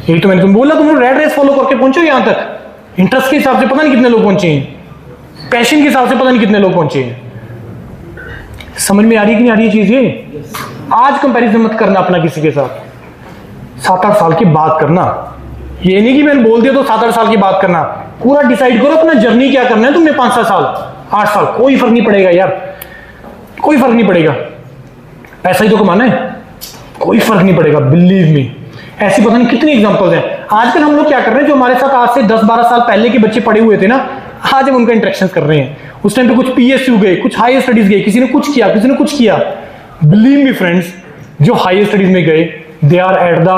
यही तो मैंने तुम बोला, तुम रेड रेस फॉलो करके पहुंचो यहां तक। इंटरेस्ट के हिसाब से पता नहीं कितने लोग पहुंचे हैं, पैशन के हिसाब से पता नहीं कितने लोग पहुंचे हैं। समझ में आ रही कि नहीं आ रही है चीज? ये आज कंपैरिजन मत करना अपना किसी के साथ, 7-8 साल की बात करना। ये नहीं कि मैंने बोल दिया तो 7-8 साल की बात करना। पूरा डिसाइड करो अपना जर्नी क्या करना है तुमने, 5-7 साल 8 साल, कोई फर्क नहीं पड़ेगा यार, कोई फर्क नहीं पड़ेगा। पैसा ही तो कमाना है, कोई फर्क नहीं पड़ेगा, बिलीव मी। ऐसी पता नहीं कितनी एग्जांपल्स हैं। आजकल हम लोग क्या कर रहे हैं, जो हमारे साथ आज से 10-12 साल पहले के बच्चे पढ़े हुए थे ना, आज हम उनका इंटरेक्शन कर रहे हैं। उस टाइम पे कुछ पीएसयू गए, कुछ हायर स्टडीज गए, किसी ने कुछ किया, किसी ने कुछ किया। बिलीव मी फ्रेंड्स, जो हायर स्टडीज में गए दे आर एट द,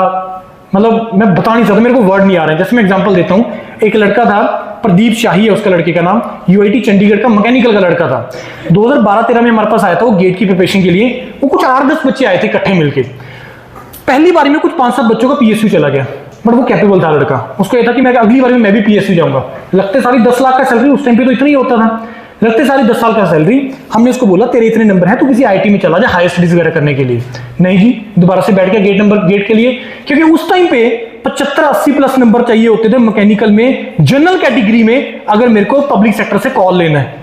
मतलब मैं बता नहीं सकता, मेरे को वर्ड नहीं आ रहे हैं। जैसे मैं एग्जांपल देता हूं, एक लड़का था प्रदीप शाही है उसका, लड़के का नाम, यूआईटी चंडीगढ़ का मैकेनिकल का लड़का था। 2012-13 में हमारे पास आया था वो गेट की प्रिपरेशन के लिए। वो कुछ 8-10 बच्चे आए थे इकट्ठे मिलके। पहली बारी में कुछ 5-7 बच्चों का पीएसयू चला गया, बट वो कैपेबल था लड़का। उसको ये था कि मैं अगली बार में मैं भी पीएसयू जाऊंगा। लगते सारी 10 लाख का सैलरी, उस टाइम पे तो इतना ही होता था, लगते सारी 10 साल का सैलरी। हमने उसको बोला तेरे इतने नंबर है, तू किसी आईटी में चला जा हायर स्टडीज वगैरह करने के लिए। नहीं जी, दोबारा से बैठ गया गेट के लिए, क्योंकि उस टाइम पे 75-80 प्लस नंबर चाहिए होते थे मैकेनिकल में, जनरल कैटेगरी में, अगर मेरे को पब्लिक सेक्टर से कॉल लेना है।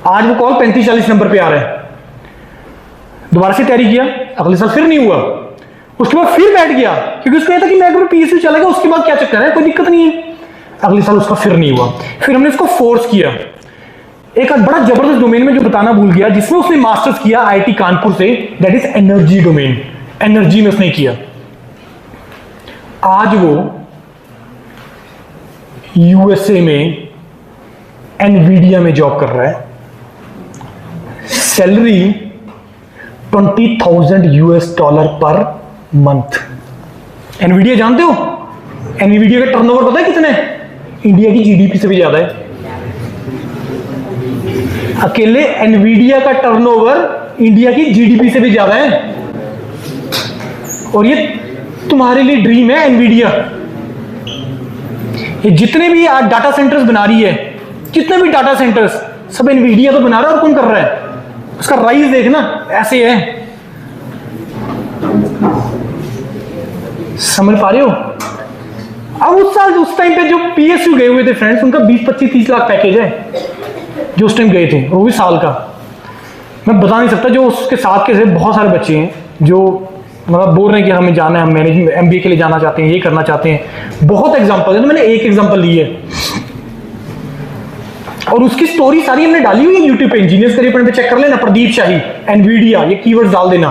आज वो कॉल 35-40 नंबर पे आ रहा है। दोबारा से तैयारी किया, अगले साल फिर नहीं हुआ, उसके बाद फिर बैठ गया, क्योंकि उसको था कि मैं अगर पीएसयू चला गया उसके बाद क्या चक्कर है, कोई दिक्कत नहीं है। अगले साल उसका फिर नहीं हुआ। फिर हमने उसको फोर्स किया एक बड़ा जबरदस्त डोमेन में, जो बताना भूल गया, जिसमें उसने मास्टर्स किया आईआईटी कानपुर से, that is energy domain. Energy में उसने किया। आज वो यूएसए में एनवीडिया में जॉब कर रहा है। Salary $20,000 per month. एनवीडिया जानते हो? एनवीडिया का टर्नओवर पता है कितने? इंडिया की जीडीपी से भी ज्यादा है। अकेले एनवीडिया का टर्नओवर इंडिया की जीडीपी से भी ज्यादा है। और ये तुम्हारे लिए ड्रीम है एनवीडिया। ये जितने भी आज डाटा सेंटर्स बना रही है, जितने भी डाटा सेंटर्स, सब एनवीडिया तो बना रहा है। और कौन कर रहा है? उसका राइज देखना ऐसे है। समझ पा रहे हो? अब उस साल उस टाइम पे जो पीएसयू गए हुए थे फ्रेंड्स, उनका 20-25-30 लाख पैकेज है जो उस टाइम गए थे, वो भी साल का। मैं बता नहीं सकता। जो उसके साथ के बहुत सारे बच्चे हैं जो मतलब बोल रहे हैं कि हमें जाना है, हम मैनेजमेंट एमबीए के लिए जाना चाहते हैं, ये करना चाहते हैं। बहुत एग्जांपल है, तो मैंने एक एग्जांपल ली है। और उसकी स्टोरी सारी हमने डाली हुई है यूट्यूब पे, इंजीनियर्स करियर पे चेक कर लेना, प्रदीप शाही एनवीडिया, ये कीवर्ड्स डाल देना,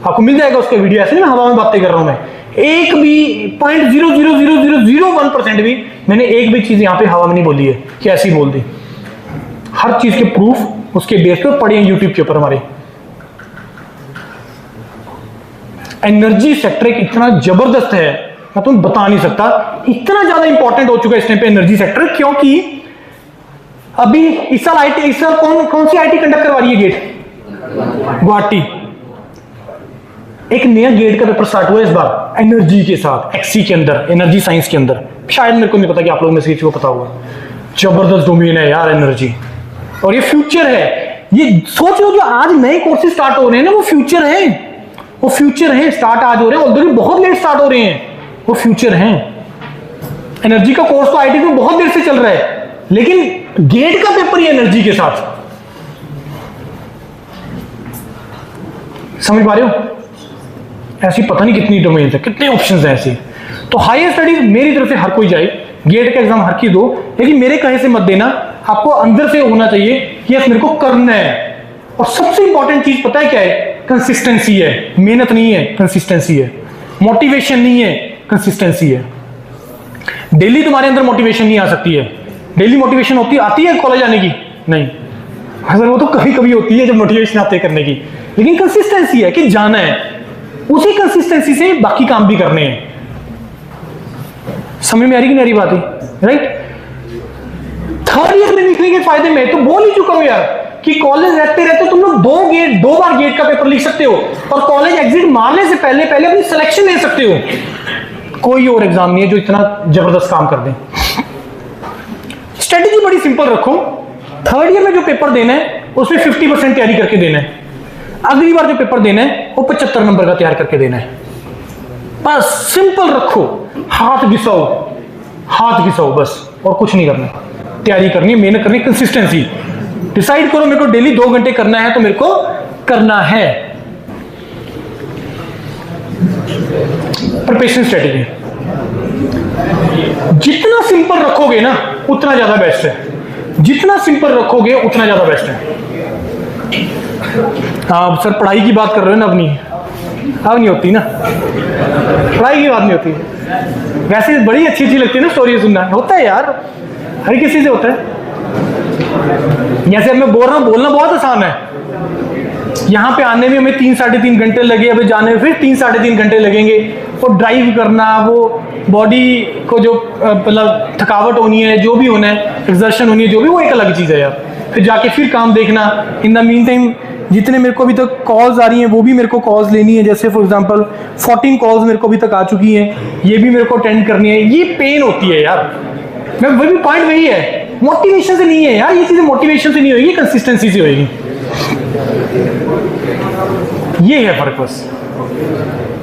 आपको मिल जाएगा उसका वीडियो। ऐसे नहीं मैं हवा में बातें कर रहा हूं, मैं एक भी 0.00001% भी मैंने एक भी चीज यहां पे हवा में नहीं बोली है कि ऐसी बोल दी। हर चीज के प्रूफ उसके बेस पे पड़े हैं यूट्यूब के ऊपर हमारे। एनर्जी सेक्टर एक इतना जबरदस्त है, मैं तुम्हें बता नहीं सकता, इतना ज्यादा इंपॉर्टेंट हो चुका है इस टाइम पे एनर्जी सेक्टर, क्योंकि अभी इस साल आईटी, इस साल कौन सी आईटी कंडक्ट करवा रही है गेट? गुवाहाटी। एक नया गेट का पेपर स्टार्ट हुआ इस बार एनर्जी के साथ, एक्सी के अंदर, एनर्जी साइंस के अंदर। शायद मेरे को नहीं पता कि आप लोगों में से किसी को पता होगा। जबरदस्त डोमेन है यार एनर्जी, और ये फ्यूचर है। ये सोच लो, जो आज नए कोर्सेज स्टार्ट हो रहे हैं ना, वो फ्यूचर है, वो फ्यूचर है। स्टार्ट आज हो रहे हैं, ऑलरेडी बहुत लेट स्टार्ट हो रहे हैं, वो फ्यूचर है। एनर्जी का कोर्स तो आईटी में बहुत देर से चल रहा है, लेकिन गेट का पेपर ही एनर्जी के साथ। समझ पा रहे हो? ऐसी पता नहीं कितनी डोमेन है, कितने ऑप्शंस हैं ऐसे। तो हायर स्टडीज मेरी तरफ से हर कोई जाए, गेट का एग्जाम हर की दो, लेकिन मेरे कहे से मत देना। आपको अंदर से होना चाहिए कि यस मेरे को करना है। और सबसे इंपॉर्टेंट चीज पता है क्या है? कंसिस्टेंसी है। मेहनत नहीं है, कंसिस्टेंसी है। मोटिवेशन नहीं है, कंसिस्टेंसी है। डेली तुम्हारे अंदर मोटिवेशन नहीं आ सकती है। डेली मोटिवेशन आती है कॉलेज आने की? नहीं, अगर वो तो कभी कभी होती है जब मोटिवेशन आते करने की, लेकिन कंसिस्टेंसी है कि जाना है, उसी कंसिस्टेंसी से बाकी काम भी करने हैं। समझ में आ रही कि मेरी बात है? राइट। थर्ड ईयर में निकलने के फायदे में तो बोल ही चुका हूं यार कि कॉलेज रहते रहते तुम लोग दो बार गेट का पेपर लिख सकते हो, और कॉलेज एग्जिट मारने से पहले अपनी सिलेक्शन ले सकते हो। कोई और एग्जाम नहीं है जो इतना जबरदस्त काम कर दे। स्ट्रेटेजी बड़ी सिंपल रखो। थर्ड ईयर में जो पेपर देना है उसमें 50% तैयारी करके देना है। अगली बार जो पेपर देना है वो 75 नंबर का तैयार करके देना है। बस सिंपल रखो, हाथ घिसाओ बस, और कुछ नहीं करना। तैयारी करनी है, मेहनत करनी, कंसिस्टेंसी। डिसाइड करो मेरे को डेली 2 घंटे करना है तो मेरे को करना है। प्रिपरेशन स्ट्रेटेजी जितना सिंपल रखोगे ना उतना ज्यादा बेस्ट है। जितना सिंपल रखोगे उतना ज्यादा बेस्ट है। हाँ सर, पढ़ाई की बात कर रहे हो ना? अब नहीं होती ना, पढ़ाई की बात नहीं होती। वैसे बड़ी अच्छी लगती है ना स्टोरी सुनना। होता है यार, हर किसी से होता है। जैसे मैं बोल रहा हूं, बोलना बहुत आसान है। यहां पे आने में हमें 3-3.5 घंटे लगे, अभी जाने में फिर 3-3.5 घंटे लगेंगे। और ड्राइव करना, वो बॉडी को जो मतलब थकावट होनी है, जो भी होना है, एक्सर्शन होनी है, जो भी, वो एक अलग चीज है यार। फिर जाके फिर काम देखना। इन द मीन टाइम जितने मेरे को अभी तक कॉल्स आ रही हैं वो भी मेरे को कॉल्स लेनी है। जैसे फॉर एग्जांपल 14 कॉल्स मेरे को अभी तक आ चुकी हैं, ये भी मेरे को अटेंड करनी है। ये पेन होती है यार। मैं वही पॉइंट वही है, मोटिवेशन से नहीं है यार, ये चीजें मोटिवेशन से नहीं होगी, कंसिस्टेंसी से होगी। ये है फर्क बस।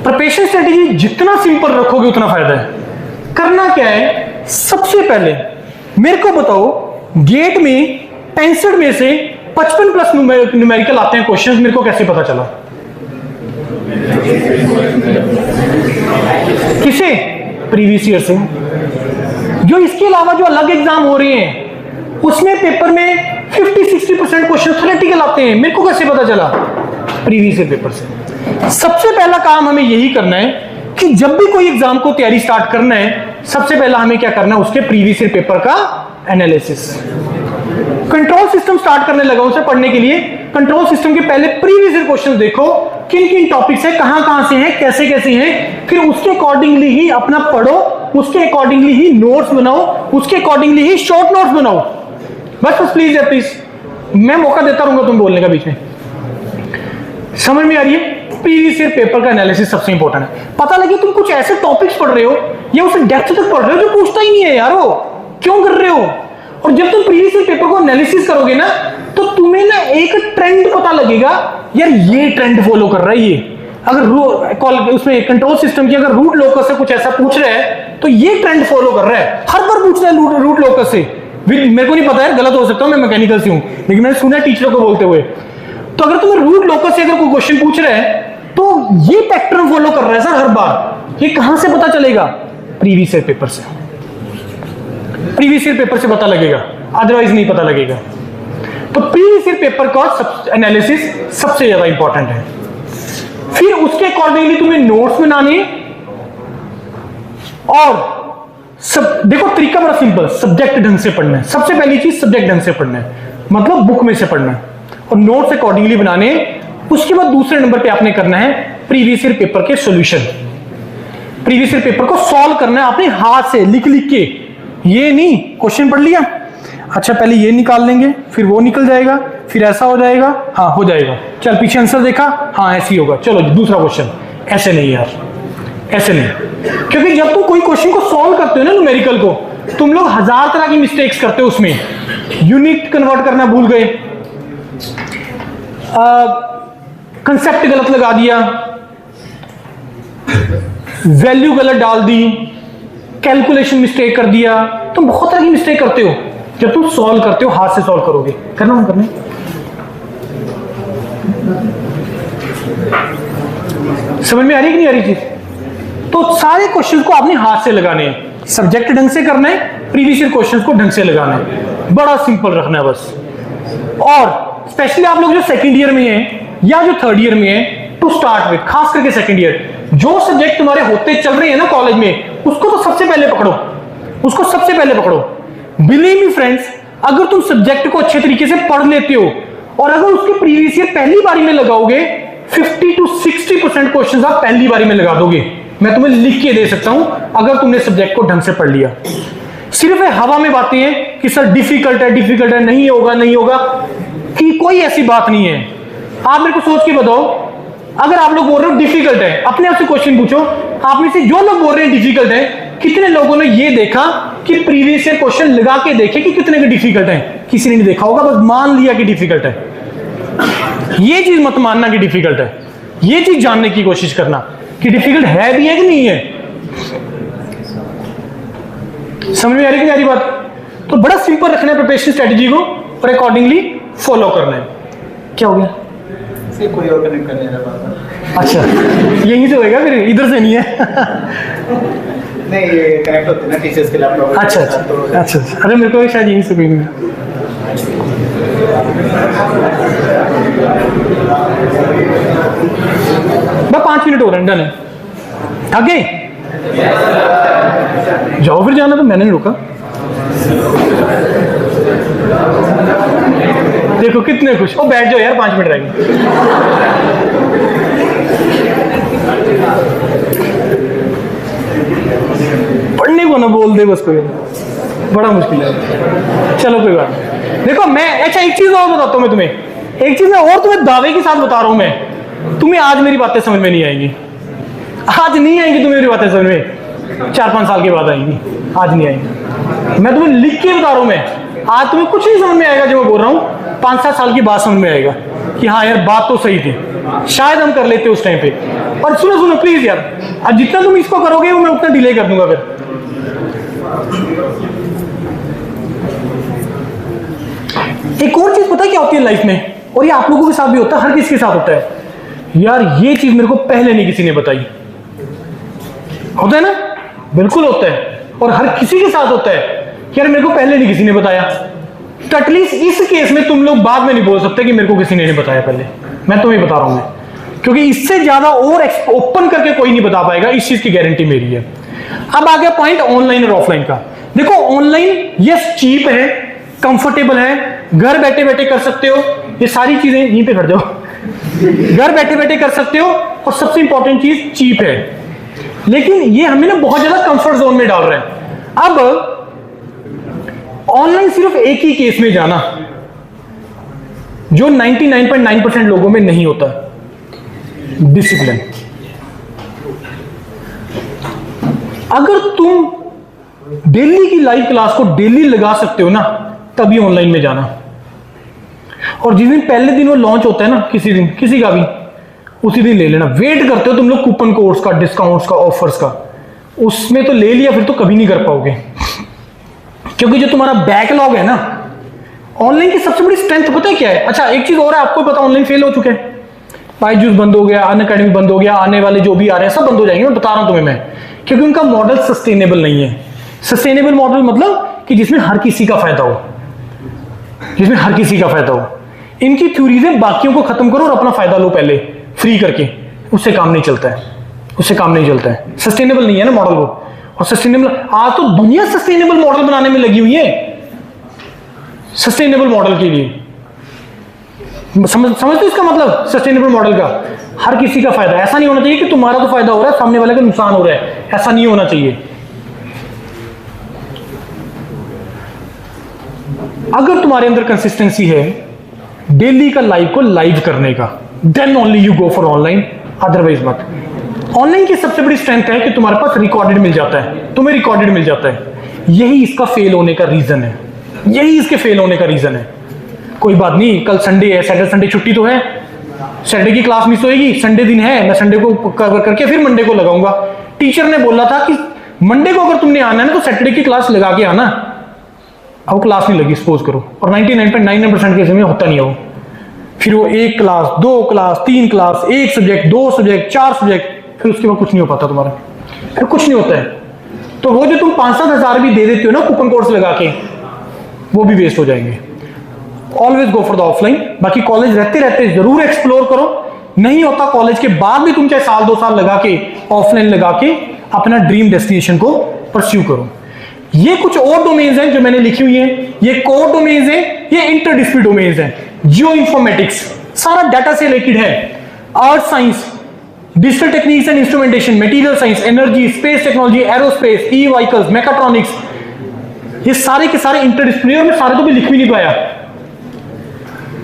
प्रिपरेशन स्ट्रेटेजी जितना सिंपल रखोगे उतना फायदा है। करना क्या है? सबसे पहले मेरे को बताओ, गेट में 65 में से 55 प्लस न्यूमेरिकल आते हैं क्वेश्चंस, मेरे को कैसे पता चला? किसे? प्रीवियस ईयर से। जो इसके अलावा जो अलग एग्जाम हो रहे हैं उसमें पेपर में 50-60% क्वेश्चन थ्योरेटिकल आते हैं, मेरे को कैसे पता चला? प्रीवियस ईयर पेपर से। सबसे पहला काम हमें यही करना है कि जब भी कोई एग्जाम को तैयारी स्टार्ट करना है, सबसे पहला हमें क्या करना है? उसके प्रीवियस ईयर पेपर का एनालिसिस। कंट्रोल सिस्टम स्टार्ट करने लगा उसे पढ़ने के लिए। कंट्रोल सिस्टम के पहले प्रीवियस ईयर क्वेश्चंस देखो, किन किन टॉपिक्स है, कहां से हैं, कैसे कैसे हैं, फिर उसके अकॉर्डिंगली ही अपना पढ़ो, उसके अकॉर्डिंगली ही नोट्स बनाओ, उसके अकॉर्डिंगली ही शॉर्ट नोट्स बनाओ। बस प्लीज या प्लीज, मैं मौका देता रहूंगा तुम बोलने का बीच में। समझ में आ रही है? प्रीवियस ईयर पेपर का एनालिसिस सबसे इंपॉर्टेंट है। पता लगे तुम कुछ ऐसे टॉपिक्स पढ़ रहे हो या उसे डेप्थ तक पढ़ रहे हो जो पूछता ही नहीं है यार, वो क्यों कर रहे हो? और जब तुम प्रीवियस ईयर पेपर को एनालिसिस करोगे ना, तो तुम्हें ना एक ट्रेंड पता लगेगा, यार ये ट्रेंड फॉलो कर रहा है ये। अगर उसमें कंट्रोल सिस्टम की अगर रूट लोकस से कुछ ऐसा पूछ रहे हैं तो ये ट्रेंड फॉलो कर रहा है। हर बार पूछ रहा है रूट लोकस से। मेरे को नहीं पता है, गलत हो सकता हूं, मैं मैकेनिकल से हूं, लेकिन मैंने सुना टीचरों को बोलते हुए। तो अगर तुम्हें रूट लोकस से अगर कोई क्वेश्चन पूछ रहे हैं तो ये पैटर्न फॉलो कर रहा है सर हर बार। ये कहां से पता चलेगा? प्रीवियस ईयर पेपर से। प्रीवियस ईयर पेपर से पता लगेगा। अदरवाइज नहीं पता लगेगा। तो प्रीवियस ईयर पेपर का एनालिसिस सबसे ज्यादा इंपॉर्टेंट है। फिर उसके अकॉर्डिंगली तुम्हें नोट्स बनाने और सब देखो तरीका बड़ा सिंपल, सब्जेक्ट ढंग से पढ़ना है। सबसे पहली चीज सब्जेक्ट ढंग से पढ़ना है, मतलब बुक में से पढ़ना है और नोट्स अकॉर्डिंगली बनाने। उसके बाद दूसरे नंबर पे आपने करना है प्रीवियस ईयर पेपर के सॉल्यूशन। प्रीवियस ईयर पेपर को सॉल्व करना है आपने हाथ से लिख लिख के। ये नहीं क्वेश्चन पढ़ लिया, अच्छा पहले ये निकाल लेंगे, फिर वो निकल जाएगा, फिर ऐसा हो जाएगा, हाँ हो जाएगा, चल पीछे आंसर देखा, हाँ ऐसे ही होगा, चलो जी दूसरा क्वेश्चन। ऐसे नहीं यार, ऐसे नहीं, क्योंकि जब तुम कोई क्वेश्चन को सॉल्व करते हो ना न्यूमेरिकल को, तुम लोग 1000 तरह की मिस्टेक्स करते हो उसमें। यूनिट कन्वर्ट करना भूल गए, कंसेप्ट गलत लगा दिया, वैल्यू गलत डाल दी, कैलकुलेशन मिस्टेक कर दिया, तुम बहुत तरह की मिस्टेक करते हो जब तुम सॉल्व करते हो, हाथ से सॉल्व करोगे। करना हम करने समझ में आ रही है कि नहीं आ रही चीज? तो सारे क्वेश्चंस को आपने हाथ से लगाने हैं, सब्जेक्ट ढंग से करना है, प्रीवियस ईयर क्वेश्चंस को ढंग से लगाना है, बड़ा सिंपल रखना है बस। और स्पेशली आप लोग जो सेकंड ईयर में हैं या जो थर्ड ईयर में हैं, टू स्टार्ट विद, खास करके सेकंड ईयर, जो सब्जेक्ट तुम्हारे होते चल रहे हैं ना कॉलेज में, उसको तो सबसे पहले पकड़ो, उसको सबसे पहले पकड़ो। बिलीव मी फ्रेंड्स, अगर तुम सब्जेक्ट को अच्छे तरीके से पढ़ लेते हो और अगर उसके प्रीवियस ईयर पहली बारी में लगाओगे, 50 to 60% क्वेश्चंस आप पहली बारी में लगा दोगे। मैं तुम्हें लिख के दे सकता हूं अगर तुमने सब्जेक्ट को ढंग से पढ़ लिया। सिर्फ हवा में बातें हैं कि सर डिफिकल्ट है, नहीं होगा, नहीं होगा, कि कोई ऐसी बात नहीं है। आप मेरे को सोच के बताओ, अगर आप लोग बोल रहे हो डिफिकल्ट है, अपने आप से क्वेश्चन पूछो, आप में से जो लोग बोल रहे हैं डिफिकल्ट है, कितने लोगों ने ये देखा कि प्रीवियस ईयर क्वेश्चन लगा के देखे कि कितने के डिफिकल्ट है? किसी ने नहीं देखा होगा, बस मान लिया कि डिफिकल्ट है। ये चीज मत मानना कि डिफिकल्ट है, ये चीज जानने की कोशिश करना कि डिफिकल्ट है भी है कि नहीं है। समझ में आ रही है बात? तो बड़ा सिंपल रखना है प्रिपरेशन स्ट्रेटजी को और अकॉर्डिंगली फॉलो करना है। क्या हो गया? कोई और कनेक्ट करने वाला बात। अच्छा यहीं से होएगा, फिर इधर से नहीं है? नहीं, ये कनेक्ट होते हैं ना टीचर्स के लैपटॉप। अच्छा अच्छा, अरे मेरे को शायद यहीं से कोई नहीं। बस 5 मिनट हो रहे हैं, डन है। आगे जाओ, फिर जाना तो मैंने नहीं रुका। देखो कितने खुश हो, बैठ जाओ यार, 5 मिनट रहेंगे। पढ़ने को ना बोल दे बस, कोई बड़ा मुश्किल है। चलो कोई बात नहीं। देखो मैं अच्छा एक चीज और बताता हूं, मैं तुम्हें एक चीज और तुम्हें दावे के साथ बता रहा हूं मैं, तुम्हें आज मेरी बातें समझ में नहीं आएंगी, आज नहीं आएंगी तुम्हें मेरी बातें समझ में, 4-5 साल के बाद आएंगी, आज नहीं आएंगी। मैं तुम्हें लिख के बता रहा हूं, मैं आज तुम्हें कुछ नहीं समझ में आएगा जो मैं बोल रहा हूं, 5-7 साल की बात समझ में आएगा कि हाँ यार बात तो सही थी, शायद हम कर लेते उस टाइम पे। और सुनो प्लीज यार, अब जितना तुम इसको करोगे वो मैं उतना डिले कर दूंगा। फिर एक और चीज पता है क्या होती है लाइफ में, और ये आप लोगों के साथ भी होता है, हर किसी के साथ होता है यार, ये चीज मेरे को पहले नहीं किसी ने बताई। होता है ना, बिल्कुल होता है, और हर किसी के साथ होता है यार मेरे को पहले नहीं किसी ने बताया। तो एटलीस्ट इस केस में तुम लोग बाद में नहीं बोल सकते कि मेरे को किसी ने नहीं बताया पहले, मैं तुम्हें बता रहा हूं मैं, क्योंकि इससे ज्यादा और ओपन करके कोई नहीं बता पाएगा, इस चीज की गारंटी मेरी है। अब आ गया पॉइंट ऑनलाइन और ऑफलाइन का। देखो ऑनलाइन यस चीप है, कंफर्टेबल है, घर बैठे बैठे कर सकते हो, ये सारी चीजें यहीं पे कर जाओ, घर बैठे बैठे कर सकते हो, और सबसे इंपॉर्टेंट चीज चीप है। लेकिन ये हमें ना बहुत ज्यादा कंफर्ट जोन में डाल रहे हैं। अब ऑनलाइन सिर्फ एक ही केस में जाना जो 99.9% लोगों में नहीं होता, डिसिप्लिन। अगर तुम डेली की लाइव क्लास को डेली लगा सकते हो ना, तभी ऑनलाइन में जाना। और जिस दिन पहले दिन वो लॉन्च होता है ना, किसी दिन किसी का भी, उसी दिन ले लेना। वेट करते हो तुम लोग कूपन कोड्स का, डिस्काउंट्स का, ऑफर्स का, उसमें तो ले लिया, फिर तो कभी नहीं कर पाओगे, क्योंकि जो तुम्हारा बैकलॉग है ना, ऑनलाइन की सबसे बड़ी स्ट्रेंथ पता है क्या है? अच्छा एक चीज और है, आपको पता ऑनलाइन फेल हो चुके हैं, बायजूस बंद हो गया, अनअकैडमी बंद हो गया, आने वाले जो भी आ रहे हैं सब बंद हो जाएंगे, मैं बता रहा हूं तुम्हें मैं, क्योंकि उनका मॉडल सस्टेनेबल नहीं है। सस्टेनेबल मॉडल मतलब कि जिसमें हर किसी का फायदा हो, जिसमें हर किसी का फायदा हो। इनकी थ्योरीज है, बाकियों को खत्म करो और अपना फायदा लो पहले फ्री करके, उससे काम नहीं चलता है, उससे काम नहीं चलता है। सस्टेनेबल नहीं है ना मॉडल वो। और सस्टेनेबल, आज तो दुनिया सस्टेनेबल मॉडल बनाने में लगी हुई है, सस्टेनेबल मॉडल के लिए। समझते इसका मतलब सस्टेनेबल मॉडल का? हर किसी का फायदा। ऐसा नहीं होना चाहिए कि तुम्हारा तो फायदा हो रहा है, सामने वाले का नुकसान हो रहा है, ऐसा नहीं होना चाहिए। अगर तुम्हारे अंदर कंसिस्टेंसी है डेली का लाइव को लाइव करने का, then only you go for online, otherwise मत। ऑनलाइन की सबसे बड़ी स्ट्रेंथ है कि तुम्हारे पास रिकॉर्डेड मिल जाता है, तुम्हें रिकॉर्डेड मिल जाता है। यही इसका फेल होने का रीजन है, यही इसके फेल होने का रीजन है। कोई बात नहीं, कल संडे है, सैटरडे संडे छुट्टी तो है, सैटरडे की क्लास मिस होएगी, संडे दिन है, मैं संडे को कवर करके फिर मंडे को लगाऊंगा। टीचर ने बोला था कि मंडे को अगर तुमने आना है ना तो सैटरडे की क्लास लगा के आना। अब क्लास नहीं लगी सपोज करो, और 99.99% केस में होता नहीं है वो। फिर वो एक क्लास, दो क्लास, तीन क्लास, एक सब्जेक्ट, दो सब्जेक्ट, चार सब्जेक्ट, फिर उसके बाद कुछ नहीं हो पाता तुम्हारा, फिर कुछ नहीं होता है। तो वो जो तुम 5-7 हज़ार भी दे देते हो ना कूपन कोर्स लगा के, वो भी वेस्ट हो जाएंगे। Always go for the offline. बाकी कॉलेज रहते रहते जरूर एक्सप्लोर करो, नहीं होता कॉलेज के बाद भी तुम चाहे 1-2 साल लगा के ऑफलाइन लगा के अपना ड्रीम डेस्टिनेशन को परस्यू करो। ये कुछ और डोमेन्स हैं जो मैंने लिखी हुई हैं, ये कोर डोमेन्स हैं, ये इंटरडिसिप्लिनरी डोमेन्स हैं। जियो इन्फॉर्मेटिक्स सारा डाटा से रिलेटेड है, earth science, digital techniques and instrumentation, material science, energy, space technology, aerospace, e vehicles, mechatronics, ये सारे के सारे इंटरडिसिप्लिनरी। और मैं सारे तो भी लिख भी नहीं पाया,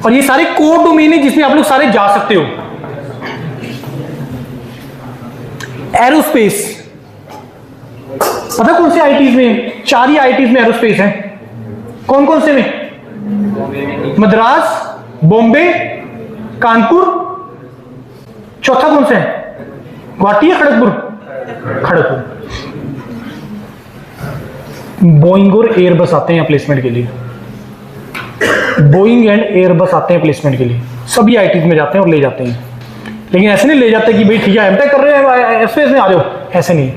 और ये सारे कोर डोमेन है जिसमें आप लोग सारे जा सकते हो। एरोस्पेस, पता कौन से आईटीज में? 4 ही आईटीज में एरोस्पेस है। कौन कौन से में? मद्रास, बॉम्बे, कानपुर, चौथा कौन सा है? गुवाहाटी या खड़गपुर? खड़गपुर। बोइंग और एयरबस आते हैं प्लेसमेंट के लिए, बोइंग एंड एयरबस आते हैं प्लेसमेंट के लिए, सभी आईटीज में जाते हैं और ले जाते हैं। लेकिन ऐसे नहीं ले जाते कि भाई ठीक है एमटेक कर रहे हैं एसपीएस में आ जाओ, ऐसे नहीं।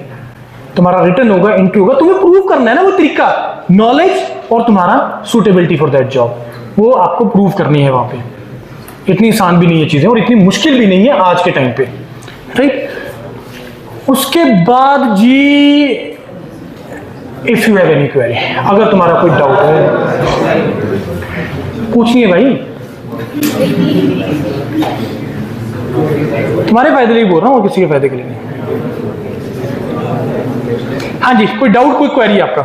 तुम्हारा रिटर्न होगा, इंटरव्यू होगा, तुम्हें प्रूव करना है ना वो तरीका, नॉलेज और तुम्हारा सुटेबिलिटी फॉर दैट जॉब, वो आपको प्रूव करनी है वहां पे। इतनी आसान भी नहीं है चीजें और इतनी मुश्किल भी नहीं है आज के टाइम पे, राइट। उसके बाद जी, if you have any query, अगर तुम्हारा कोई डाउट है पूछिए भाई, तुम्हारे फायदे लिए बोल रहा हूँ और किसी के फायदे के लिए नहीं। हाँ जी, कोई डाउट, कोई क्वेरी आपका?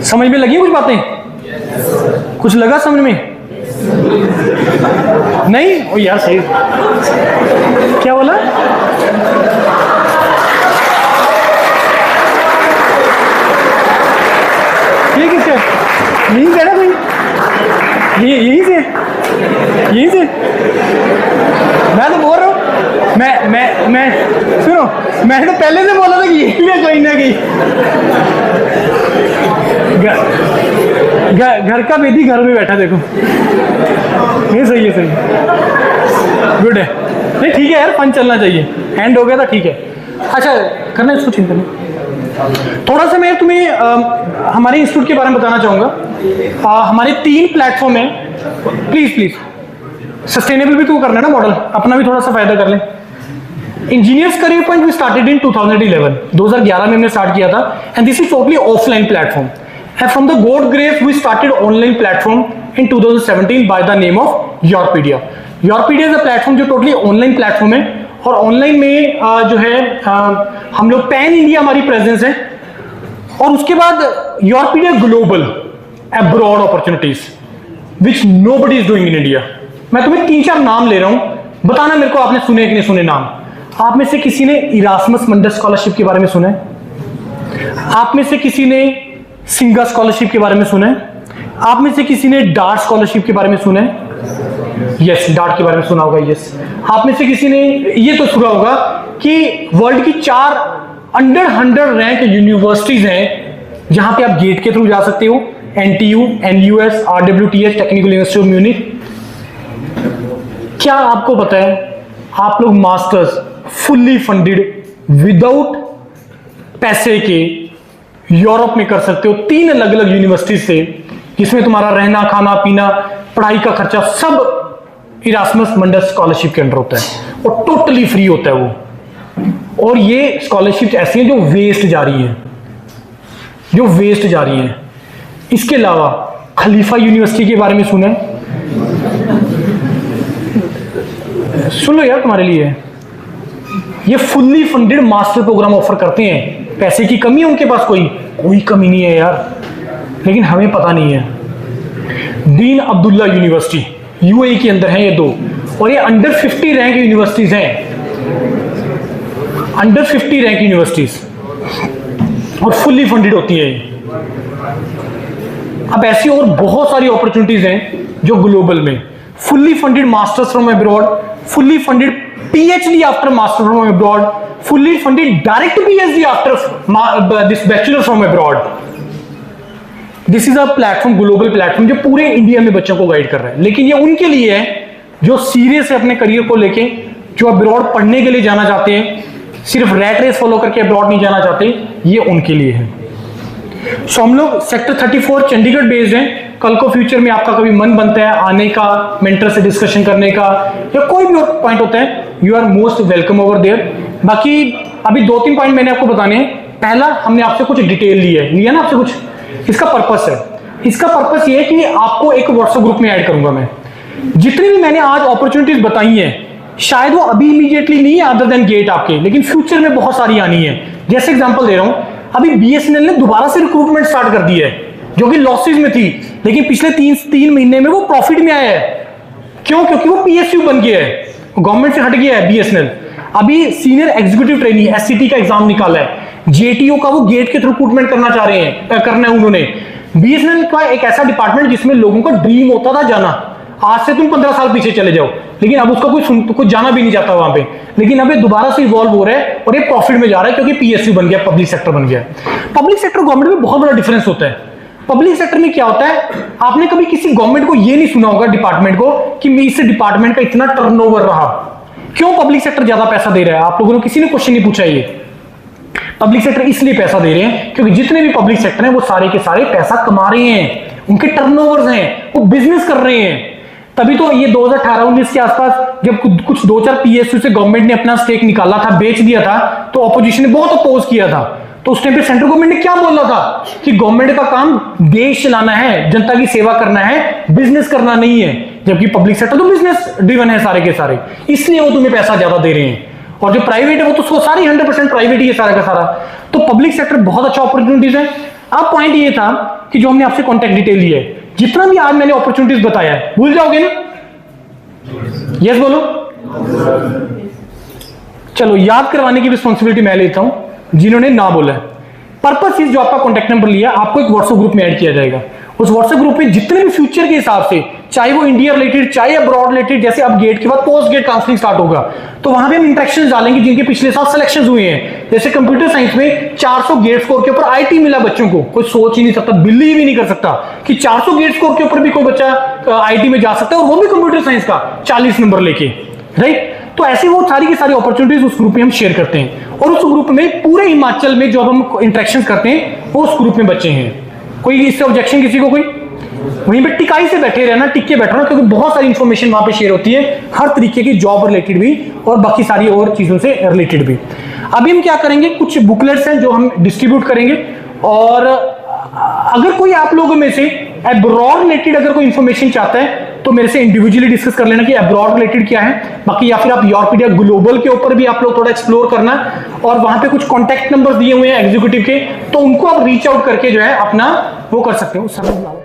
समझ में लगी कुछ बातें? कुछ लगा समझ में? नहीं? ओ यार सही, क्या बोला? ये किसका? यही कह रहा भाई, यही से मैं तो बोल रहा हूँ, मैं सुनो, मैंने तो पहले से बोला था कि यही है कहीं ना कहीं। घर का बेटी घर में बैठा, देखो ये सही है, सही गुड है। नहीं ठीक है यार, फन चलना चाहिए, हैंड हो गया था ठीक है। अच्छा करना इसको चिंता नहीं। थोड़ा सा मैं तुम्हें हमारे इंस्टीट्यूट के बारे में बताना चाहूंगा। हमारे 3 प्लेटफॉर्म हैं, प्लीज सस्टेनेबल भी तो करना है ना मॉडल, अपना भी थोड़ा सा फायदा कर लें। Engineers career point we started in 2011 में हमने स्टार्ट किया था, and this is totally offline platform. And from the god grace we started online platform in 2017 by the name of Yourpedia. Yourpedia is a platform जो टोटली ऑनलाइन प्लेटफॉर्म है, और ऑनलाइन में जो है हम लोग पैन इंडिया हमारी प्रेजेंस है। और उसके बाद Yourpedia global abroad opportunities which nobody is doing in India. मैं तुम्हें 3-4 नाम ले रहा हूं, बताना मेरे को आपने सुने कि नहीं सुने नाम। आप में से किसी ने इरास्मस मंडस स्कॉलरशिप के बारे में सुना है? आप में से किसी ने सिंगा स्कॉलरशिप के बारे में सुना है? आप में से किसी ने डार्ट स्कॉलरशिप के बारे में सुना है? यस, डार्ट के बारे में सुना होगा। यस, आप में से किसी ने ये तो सुना होगा कि वर्ल्ड की 4 अंडर 100 रैंक यूनिवर्सिटीज हैं जहां पे आप गेट के थ्रू जा सकते हो, NTU, NUS, RWTH, technical university of Munich. क्या आपको पता है आप लोग मास्टर्स फुल्ली फंडेड विदाउट पैसे के यूरोप में कर सकते हो 3 अलग अलग यूनिवर्सिटी से, जिसमें तुम्हारा रहना खाना पीना पढ़ाई का खर्चा सब इरास्मस मंडस स्कॉलरशिप के अंडर होता है और टोटली फ्री होता है वो। और ये स्कॉलरशिप ऐसी हैं जो वेस्ट जा रही है, जो वेस्ट जा रही है। इसके अलावा खलीफा यूनिवर्सिटी के बारे में सुना है? सुन लो यार तुम्हारे लिए, ये fully funded master programme offer करते हैं। पैसे की कमी है उनके पास? कोई कमी नहीं है यार, लेकिन हमें पता नहीं है। दीन अब्दुल्ला यूनिवर्सिटी यूएई के अंदर है ये 2, और ये अंडर 50 रैंक यूनिवर्सिटीज हैं, अंडर 50 रैंक यूनिवर्सिटीज, और फुल्ली फंडेड होती है। अब ऐसी और बहुत सारी अपॉर्चुनिटीज हैं जो ग्लोबल में fully funded masters from abroad, fully funded PhD after master from abroad, fully funded direct PhD after this bachelor from abroad. This is a platform, global platform, जो पूरे इंडिया में बच्चों को गाइड कर रहा है। लेकिन ये उनके लिए है जो सीरियस है अपने करियर को लेके, जो अब्रॉड पढ़ने के लिए जाना चाहते हैं, सिर्फ रैट रेस फॉलो करके अब्रॉड नहीं जाना चाहते, ये उनके लिए है। सो हम लोग सेक्टर 34 चंडीगढ़ बेस्ड हैं। कल को फ्यूचर में आपका कभी मन बनता है आने का, मेंटर से डिस्कशन करने का, या कोई भी और पॉइंट होता है, you are most welcome over there. बाकी अभी 2-3 पॉइंट मैंने आपको बताने हैं। पहला, हमने आपसे कुछ डिटेल लिया ना आपसे कुछ। इसका पर्पस है, इसका पर्पस ये है कि आपको एक व्हाट्सएप ग्रुप में ऐड करूंगा मैं। जितनी भी मैंने आज अपॉर्चुनिटीज बताई हैं, शायद वो अभी इमीडिएटली नहीं है अदर देन गेट आपके, लेकिन फ्यूचर में बहुत सारी आनी है। जैसे एग्जांपल दे रहा हूं, अभी बीएसएनएल ने दोबारा से रिक्रूटमेंट स्टार्ट कर दी है, जो कि लॉसेज में थी, लेकिन पिछले 3 महीने में वो प्रॉफिट में आया है। क्यों? क्योंकि वो पीएसयू बन गया है, गवर्नमेंट से हट गया है बीएसएनएल। अभी सीनियर एग्जीक्यूटिव ट्रेनी एससीटी का एग्जाम निकाला है, जेटीओ का वो गेट के थ्रू रिक्रूटमेंट करना चाह रहे हैं, करना है उन्होंने। बीएसएनएल का एक ऐसा डिपार्टमेंट जिसमें लोगों का ड्रीम होता था जाना। आज से तुम 15 साल पीछे चले जाओ, लेकिन अब उसका कोई जाना भी नहीं चाहता वहां पे, लेकिन अब ये दोबारा से इवॉल्व हो रहा है और ये प्रॉफिट में जा रहा है, क्योंकि पीएसयू बन गया, पब्लिक सेक्टर बन गया। पब्लिक सेक्टर गवर्नमेंट में बहुत बड़ा डिफरेंस होता है। पब्लिक सेक्टर में क्या होता है, आपने कभी किसी गवर्नमेंट को ये नहीं सुना होगा, डिपार्टमेंट को, कि मैं इस डिपार्टमेंट का इतना टर्नओवर रहा। क्यों पब्लिक सेक्टर ज्यादा पैसा दे रहा है? आप लोगों ने किसी ने क्वेश्चन नहीं पूछा ये। पब्लिक सेक्टर इसलिए पैसा दे रहे हैं क्योंकि जितने भी पब्लिक सेक्टर हैं वो सारे के सारे पैसा कमा रहे हैं, उनके टर्नओवर्स हैं, वो बिजनेस कर रहे हैं। तभी तो ये 2018-19 के आसपास जब कुछ 2-4 पीएसयू से गवर्नमेंट ने अपना स्टेक निकाला था, बेच दिया था, तो ऑपोजिशन ने बहुत अपोज किया था। तो उस टाइम पे सेंट्रल गवर्नमेंट ने क्या बोला था कि गवर्नमेंट का काम देश चलाना है, जनता की सेवा करना है, बिजनेस करना नहीं है। जबकि पब्लिक सेक्टर तो बिजनेस ड्रिवन है सारे के सारे, इसलिए वो तुम्हें पैसा ज्यादा दे रहे हैं। और जो प्राइवेट है वो तो सारी 100% प्राइवेट ही है सारा का सारा। तो पब्लिक सेक्टर बहुत अच्छा अपॉर्चुनिटीज है। अब पॉइंट ये था कि जो हमने आपसे कॉन्टैक्ट डिटेल ली है, जितना भी आज मैंने अपॉर्चुनिटीज बताया है, भूल जाओगे ना? यस बोलो। चलो, याद करवाने की रिस्पॉन्सिबिलिटी मैं लेता हूं जिन्होंने ना बोला है। पर्पस इज, जो आपका कॉन्टैक्ट नंबर लिया, आपको एक व्हाट्सएप ग्रुप में ऐड किया जाएगा। उस व्हाट्सएप ग्रुप में जितने भी फ्यूचर के हिसाब से, चाहे वो इंडिया रिलेटेड, चाहे अब्रॉड रिलेटेड, जैसे अब गेट के बाद पोस्ट गेट काउंसलिंग स्टार्ट होगा, तो वहां पे हम इंटरेक्शन डालेंगे जिनके पिछले साल सिलेक्शन हुए हैं। जैसे कंप्यूटर साइंस में 400 गेट स्कोर के ऊपर आईटी मिला बच्चों को, कोई सोच ही नहीं सकता, बिलीव ही नहीं कर सकता कि 400 गेट स्कोर के ऊपर भी कोई बच्चा आईटी में जा सकता है, और वो भी कंप्यूटर साइंस का 40 नंबर लेके, राइट? तो ऐसे वो सारी की सारी अपॉर्चुनिटीज उस ग्रुप में हम शेयर करते हैं। और उस ग्रुप में पूरे हिमाचल में जो हम इंटरेक्शन करते हैं वो उस ग्रुप में बच्चे हैं। कोई इससे ऑब्जेक्शन किसी को? कोई वहीं पे टिकाई से बैठे रहना, टिक के बैठना, क्योंकि बहुत सारी इंफॉर्मेशन वहां पे शेयर होती है, हर तरीके की जॉब रिलेटेड भी और बाकी सारी और चीजों से रिलेटेड भी। अभी हम क्या करेंगे, कुछ बुकलेट्स हैं जो हम डिस्ट्रीब्यूट करेंगे, और अगर कोई आप लोगों में से अब्रॉड रिलेटेड अगर कोई इंफॉर्मेशन चाहता है तो मेरे से इंडिविजुअली डिस्कस कर लेना कि अब्रॉड रिलेटेड क्या है। बाकी या फिर आप यूरोपीडिया ग्लोबल के ऊपर भी आप लोग थोड़ा एक्सप्लोर करना, और वहां पे कुछ कॉन्टैक्ट नंबर दिए हुए हैं एग्जीक्यूटिव के, तो उनको आप रीच आउट करके जो है अपना वो कर सकते हो, समझ लो।